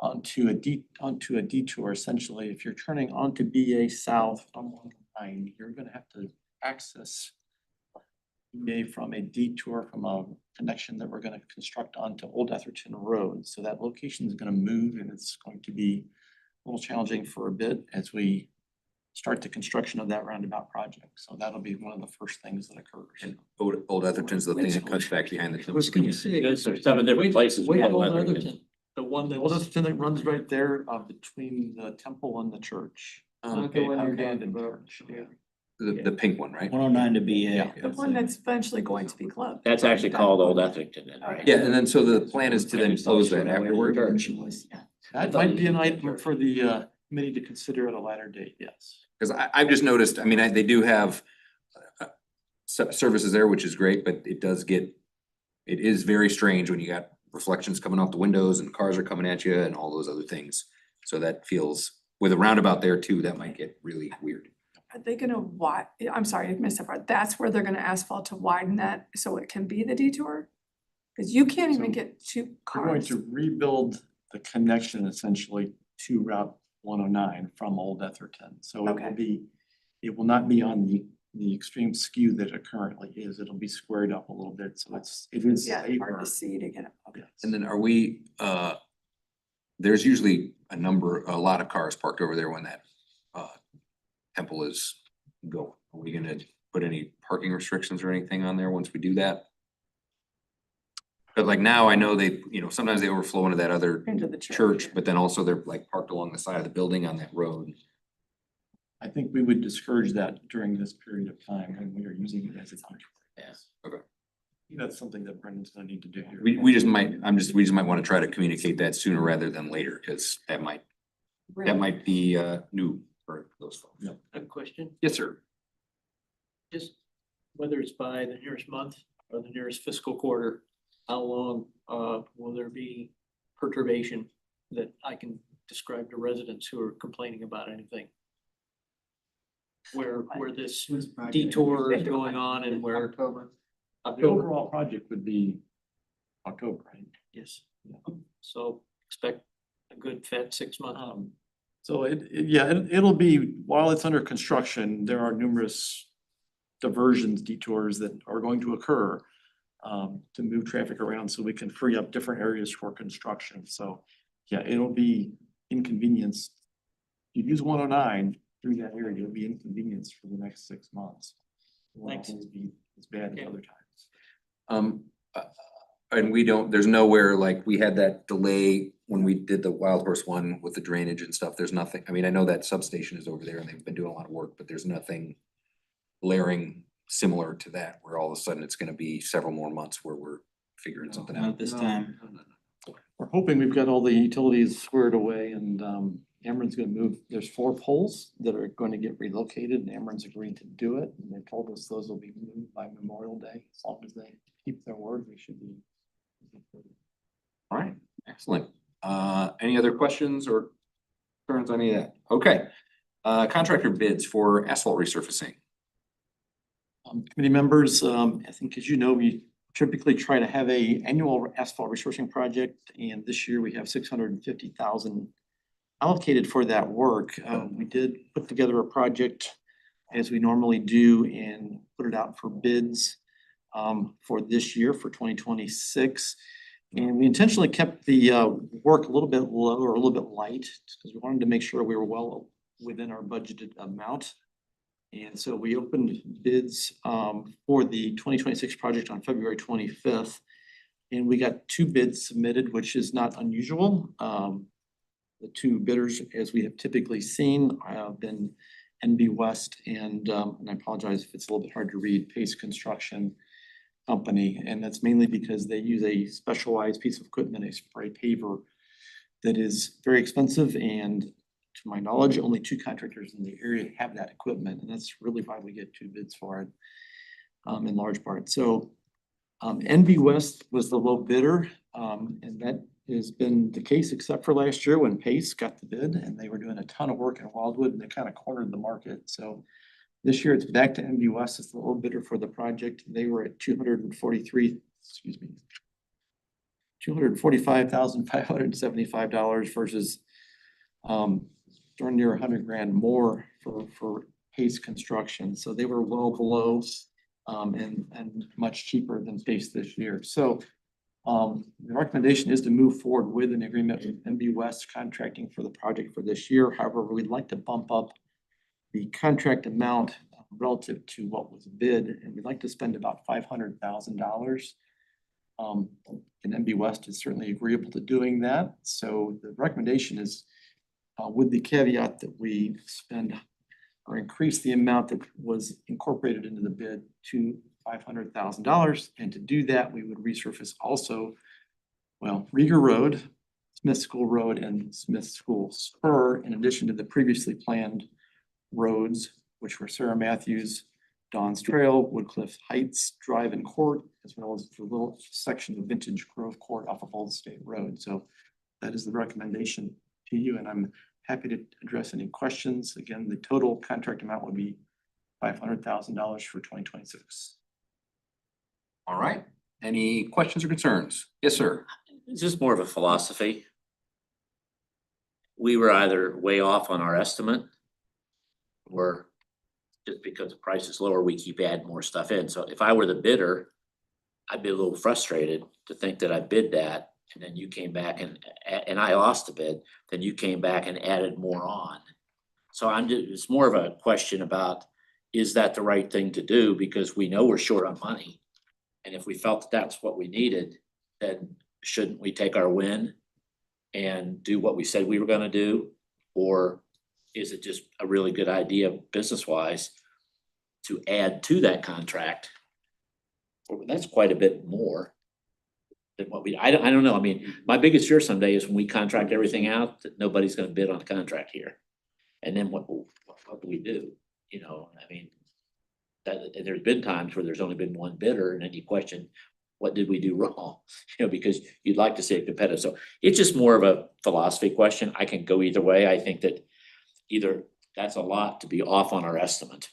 onto a detour. Essentially, if you're turning onto BA South from 109, you're gonna have to access BA from a detour from a connection that we're gonna construct onto Old Etherton Road. So that location is gonna move, and it's going to be a little challenging for a bit as we start the construction of that roundabout project. So that'll be one of the first things that occurs. And Old Etherton's the thing that cuts back behind the. I was gonna say. There's 7 different places. Wait, Old Old Etherton. Etherton. The Old Etherton that runs right there, between the temple and the church. Okay, when you're down Abandoned the road. church, yeah. The pink one, right? 109 to BA. Yeah. The one that's eventually going to be closed. That's actually called Old Etherton, then, right? Yeah, and then so the plan is to then close that afterward. That might be an item for the committee to consider at a later date, yes. Cause I've just noticed, I mean, they do have services there, which is great, but it is very strange when you got reflections coming off the windows and cars are coming at you and all those other things. So that feels, with a roundabout there too, that might get really weird. Are they gonna I'm sorry, I missed that part. That's where they're gonna asphalt to widen that so it can be the detour? Cause you can't even get two We're going cars. to rebuild the connection essentially to Route 109 from Old Etherton. So Okay. it will not be on the extreme skew that it currently is. It'll be squared up a little bit, so it is Yeah, safer. hard to see to get it. Okay. And then are we, there's usually a lot of cars parked over there when that temple is going. Are we gonna put any parking restrictions or anything on there once we do that? But like now I know they, sometimes they overflow into that other Into the church, but then also they're like parked along the side of the building on that road. I think we would discourage that during this period of time when we are using it as a detour. Yes. Okay. That's something that Brendan's gonna need to do here. We just might wanna try to communicate that sooner rather than later, cause that might be new for those folks. A question, Yes, sir. just whether it's by the nearest month or the nearest fiscal quarter, how long will there be perturbation that I can describe to residents who are complaining about anything? Where this detour is going on and where October. The overall project would be October, right? Yes. So expect a good fat 6 months. So it'll be, while it's under construction, there are numerous diversions, detours that are going to occur to move traffic around so we can free up different areas for construction. So, yeah, it'll be inconvenienced. If you use 109 through that area, it'll be inconvenienced for the next 6 months. It won't Thanks. always be as bad as Okay. other times. And we don't, there's nowhere like we had that delay when we did the Wild Horse one with the drainage and stuff. There's nothing, I mean, I know that substation is over there and they've been doing a lot of work, but there's nothing glaring similar to that, where all of a sudden it's gonna be several more months where we're figuring something out. This time. We're hoping we've got all the utilities squared away and Ameren's gonna move, there's 4 poles that are going to get relocated and Ameren's agreed to do it. And they told us those will be moved by Memorial Day. As long as they keep their word, we should be. All right, excellent. Any other questions or concerns on any of that? Okay. Contractor bids for asphalt resurfacing. Committee members, I think as you know, we typically try to have a annual asphalt resourcing project, and this year we have 650,000 allocated for that work. We did put together a project as we normally do and put it out for bids for this year, for 2026. And we intentionally kept the work a little bit low or a little bit light because we wanted to make sure we were well within our budgeted amount. And so we opened bids for the 2026 project on February 25th. And we got 2 bids submitted, which is not unusual. The 2 bidders, as we have typically seen, have been NB West and I apologize if it's a little bit hard to read, Pace Construction Company. And that's mainly because they use a specialized piece of equipment, a spray paver, that is very expensive, and to my knowledge, only 2 contractors in the area have that equipment, and that's really why we get 2 bids for it in large part. So NB West was the low bidder, and that has been the case except for last year when Pace got the bid and they were doing a ton of work in Wildwood and they kind of cornered the market. So this year it's back to NB West as the low bidder for the project. They were at $245,575 versus darn near $100,000 more for Pace Construction. So they were well below and much cheaper than Pace this year. So the recommendation is to move forward with an agreement with NB West Contracting for the project for this year. However, we'd like to bump up the contract amount relative to what was bid, and we'd like to spend about $500,000. And NB West is certainly agreeable to doing that. So the recommendation is with the caveat that we spend or increase the amount that was incorporated into the bid to $500,000. And to do that, we would resurface also, well, Rieger Road, Smith School Road, and Smith School Spur, in addition to the previously planned roads, which were Sarah Matthews, Don's Trail, Woodcliff Heights Drive and Court, as well as the little section of Vintage Grove Court off of Old State Road. So that is the recommendation to you, and I'm happy to address any questions. Again, the total contract amount would be $500,000 for 2026. All right, any questions or concerns? Yes, sir. It's just more of a philosophy. We were either way off on our estimate, or just because the price is lower, we keep adding more stuff in. So if I were the bidder, I'd be a little frustrated to think that I bid that and then you came back and I lost the bid, then you came back and added more on. So it's more of a question about, is that the right thing to do? Because we know we're short on money. And if we felt that that's what we needed, then shouldn't we take our win and do what we said we were gonna do? Or is it just a really good idea business-wise to add to that contract? Well, that's quite a bit more than what I don't know. I mean, my biggest fear someday is when we contract everything out, that nobody's gonna bid on the contract here. And then what do we do? You know, I mean, that there's been times where there's only been one bidder and then you question, what did we do wrong? You know, because you'd like to see it competitive. So it's just more of a philosophy question. I can go either way. I think that either that's a lot to be off on our estimate.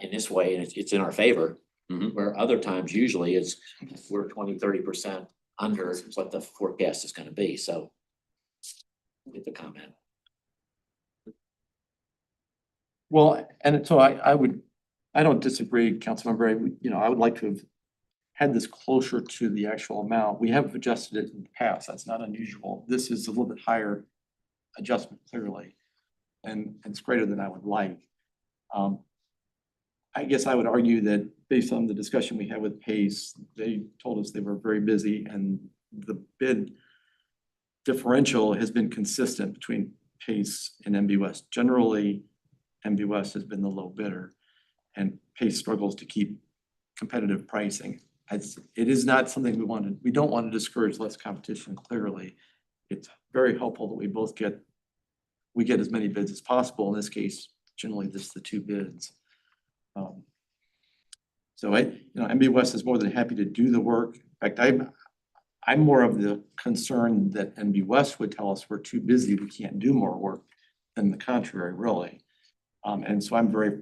In this way, and it's in our favor, where other times usually we're 20-30% under what the forecast is gonna be, so. Get the comment. Well, and so I don't disagree, Councilmember. I would like to have had this closer to the actual amount. We have adjusted it in the past. That's not unusual. This is a little bit higher adjustment clearly. And it's greater than I would like. I guess I would argue that based on the discussion we had with Pace, they told us they were very busy and the bid differential has been consistent between Pace and MB West. Generally, MB West has been the low bidder and Pace struggles to keep competitive pricing. It is not something we don't want to discourage less competition, clearly. It's very helpful that we get as many bids as possible. In this case, generally just the two bids. So MB West is more than happy to do the work. In fact, I'm more of the concern that MB West would tell us we're too busy, we can't do more work, than the contrary, really. And so I'm very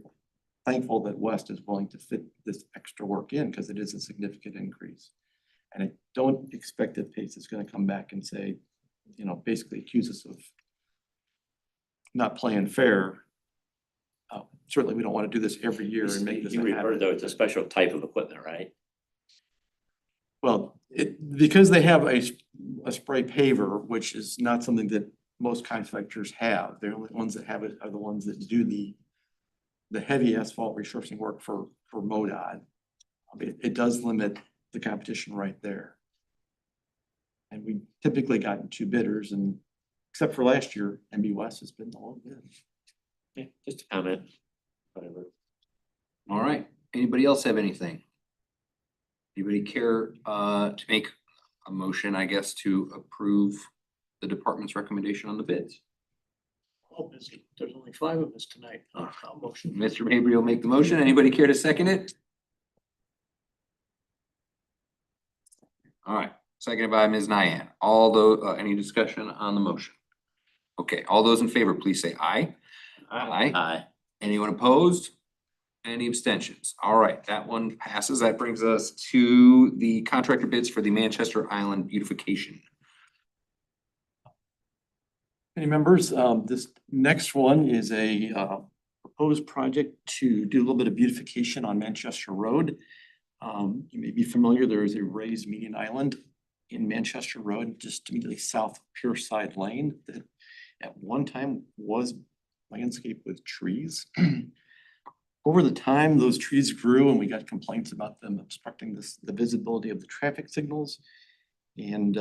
thankful that West is willing to fit this extra work in because it is a significant increase. And I don't expect that Pace is going to come back and say, basically accuse us of not playing fair. Certainly, we don't want to do this every year and make this You a referred habit. though, it's a special type of equipment, right? Well, because they have a spray paver, which is not something that most contractors have. The only ones that have it are the ones that do the heavy asphalt resurfacing work for MoDOT. It does limit the competition right there. And we typically gotten two bidders, and except for last year, MB West has been the low bid. Yeah, just a comment, whatever. All right, anybody else have anything? Anybody care to make a motion, I guess, to approve the department's recommendation on the bids? All busy. There's only 5 of us tonight. I'll motion. Mr. Mabry will make the motion. Anybody care to second it? All right, seconded by Ms. Nyan. All those, any discussion on the motion? Okay, all those in favor, please say aye. Aye. Aye. Anyone opposed? Any abstentions? All right, that one passes. That brings us to the contractor bids for the Manchester Island beautification. Any members, this next one is a proposed project to do a little bit of beautification on Manchester Road. You may be familiar, there is a raised median island in Manchester Road, just immediately south of Pierside Lane, that at one time was landscaped with trees. Over the time, those trees grew and we got complaints about them obstructing the visibility of the traffic signals. And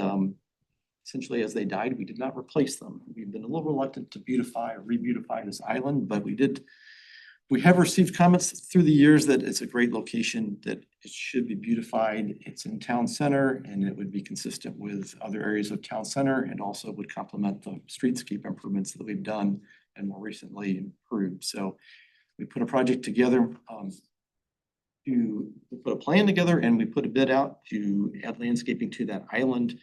essentially as they died, we did not replace them. We've been a little reluctant to beautify or re-beautify this island, but we have received comments through the years that it's a great location, that it should be beautified. It's in town center and it would be consistent with other areas of town center and also would complement the streetscape improvements that we've done and more recently improved. So we put a project together we put a plan together and we put a bid out to add landscaping to that island.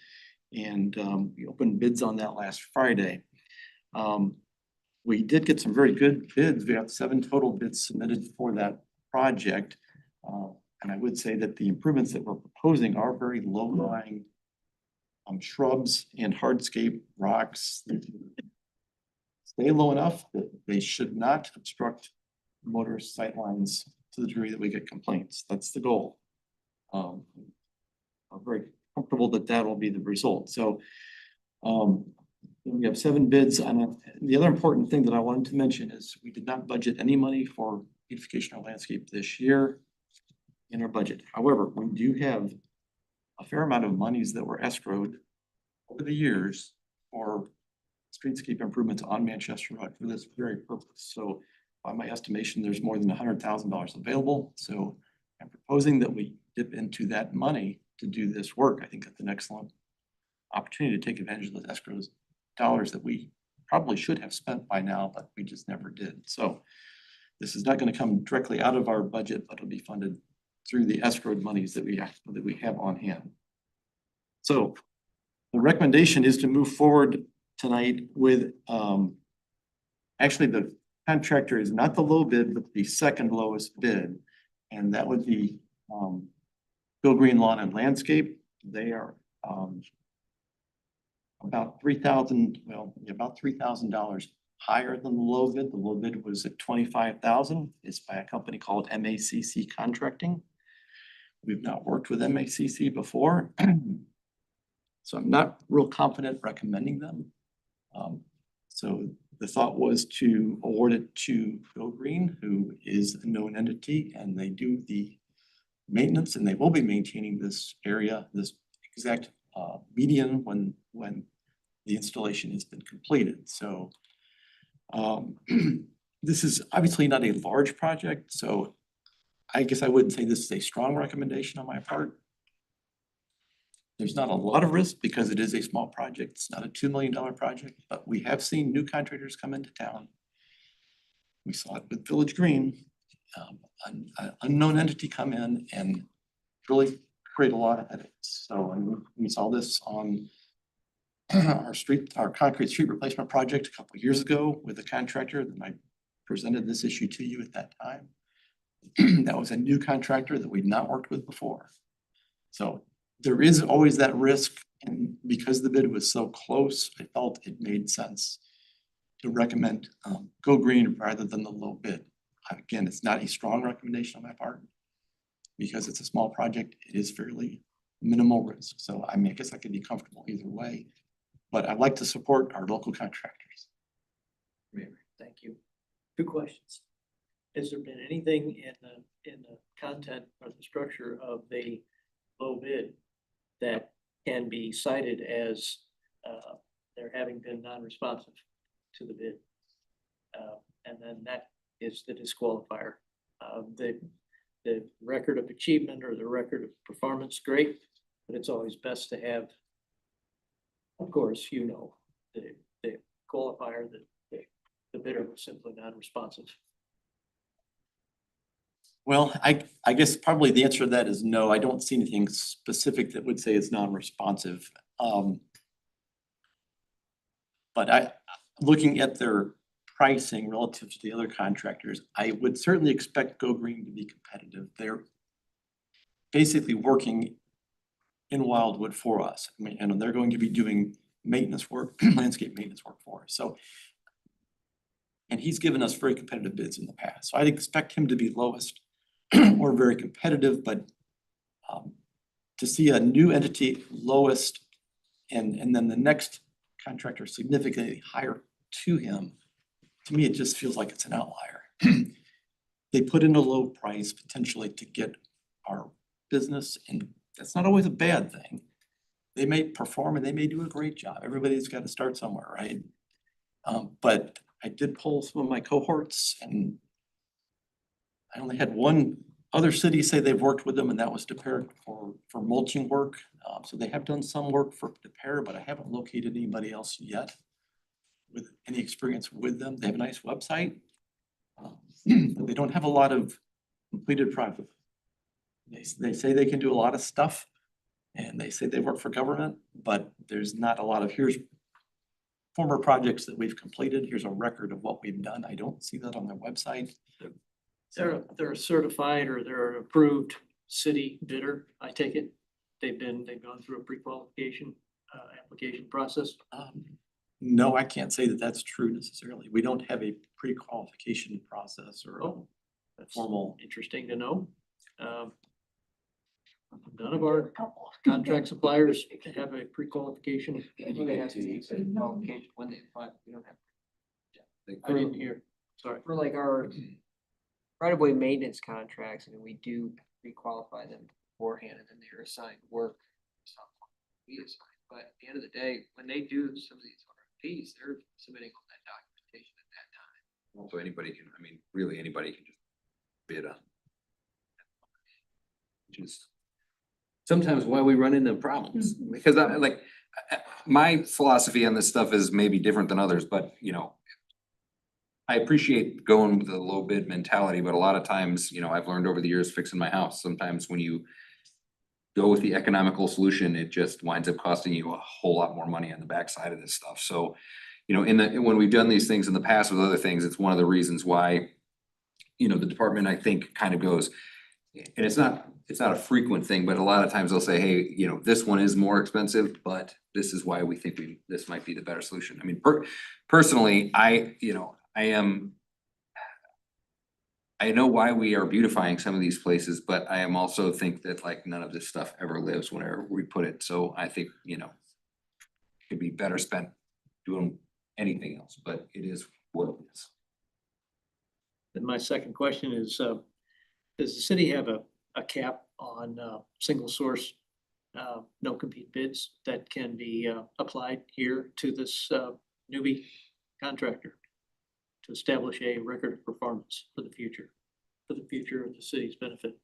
And we opened bids on that last Friday. We did get some very good bids. We have 7 total bids submitted for that project. And I would say that the improvements that we're proposing are very low-lying shrubs and hardscape rocks. Stay low enough that they should not obstruct motorist sightlines to the degree that we get complaints. That's the goal. I'm very comfortable that that will be the result. So we have 7 bids on it. The other important thing that I wanted to mention is we did not budget any money for beautification or landscape this year in our budget. However, we do have a fair amount of monies that were escrowed over the years for streetscape improvements on Manchester Road for this very purpose. So by my estimation, there's more than $100,000 available. So I'm proposing that we dip into that money to do this work. I think that's an excellent opportunity to take advantage of those escrow dollars that we probably should have spent by now, but we just never did. So This is not gonna come directly out of our budget, but it'll be funded through the escrowed monies that we have on hand. So the recommendation is to move forward tonight with, actually, the contractor is not the low bid, but the second lowest bid. And that would be, Go Green Lawn and Landscape. They are, about $3,000 higher than the low bid. The low bid was at 25,000. It's by a company called MACC Contracting. We've not worked with MACC before. So I'm not real confident recommending them. So the thought was to award it to Go Green, who is a known entity, and they do the maintenance, and they will be maintaining this area, this exact median when the installation has been completed. So this is obviously not a large project, so I guess I wouldn't say this is a strong recommendation on my part. There's not a lot of risk because it is a small project. It's not a $2 million project, but we have seen new contractors come into town. We saw it with Village Green, an unknown entity come in and really create a lot of headaches. So and we saw this on our concrete street replacement project a couple of years ago with a contractor, and I presented this issue to you at that time. That was a new contractor that we'd not worked with before. So there is always that risk, and because the bid was so close, I felt it made sense to recommend Go Green rather than the low bid. Again, it's not a strong recommendation on my part because it's a small project. It is fairly minimal risk. So I mean, I guess I could be comfortable either way, but I'd like to support our local contractors. Thank you. Two questions. Has there been anything in the content or the structure of the low bid that can be cited as there having been non-responsive to the bid? And then that is the disqualifier. The record of achievement or the record of performance, great, but it's always best to have, of course, you know, the qualifier that the bidder was simply non-responsive. Well, I guess probably the answer to that is no. I don't see anything specific that would say it's non-responsive. But looking at their pricing relative to the other contractors, I would certainly expect Go Green to be competitive. They're basically working in Wildwood for us. I mean, and they're going to be doing maintenance work, landscape maintenance work for us. So, and he's given us very competitive bids in the past. So I'd expect him to be lowest or very competitive, but to see a new entity lowest and then the next contractor significantly higher to him, to me, it just feels like it's an outlier. They put in a low price potentially to get our business, and that's not always a bad thing. They may perform and they may do a great job. Everybody's got to start somewhere, right? But I did poll some of my cohorts, and I only had one other city say they've worked with them, and that was DePere for mulching work. So they have done some work for DePere, but I haven't located anybody else yet with any experience with them. They have a nice website. But they don't have a lot of completed projects. They say they can do a lot of stuff, and they say they work for government, but there's not a lot of here's former projects that we've completed. Here's a record of what we've done. I don't see that on their website. They're a certified or they're an approved city bidder, I take it. They've gone through a pre-qualification application process. No, I can't say that that's true necessarily. We don't have a pre-qualification process or a That's formal. interesting to know. None of our contract suppliers have a pre-qualification. They have to say qualification when they apply, we don't have. I didn't hear, sorry. For like our right-of-way maintenance contracts, I mean, we do pre-qualify them beforehand and then they're assigned work. We assign, but at the end of the day, when they do some of these RFPs, they're submitting all that documentation at that time. So anybody can, I mean, really anybody can just bid on. Just sometimes why we run into problems, because my philosophy on this stuff is maybe different than others, but you know, I appreciate going with the low bid mentality, but a lot of times, I've learned over the years fixing my house, sometimes when you go with the economical solution, it just winds up costing you a whole lot more money on the backside of this stuff. So, when we've done these things in the past with other things, it's one of the reasons why, the department, I think, kind of goes, and it's not a frequent thing, but a lot of times they'll say, hey, this one is more expensive, but this is why we think this might be the better solution. I mean, personally, I know why we are beautifying some of these places, but I am also think that like none of this stuff ever lives whenever we put it. So I think, it'd be better spent doing anything else, but it is what it is. Then my second question is, does the city have a cap on single source no compete bids that can be applied here to this newbie contractor to establish a record of performance for the future of the city's benefit?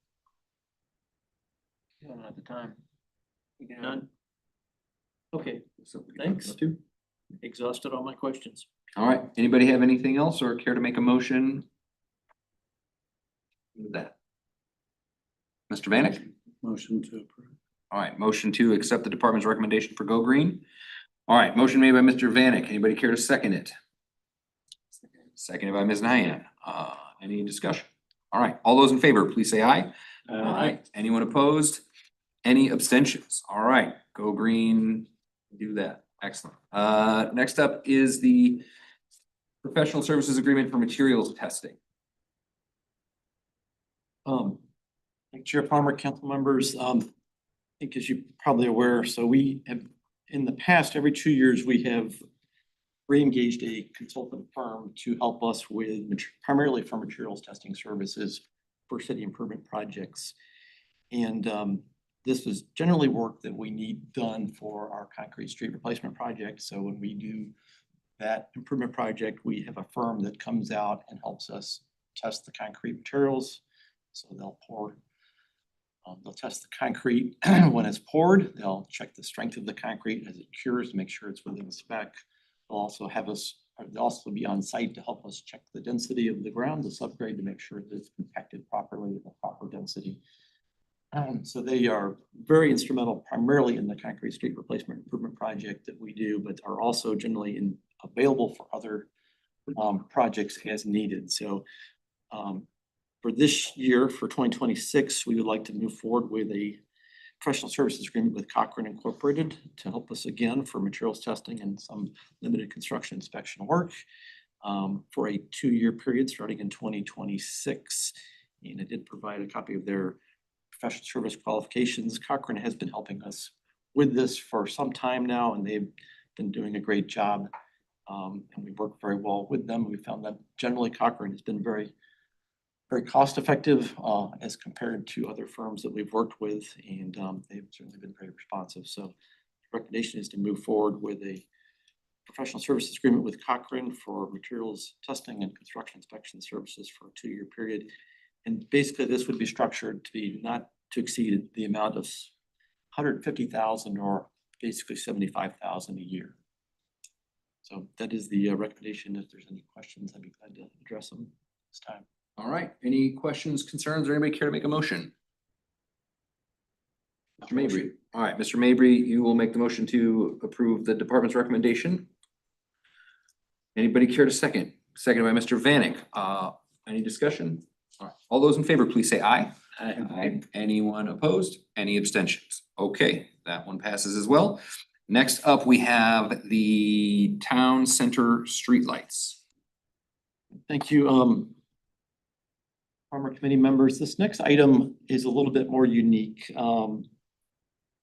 Don't know at the time. None? Okay, thanks. Exhausted all my questions. All right, anybody have anything else or care to make a motion? With that. Mr. Vanek? Motion to approve. All right, motion to accept the department's recommendation for Go Green. All right, motion made by Mr. Vanek. Anybody care to second it? Seconded by Ms. Nyan. Any discussion? All right, all those in favor, please say aye. Aye. Anyone opposed? Any abstentions? All right, Go Green, do that. Excellent. Next up is the professional services agreement for materials testing. Like Chair Palmer, council members, I think as you're probably aware, so we have, in the past, every 2 years, we have re-engaged a consultant firm to help us with primarily for materials testing services for city improvement projects. And this is generally work that we need done for our concrete street replacement project. So when we do that improvement project, we have a firm that comes out and helps us test the concrete materials. So they'll test the concrete when it's poured. They'll check the strength of the concrete as it cures to make sure it's within the spec. They'll also be on site to help us check the density of the ground, the subgrade, to make sure that it's compacted properly with the proper density. So they are very instrumental primarily in the concrete street replacement improvement project that we do, but are also generally available for other projects as needed. So for this year, for 2026, we would like to move forward with a professional services agreement with Cochrane Incorporated to help us again for materials testing and some limited construction inspection work for a 2-year period starting in 2026. And I did provide a copy of their professional service qualifications. Cochrane has been helping us with this for some time now, and they've been doing a great job. And we work very well with them. We found that generally Cochrane has been very cost effective as compared to other firms that we've worked with, and they've certainly been very responsive. So the recommendation is to move forward with a professional services agreement with Cochrane for materials testing and construction inspection services for a 2-year period. And basically this would be structured to be not to exceed the amount of $150,000 or basically $75,000 a year. So that is the recommendation. If there's any questions, I'd be glad to address them this time. All right, any questions, concerns, or anybody care to make a motion? Mr. Mabry. All right, Mr. Mabry, you will make the motion to approve the department's recommendation. Anybody care to second? Seconded by Mr. Vanek. Any discussion? All right, all those in favor, please say aye. Aye. Anyone opposed? Any abstentions? Okay, that one passes as well. Next up, we have the town center streetlights. Thank you. Farmer committee members, this next item is a little bit more unique. And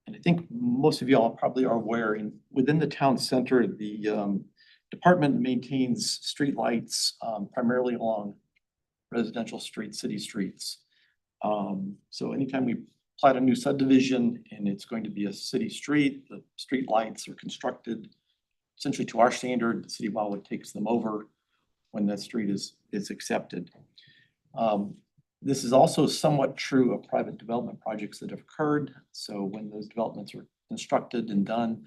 I think most of y'all probably are aware, within the town center, the department maintains streetlights primarily along residential streets, city streets. So anytime we plat a new subdivision and it's going to be a city street, the street lights are constructed essentially to our standard. The city Wildwood takes them over when that street is accepted. This is also somewhat true of private development projects that have occurred. So when those developments are constructed and done,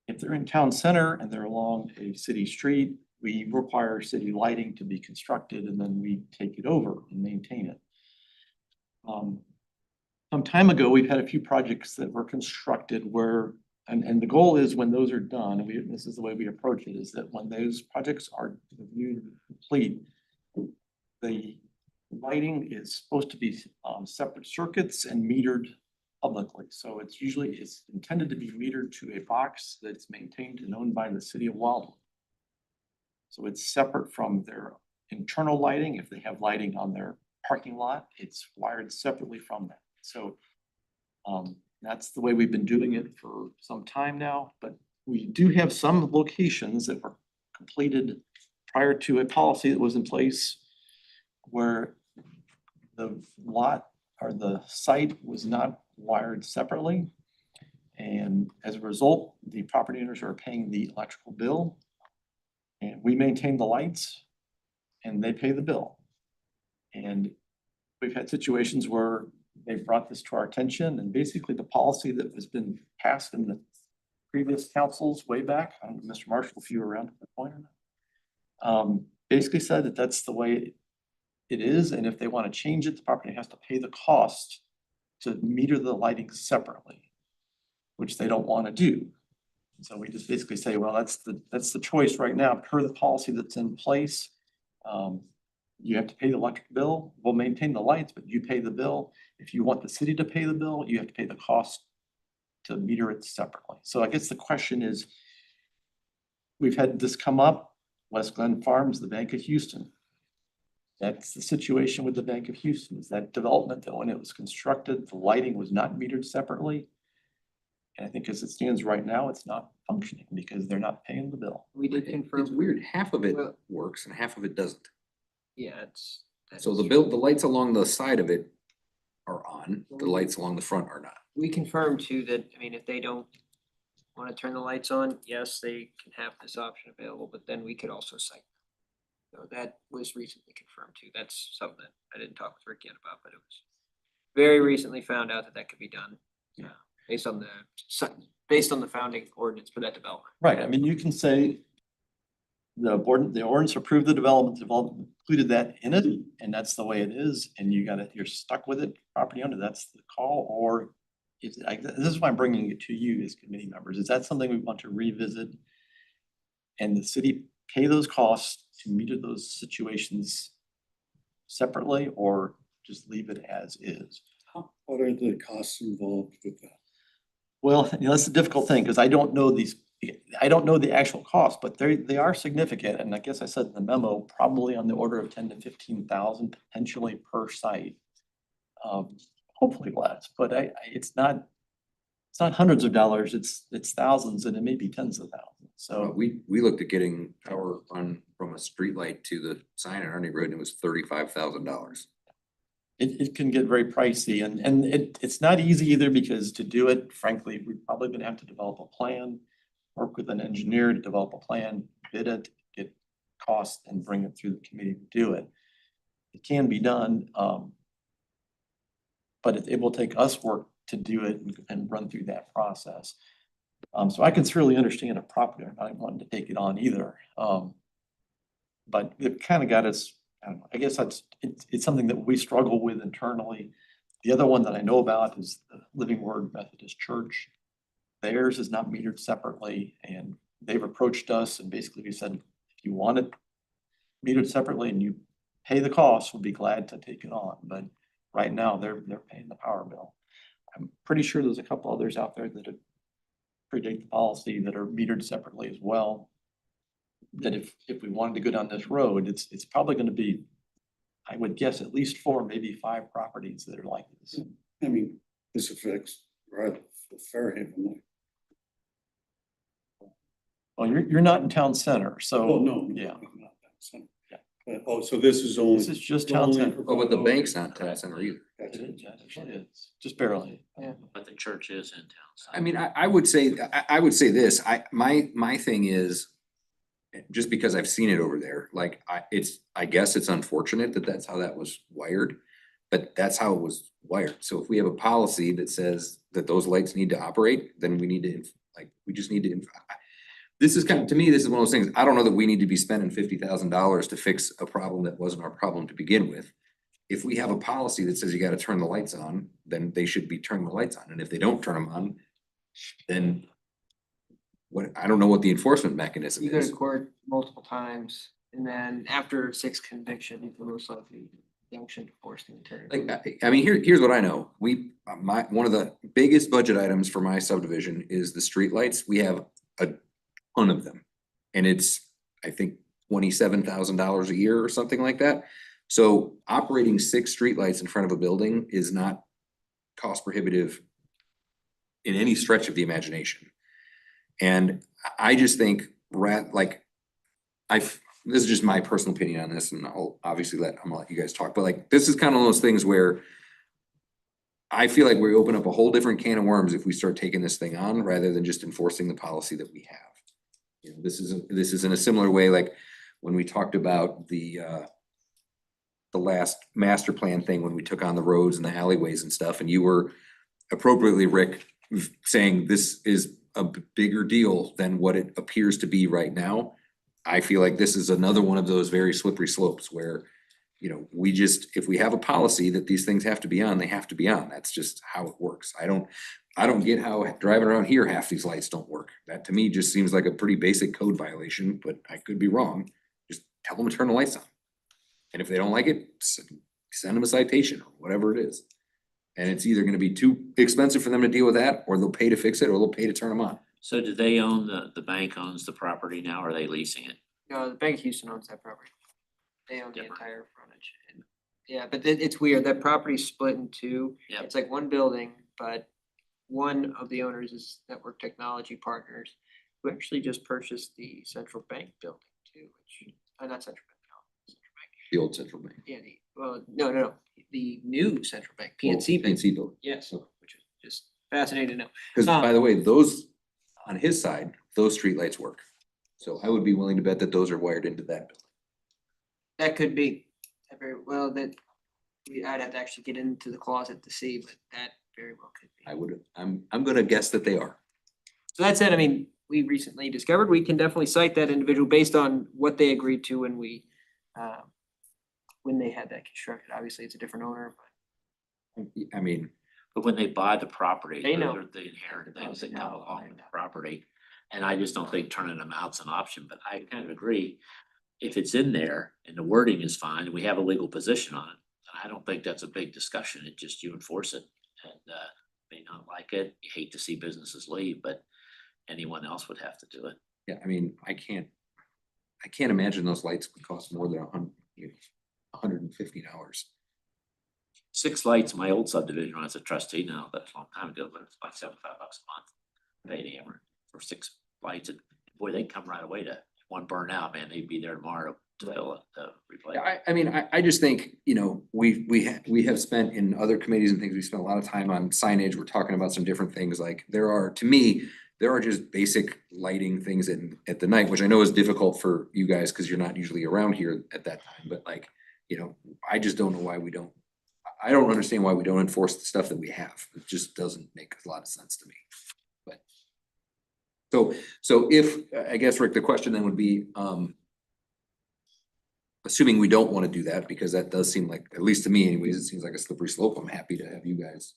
if they're in town center and they're along a city street, we require city lighting to be constructed and then we take it over and maintain it. Some time ago, we've had a few projects that were constructed where, and the goal is when those are done, and this is the way we approach it, is that when those projects are reviewed and complete, the lighting is supposed to be separate circuits and metered publicly. So it's intended to be metered to a box that's maintained and owned by the city of Wildwood. So it's separate from their internal lighting. If they have lighting on their parking lot, it's wired separately from that. So that's the way we've been doing it for some time now, but we do have some locations that were completed prior to a policy that was in place where the lot or the site was not wired separately. And as a result, the property owners are paying the electrical bill. And we maintain the lights and they pay the bill. And we've had situations where they brought this to our attention and basically the policy that has been passed in the previous councils way back, I don't know, Mr. Marshall, if you were around at that point or not, basically said that that's the way it is. And if they want to change it, the property has to pay the cost to meter the lighting separately, which they don't want to do. So we just basically say, well, that's the choice right now per the policy that's in place. You have to pay the electric bill. We'll maintain the lights, but you pay the bill. If you want the city to pay the bill, you have to pay the cost to meter it separately. So I guess the question is, we've had this come up, West Glen Farms, the Bank of Houston. That's the situation with the Bank of Houston, is that development that when it was constructed, the lighting was not metered separately. And I think as it stands right now, it's not functioning because they're not paying the bill. We did It's confirm, weird, half of it Well- works and half of it doesn't. yeah, it's. that So is the true. bill, the lights along the side of it are on, the lights along the front are not. We confirmed too that, I mean, if they don't wanna turn the lights on, yes, they can have this option available, but then we could also cite. So that was recently confirmed too. That's something that I didn't talk with Rick yet about, but it was very recently found out that that could be done. Yeah. Based on the founding ordinance for that development. Right, I mean, you can say the ordinance approved the development included that in it, and that's the way it is, and you're stuck with it, property owner, that's the call, or this is why I'm bringing it to you as committee members. Is that something we want to revisit? And the city pay those costs to meter those situations separately, or just leave it as is? What are the costs involved with that? Well, that's a difficult thing, because I don't know the actual cost, but they are significant, and I guess I said in the memo, probably on the order of 10 to 15,000 potentially per site. Hopefully less, but it's not hundreds of dollars, it's thousands, and it may be tens of thousands, so. We looked at getting power on from a street light to the sign on Arnie Road and it was $35,000. It can get very pricey and it's not easy either, because to do it, frankly, we're probably gonna have to develop a plan, work with an engineer to develop a plan, bid it, get costs and bring it through the committee to do it. It can be done, but it will take us work to do it and run through that process. So I can certainly understand a property owner not wanting to take it on either. But it kind of got us, I don't know, I guess it's something that we struggle with internally. The other one that I know about is the Living Word Methodist Church. Theirs is not metered separately, and they've approached us and basically we said, if you want it metered separately and you pay the cost, we'll be glad to take it on. But right now, they're paying the power bill. I'm pretty sure there's a couple others out there that predate the policy that are metered separately as well. That if we wanted to go down this road, it's probably gonna be, I would guess, at least 4, maybe 5 properties that are like this. I mean, this affects right Fairhaven. Well, you're not in town center, so. Oh, no. Yeah. Not that center. Yeah. Oh, so this is only. This is just town center. Oh, but the bank's not town center either. Gotcha. It actually is, just barely. But the church is in town. so- I mean, I would say, I would say this, my thing is, just because I've seen it over there, like, I guess it's unfortunate that that's how that was wired, but that's how it was wired. So if we have a policy that says that those lights need to operate, then we need to, we just need to, this is kind of, to me, this is one of those things, I don't know that we need to be spending $50,000 to fix a problem that wasn't our problem to begin with. If we have a policy that says you gotta turn the lights on, then they should be turning the lights on, and if they don't turn them on, then what, I don't know what the enforcement mechanism You go is. to court multiple times, and then after 6 conviction, you can most likely junction divorce the attorney. Like, I mean, here's what I know. One of the biggest budget items for my subdivision is the streetlights. We have a ton of them. And it's, I think, $27,000 a year or something like that. So operating 6 streetlights in front of a building is not cost prohibitive in any stretch of the imagination. And I just think, this is just my personal opinion on this, and I'll obviously I'm gonna let you guys talk, but like, this is kind of those things where I feel like we open up a whole different can of worms if we start taking this thing on, rather than just enforcing the policy that we have. You know, this is in a similar way, like when we talked about the last master plan thing, when we took on the roads and the alleyways and stuff, and you were appropriately, Rick, saying this is a bigger deal than what it appears to be right now. I feel like this is another one of those very slippery slopes where, you know, if we have a policy that these things have to be on, they have to be on. That's just how it works. I don't get how driving around here, half these lights don't work. That to me just seems like a pretty basic code violation, but I could be wrong. Just tell them to turn the lights on. And if they don't like it, send them a citation or whatever it is. And it's either gonna be too expensive for them to deal with that, or they'll pay to fix it, or they'll pay to turn them on. So do they own the bank owns the property now, or are they leasing it? No, the Bank of Houston owns that property. They own the Different. entire frontage. And yeah, but it's weird. That property's split in two. Yep. It's like one building, but one of the owners is Network Technology Partners, who actually just purchased the Central Bank building too, which, not Central Bank, no, Central Bank. The old central bank. Yeah, no, the new Central Bank, PNC Bank. PNC building. Yes, which is just fascinating to know. Cause by the way, those, on his side, those streetlights work. So I would be willing to bet that those are wired into that building. That could be, that very well, I'd have to actually get into the closet to see, but that very well could be. I'm gonna guess that they are. So that said, I mean, we recently discovered, we can definitely cite that individual based on what they agreed to when they had that constructed. Obviously, it's a different owner, but I mean, But when they buy the property, They know. those are the inherent things that They come know. along with the property. And I just don't think turning them out's an option, but I kind of agree. If it's in there and the wording is fine, and we have a legal position on it, I don't think that's a big discussion. It just you enforce it. And may not like it. You hate to see businesses leave, but anyone else would have to do it. yeah, I mean, I can't imagine those lights would cost more than $150. 6 lights, my old subdivision, when I was a trustee now, that's a long time ago, but it's like $75 a month. Paid Hammer for 6 lights, and boy, they'd come right away to one burn out, man, they'd be there tomorrow to fill it, to replace. Yeah, I mean, I just think, you know, we have spent in other committees and things, we spent a lot of time on signage. We're talking about some different things, like to me, there are just basic lighting things at the night, which I know is difficult for you guys because you're not usually around here at that time, but like, you know, I just don't know why we don't. I don't understand why we don't enforce the stuff that we have. It just doesn't make a lot of sense to me. But so if, I guess, Rick, the question then would be, assuming we don't want to do that, because that does seem like, at least to me anyways, it seems like a slippery slope. I'm happy to have you guys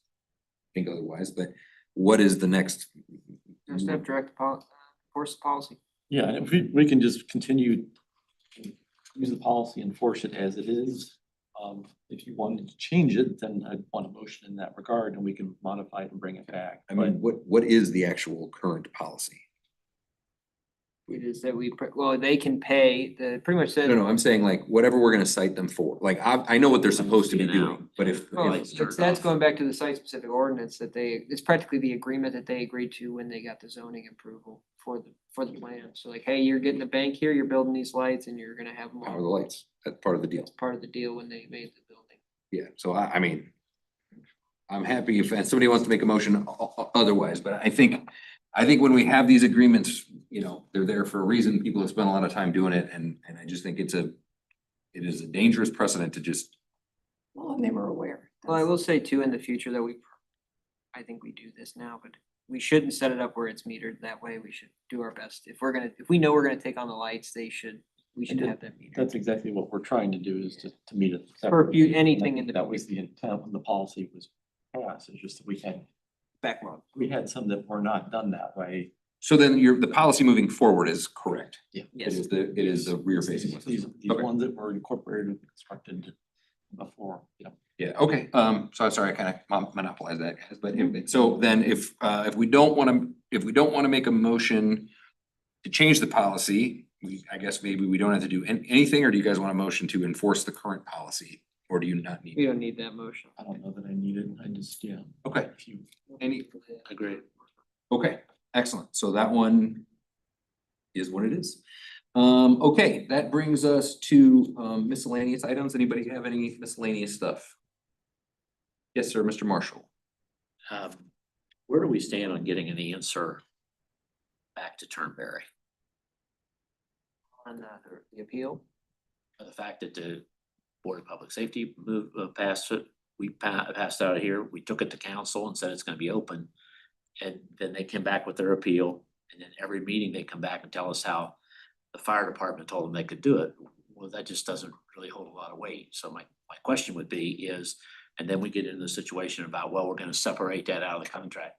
think otherwise, but what is the next? Just have direct enforce the policy. Yeah, and if we can just continue to use the policy, enforce it as it is. If you wanted to change it, then I'd want a motion in that regard and we can modify it and bring it back. I mean, what is the actual current policy? It is that they can pay, pretty much said. No, I'm saying like whatever we're gonna cite them for. Like I know what they're supposed to be You know. doing, but if Well, Lights that's turned off. going back to the site specific ordinance that it's practically the agreement that they agreed to when they got the zoning approval for the plan. So like, hey, you're getting a bank here, you're building these lights and you're gonna have them power the all. lights, that's part of the deal. It's part of the deal when they made the building. Yeah, so I mean, I'm happy if somebody wants to make a motion otherwise, but I think when we have these agreements, you know, they're there for a reason. People have spent a lot of time doing it, and I just think it is a dangerous precedent to just. Well, and they were aware. Well, I will say too, in the future that I think we do this now, but we shouldn't set it up where it's metered. That way we should do our best. If we know we're gonna take on the lights, we should have that metered. That's exactly what we're trying to do is to meet it. For separately. anything And I in think the that was the intent when the policy was passed. It's just that backlog. we had some that were not done that way. So then the policy moving forward is correct. Yeah. Yes. It is the rear facing one. These Okay. ones that were incorporated and constructed before, Yeah, okay, so I'm sorry, I kind of monopolized that, guys, but so then if we don't wanna make a motion to change the policy, I guess maybe we don't have to do anything, or do you guys want a motion to enforce the current policy? Or do you not need? We don't need that motion. I don't know that I need it. I just, Okay, if you. Agreed. okay, excellent, so that one is what it is. Okay, that brings us to miscellaneous items. Anybody have any miscellaneous stuff? Yes, sir, Mr. Marshall. Where do we stand on getting an answer back to Turnberry? On the appeal. The fact that the Board of Public Safety passed it, we passed out of here, we took it to council and said it's gonna be open. And then they came back with their appeal, and then every meeting they come back and tell us how the fire department told them they could do it. Well, that just doesn't really hold a lot of weight. So my question would be is, and then we get into the situation about, well, we're gonna separate that out of the contract.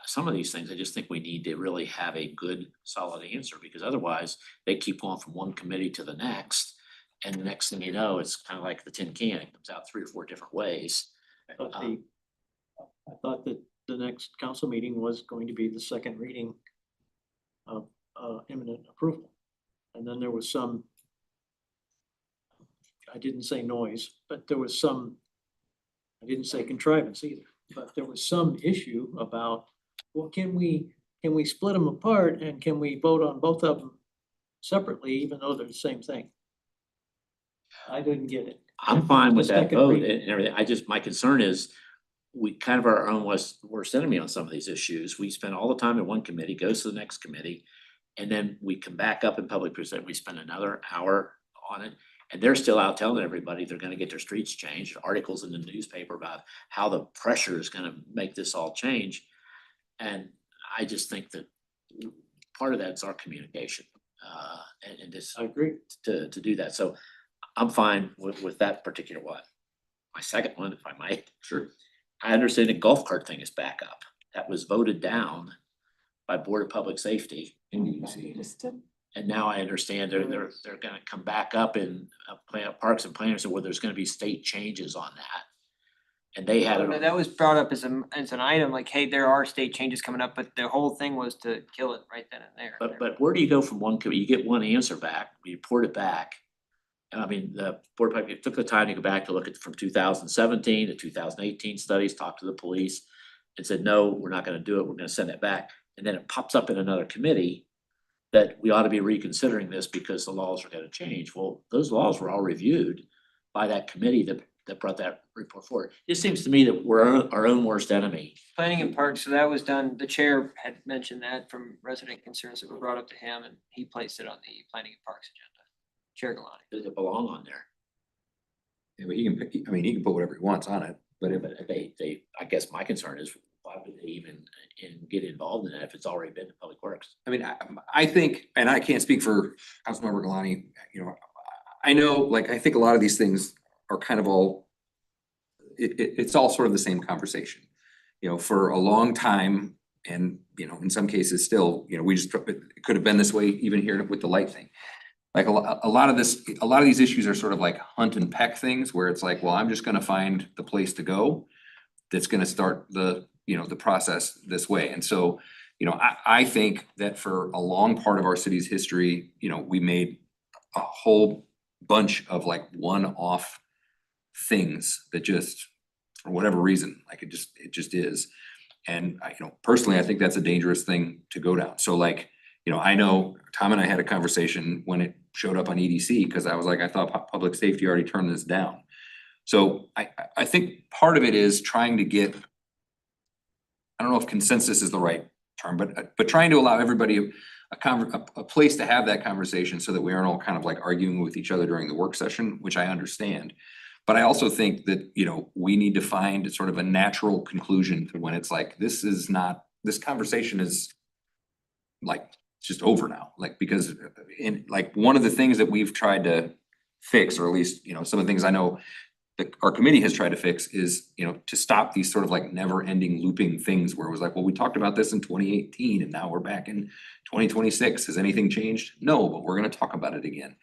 Some of these things, I just think we need to really have a good, solid answer, because otherwise they keep going from one committee to the next. And the next thing you know, it's kind of like the tin can, it comes out 3 or 4 different ways. I thought that the next council meeting was going to be the second reading of imminent approval. And then there was some, I didn't say noise, but there was some, I didn't say contrivance either, but there was some issue about, well, can we split them apart and can we vote on both of them separately, even though they're the same thing? I didn't get it. I'm fine with The that second vote reading. and everything. My concern is we kind of are our own worst enemy on some of these issues. We spend all the time in one committee, goes to the next committee. And then we come back up in public present, we spend another hour on it. And they're still out telling everybody they're gonna get their streets changed, articles in the newspaper about how the pressure is gonna make this all change. And I just think that part of that's our communication, and this, I agree. to do that. So I'm fine with that particular one. My second one, if I might. Sure. I understand the golf cart thing is back up. That was voted down by Board of Public Safety. And now I understand they're gonna come back up in Parks and Planners where there's gonna be state changes on that. And they had it. That was brought up as an item, like, hey, there are state changes coming up, but the whole thing was to kill it right then and there. But where do you go from one committee? You get one answer back, you report it back. And I mean, the Board of Public took the time to go back to look at from 2017 to 2018 studies, talk to the police. And said, no, we're not gonna do it, we're gonna send it back. And then it pops up in another committee that we ought to be reconsidering this because the laws are gonna change. Well, those laws were all reviewed by that committee that brought that report forward. It seems to me that we're our own worst enemy. Planning and Parks, so that was done, the chair had mentioned that from resident concerns that were brought up to him, and he placed it on the Planning and Parks agenda. Chair Galani. Does it belong on there? Yeah, but he can pick, I mean, he can put whatever he wants on it, but if, But they, I guess my concern is why would they even get involved in that if it's already been to Public Works? I mean, I think, and I can't speak for Councilmember Galani, you know, I know, like, I think a lot of these things are kind of all, it's all sort of the same conversation. You know, for a long time, and, you know, in some cases still, you know, it could have been this way even here with the light thing. Like a lot of these issues are sort of like hunt and peck things where it's like, well, I'm just gonna find the place to go that's gonna start the process this way. And so, you know, I think that for a long part of our city's history, you know, we made a whole bunch of like one-off things that just, for whatever reason, like it just is. And you know, personally, I think that's a dangerous thing to go down. So like, you know, I know Tom and I had a conversation when it showed up on EDC, because I was like, I thought public safety already turned this down. So I think part of it is trying to get, I don't know if consensus is the right term, but trying to allow everybody a place to have that conversation so that we aren't all kind of like arguing with each other during the work session, which I understand. But I also think that, you know, we need to find sort of a natural conclusion to when it's like, this is not, this conversation is like, it's just over now, like, because in, like, one of the things that we've tried to fix, or at least, you know, some of the things I know that our committee has tried to fix is, you know, to stop these sort of like never ending looping things where it was like, well, we talked about this in 2018 and now we're back in 2026. Has anything changed? No, but we're gonna talk about it again.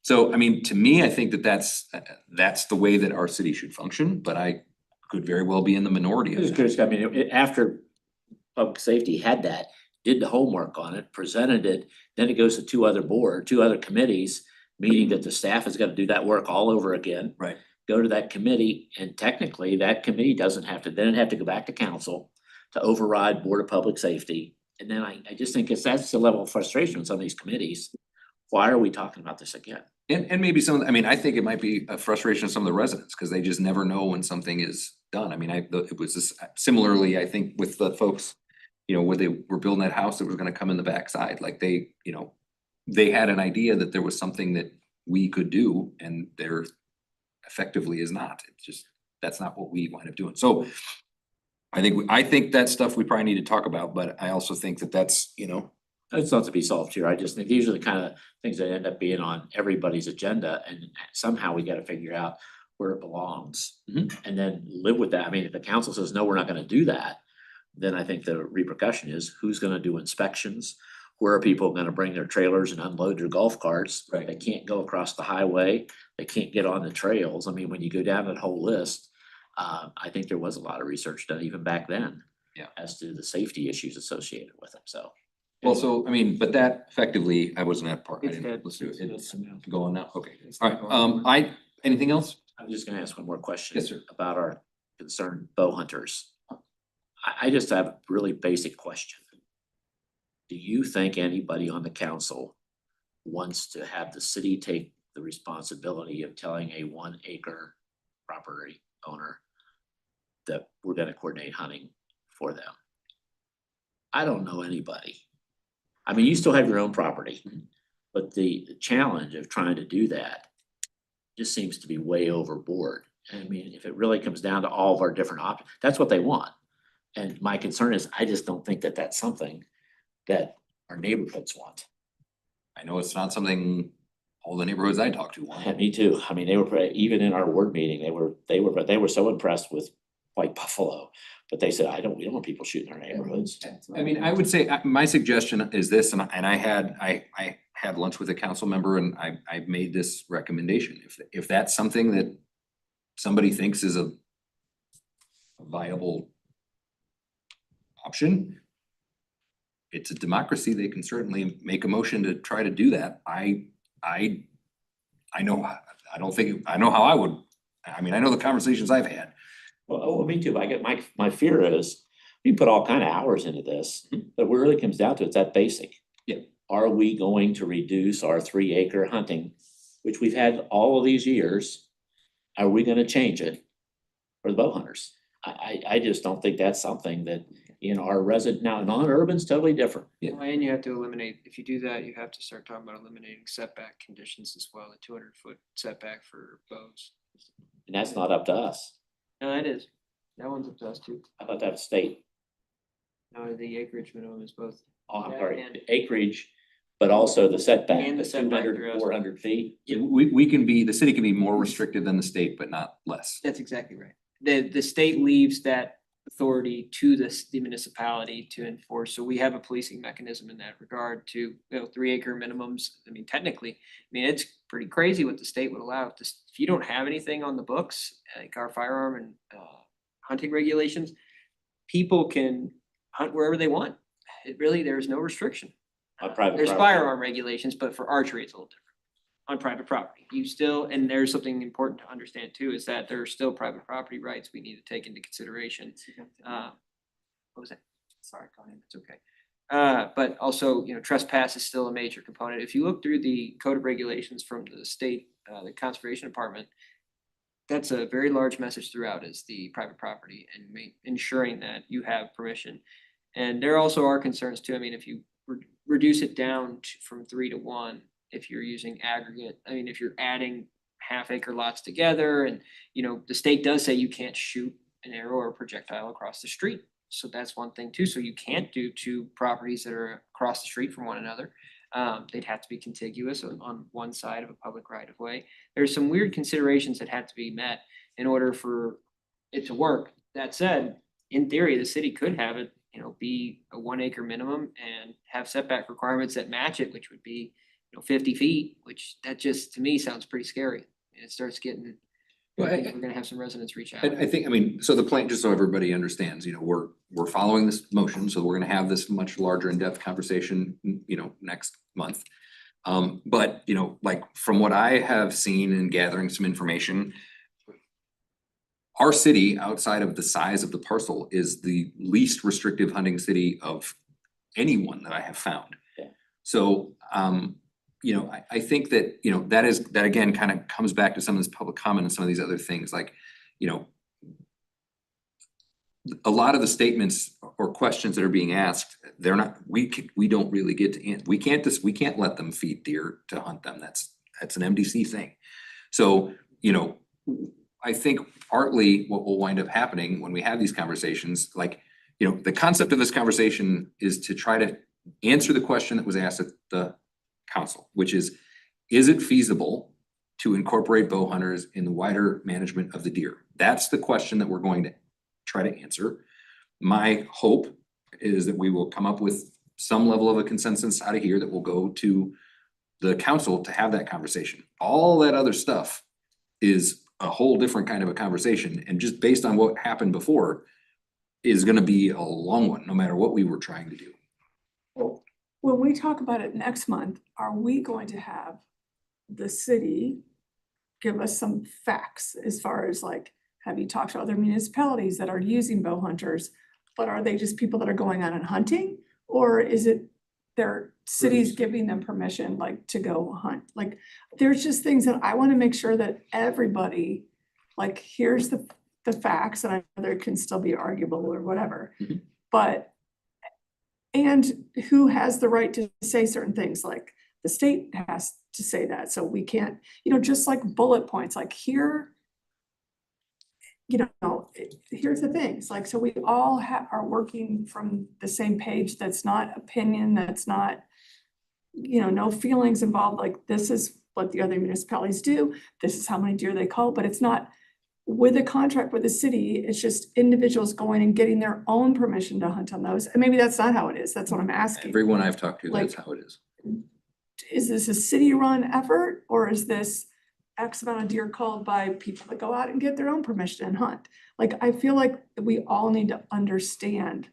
So, I mean, to me, I think that that's the way that our city should function, but I could very well be in the minority I'm of just that. curious, I mean, after public safety had that, did the homework on it, presented it, then it goes to two other committees, meaning that the staff is gonna do that work all over again. Right. Go to that committee, and technically, that committee doesn't have to, then have to go back to council to override Board of Public Safety. And then I just think that's the level of frustration on some of these committees. Why are we talking about this again? And maybe I mean, I think it might be a frustration of some of the residents, because they just never know when something is done. I mean, it was this, similarly, I think with the folks, you know, where they were building that house that was gonna come in the backside, like they, you know, they had an idea that there was something that we could do, and there effectively is not. It's just, that's not what we wind up doing. So I think that stuff we probably need to talk about, but I also think that that's, you know, It's not to be solved here. I just think these are the kind of things that end up being on everybody's agenda, and somehow we gotta figure out where it belongs. Mhm. And then live with that. I mean, if the council says, no, we're not gonna do that, then I think the repercussion is who's gonna do inspections? Where are people gonna bring their trailers and unload their golf carts? Right. They can't go across the highway. They can't get on the trails. I mean, when you go down that whole list, I think there was a lot of research done even back then. Yeah. As to the safety issues associated with them, so. well, so, I mean, but that effectively, I wasn't at part, I It's didn't dead. listen to it. It's It's going now, okay. All right, anything else? I'm just gonna ask one more question. Yes, sir. About our concerned bow hunters. I just have a really basic question. Do you think anybody on the council wants to have the city take the responsibility of telling a 1 acre property owner that we're gonna coordinate hunting for them? I don't know anybody. I mean, you still have your own property, but the challenge of trying to do that just seems to be way overboard. I mean, if it really comes down to all of our different options, that's what they want. And my concern is, I just don't think that that's something that our neighborhoods want. I know it's not something all the neighborhoods I talk to want. And me too. I mean, they were, even in our ward meeting, they were so impressed with White Buffalo. But they said, we don't want people shooting our neighborhoods. I mean, I would say, my suggestion is this, and I had lunch with a council member and I made this recommendation. If that's something that somebody thinks is a viable option, it's a democracy, they can certainly make a motion to try to do that. I know, I don't think, I know how I would, I mean, I know the conversations I've had. Well, me too. I get, my fear is, we put all kind of hours into this, but what it really comes down to, it's that basic. Yeah. Are we going to reduce our 3 acre hunting, which we've had all of these years? Are we gonna change it for the bow hunters? I just don't think that's something that in our now, non-urban's totally different. Yeah. Well, and you have to eliminate, if you do that, you have to start talking about eliminating setback conditions as well, the 200-foot setback for bows. And that's not up to us. No, that is, that one's up to us too. I thought that was state. No, the acreage minimum is both. Oh, I'm Yeah, sorry, and- acreage, but also the setback, And the the setback 200, you're asking. 400 feet. We can be, the city can be more restrictive than the state, but not less. That's exactly right. The state leaves that authority to the municipality to enforce. So we have a policing mechanism in that regard to, 3 acre minimums. I mean, technically, it's pretty crazy what the state would allow. If you don't have anything on the books, like our firearm and hunting regulations, people can hunt wherever they want. There's no restriction. On private There's property. firearm regulations, but for archery, it's a little different. On private property, you still, and there's something important to understand too, is that there are still private property rights we need to take into consideration. What was that? Sorry, go ahead, it's okay. But also, trespass is still a major component. If you look through the code of regulations from the state, the conservation department, that's a very large message throughout, is the private property and ensuring that you have permission. And there also are concerns too. I mean, if you reduce it down from 3 to 1, if you're using aggregate, if you're adding half-acre lots together, and, you know, the state does say you can't shoot an arrow or projectile across the street. So that's one thing too, so you can't do two properties that are across the street from one another. They'd have to be contiguous on one side of a public right of way. There's some weird considerations that have to be met in order for it to work. That said, in theory, the city could have it, you know, be a 1 acre minimum and have setback requirements that match it, which would be, you know, 50 feet, which that just, to me, sounds pretty scary. And it starts getting, I Well, think we're gonna have some residents reach out. I think, I mean, so the plan, just so everybody understands, you know, we're following this motion, so we're gonna have this much larger in-depth conversation, you know, next month. But, you know, like from what I have seen in gathering some information, our city, outside of the size of the parcel, is the least restrictive hunting city of anyone that I have found. Yeah. So, you know, I think that, you know, that again kind of comes back to some of this public comment and some of these other things, like, you know, a lot of the statements or questions that are being asked, they're not, we don't really get to, we can't let them feed deer to hunt them. That's an MDC thing. So, you know, I think partly what will wind up happening when we have these conversations, like, you know, the concept of this conversation is to try to answer the question that was asked at the council, which is it feasible to incorporate bow hunters in the wider management of the deer? That's the question that we're going to try to answer. My hope is that we will come up with some level of a consensus out of here that will go to the council to have that conversation. All that other stuff is a whole different kind of a conversation, and just based on what happened before is gonna be a long one, no matter what we were trying to do. Well, when we talk about it next month, are we going to have the city give us some facts as far as like, have you talked to other municipalities that are using bow hunters? But are they just people that are going out and hunting? Or is it their cities giving them permission like to go hunt? Like, there's just things that I want to make sure that everybody, like, here's the facts, and I know there can still be arguable or whatever. Mhm. But, and who has the right to say certain things, like the state has to say that, so we can't, you know, just like bullet points, like here, you know, here's the things, like, so we all are working from the same page. That's not opinion, that's not, you know, no feelings involved, like this is what the other municipalities do, this is how many deer they call, but it's not with a contract with the city, it's just individuals going and getting their own permission to hunt on those. And maybe that's not how it is, that's what I'm asking. Everyone I've talked to, that's Like- how it is. Is this a city-run effort, or is this X amount of deer called by people that go out and get their own permission and hunt? Like, I feel like we all need to understand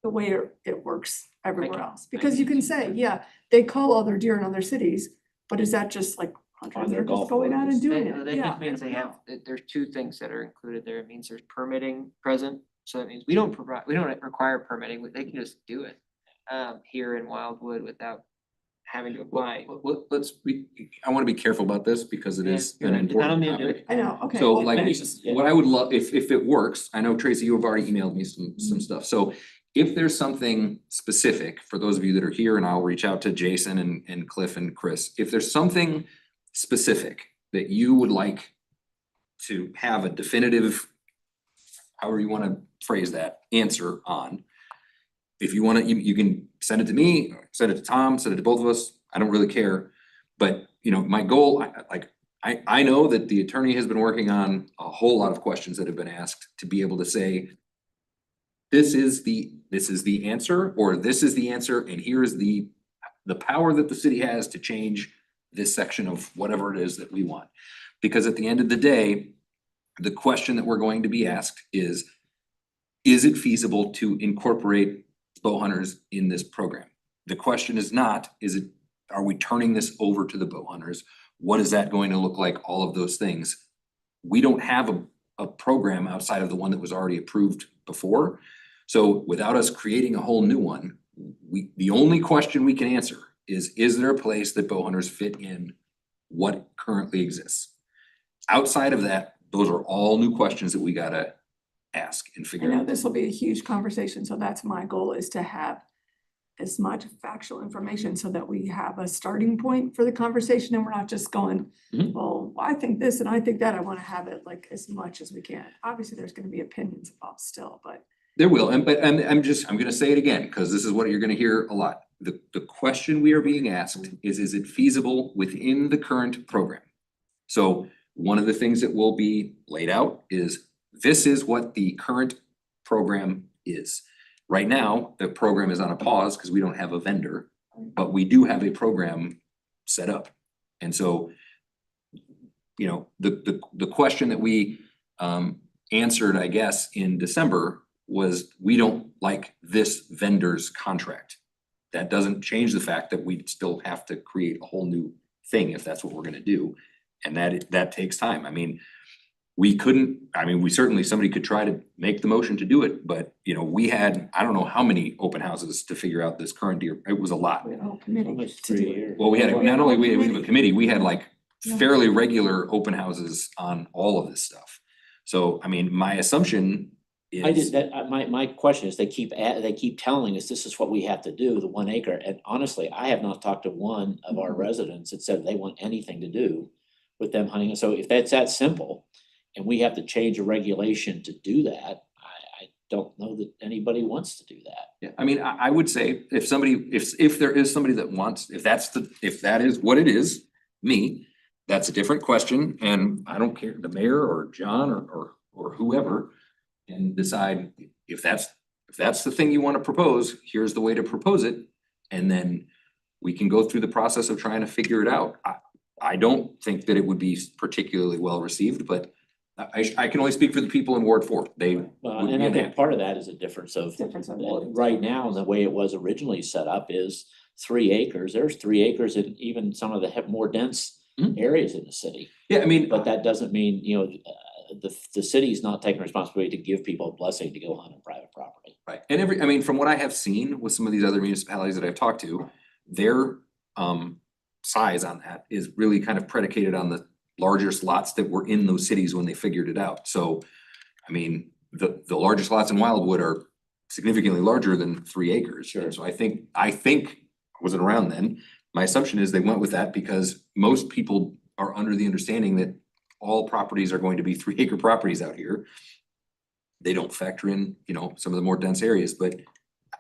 the way it works everywhere else, because you can say, yeah, they call all their deer in other cities, but is that just like hunters that are just going out and doing it? That Yeah. means they have, there's two things that are included there. It means there's permitting present, so that means we don't require permitting, they can just do it here in Wildwood without having to apply. I wanna be careful about this because it is Yeah, an you're right. I don't important mean to- topic. I know, okay. So well, like, Yeah. what I would love, if it works, I know Tracy, you have already emailed me some stuff, so if there's something specific, for those of you that are here, and I'll reach out to Jason and Cliff and Chris, if there's something specific that you would like to have a definitive, however you wanna phrase that, answer on, if you wanna, you can send it to me, send it to Tom, send it to both of us, I don't really care. But, you know, my goal, I know that the attorney has been working on a whole lot of questions that have been asked to be able to say, this is the answer, or this is the answer, and here is the power that the city has to change this section of whatever it is that we want. Because at the end of the day, the question that we're going to be asked is it feasible to incorporate bow hunters in this program? The question is not, are we turning this over to the bow hunters? What is that going to look like? All of those things. We don't have a program outside of the one that was already approved before. So without us creating a whole new one, the only question we can answer is there a place that bow hunters fit in what currently exists? Outside of that, those are all new questions that we gotta ask and I figure know out. this will be a huge conversation, so that's my goal, is to have as much factual information so that we have a starting point for the conversation and we're not just going, Mhm. well, I think this and I think that. I want to have it like as much as we can. Obviously, there's going to be opinions involved still, but There will, and but I'm gonna say it again, because this is what you're gonna hear a lot. The question we are being asked is it feasible within the current program? So one of the things that will be laid out is, this is what the current program is. Right now, the program is on a pause because we don't have a vendor, but we do have a program set up. And so, you know, the question that we answered, I guess, in December was, we don't like this vendor's contract. That doesn't change the fact that we still have to create a whole new thing if that's what we're gonna do. And that takes time. I mean, we certainly, somebody could try to make the motion to do it, but you know, we had, I don't know how many open houses to figure out this current year. It was a lot. we have a whole committee Almost to 3 do it. years. Well, we had, not only we have a committee, we had like Yeah. fairly regular open houses on all of this stuff. So, I mean, my assumption is. I did that, my question is, they keep telling us this is what we have to do, the 1 acre, and honestly, I have not talked to one of our residents that said they want anything to do with them hunting, so if that's that simple, and we have to change a regulation to do that, I don't know that anybody wants to do that. Yeah, I mean, I would say if somebody, if there is somebody that wants, if that is what it is, me, that's a different question, and I don't care, the mayor or John or whoever can decide if that's the thing you wanna propose, here's the way to propose it, and then we can go through the process of trying to figure it out. I don't think that it would be particularly well received, but I can only speak for the people in Ward 4. They Well, would and be I in think that. part of that is a difference of, Difference of ordinance. right now, the way it was originally set up is 3 acres, there's 3 acres in even some of the more dense Mhm. areas in the city. Yeah, I mean, But that doesn't mean, you know, the city's not taking responsibility to give people a blessing to go hunt on private property. right, and I mean, from what I have seen with some of these other municipalities that I've talked to, their size on that is really kind of predicated on the larger slots that were in those cities when they figured it out. So, I mean, the largest lots in Wildwood are significantly larger than 3 acres. Sure. And so I think, I wasn't around then, my assumption is they went with that because most people are under the understanding that all properties are going to be 3 acre properties out here. They don't factor in, you know, some of the more dense areas, but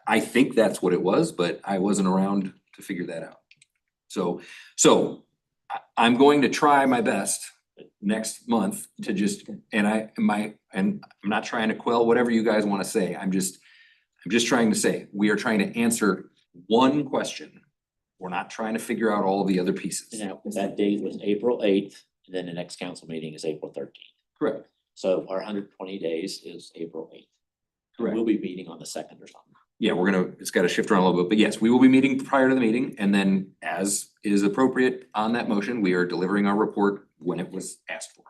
I think that's what it was, but I wasn't around to figure that out. So I'm going to try my best next month to just, and I'm not trying to quell whatever you guys wanna say, I'm just trying to say, we are trying to answer one question. We're not trying to figure out all of the other pieces. Now, that date was April 8th, and then the next council meeting is April 13th. Correct. So our 120 days is April 8th. Correct. We'll be meeting on the 2nd or something. Yeah, it's gotta shift around a little bit, but yes, we will be meeting prior to the meeting, and then as is appropriate on that motion, we are delivering our report when it was asked for.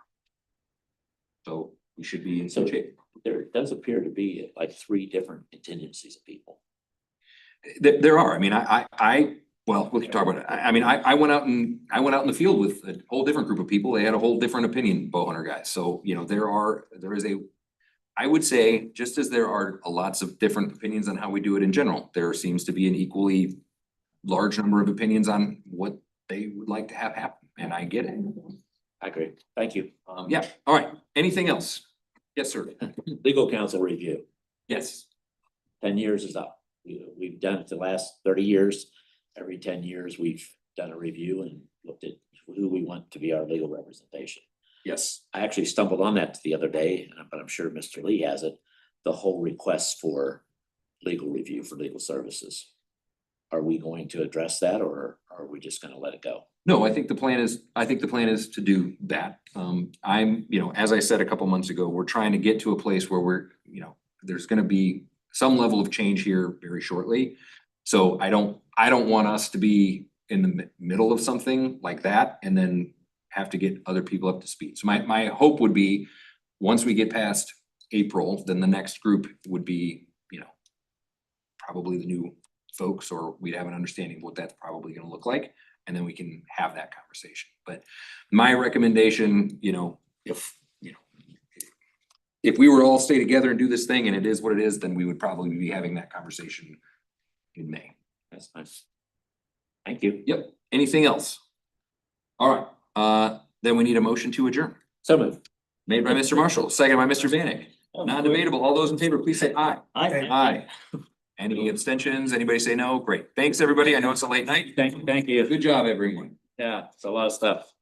So we should be in some shape. There does appear to be like 3 different contingencies of people. There are, I mean, well, we can talk about it. I mean, I went out in the field with a whole different group of people. They had a whole different opinion, bow hunter guys. So, you know, there is I would say, just as there are lots of different opinions on how we do it in general, there seems to be an equally large number of opinions on what they would like to have happen, and I get it. I agree. Thank you. Yeah, all right. Anything else? Yes, sir. Legal counsel review. Yes. 10 years is up. We've done it the last 30 years. Every 10 years, we've done a review and looked at who we want to be our legal representation. Yes. I actually stumbled on that the other day, but I'm sure Mr. Lee has it, the whole request for legal review for legal services. Are we going to address that, or are we just gonna let it go? No, I think the plan is to do that. You know, as I said a couple months ago, we're trying to get to a place where there's gonna be some level of change here very shortly. So I don't want us to be in the middle of something like that and then have to get other people up to speed. So my hope would be, once we get past April, then the next group would be, you know, probably the new folks, or we'd have an understanding of what that's probably gonna look like, and then we can have that conversation. But my recommendation, you know, if we were all stay together and do this thing and it is what it is, then we would probably be having that conversation in May. That's nice. Thank you. Yep. Anything else? All right, then we need a motion to adjourn. So moved. Made by Mr. Marshall, second by Mr. Vanek. Non-debatable. All those in favor, please say aye. Aye. Any abstentions? Anybody say no? Great. Thanks, everybody. I know it's a late night. Thank you. Good job, everyone. Yeah, it's a lot of stuff.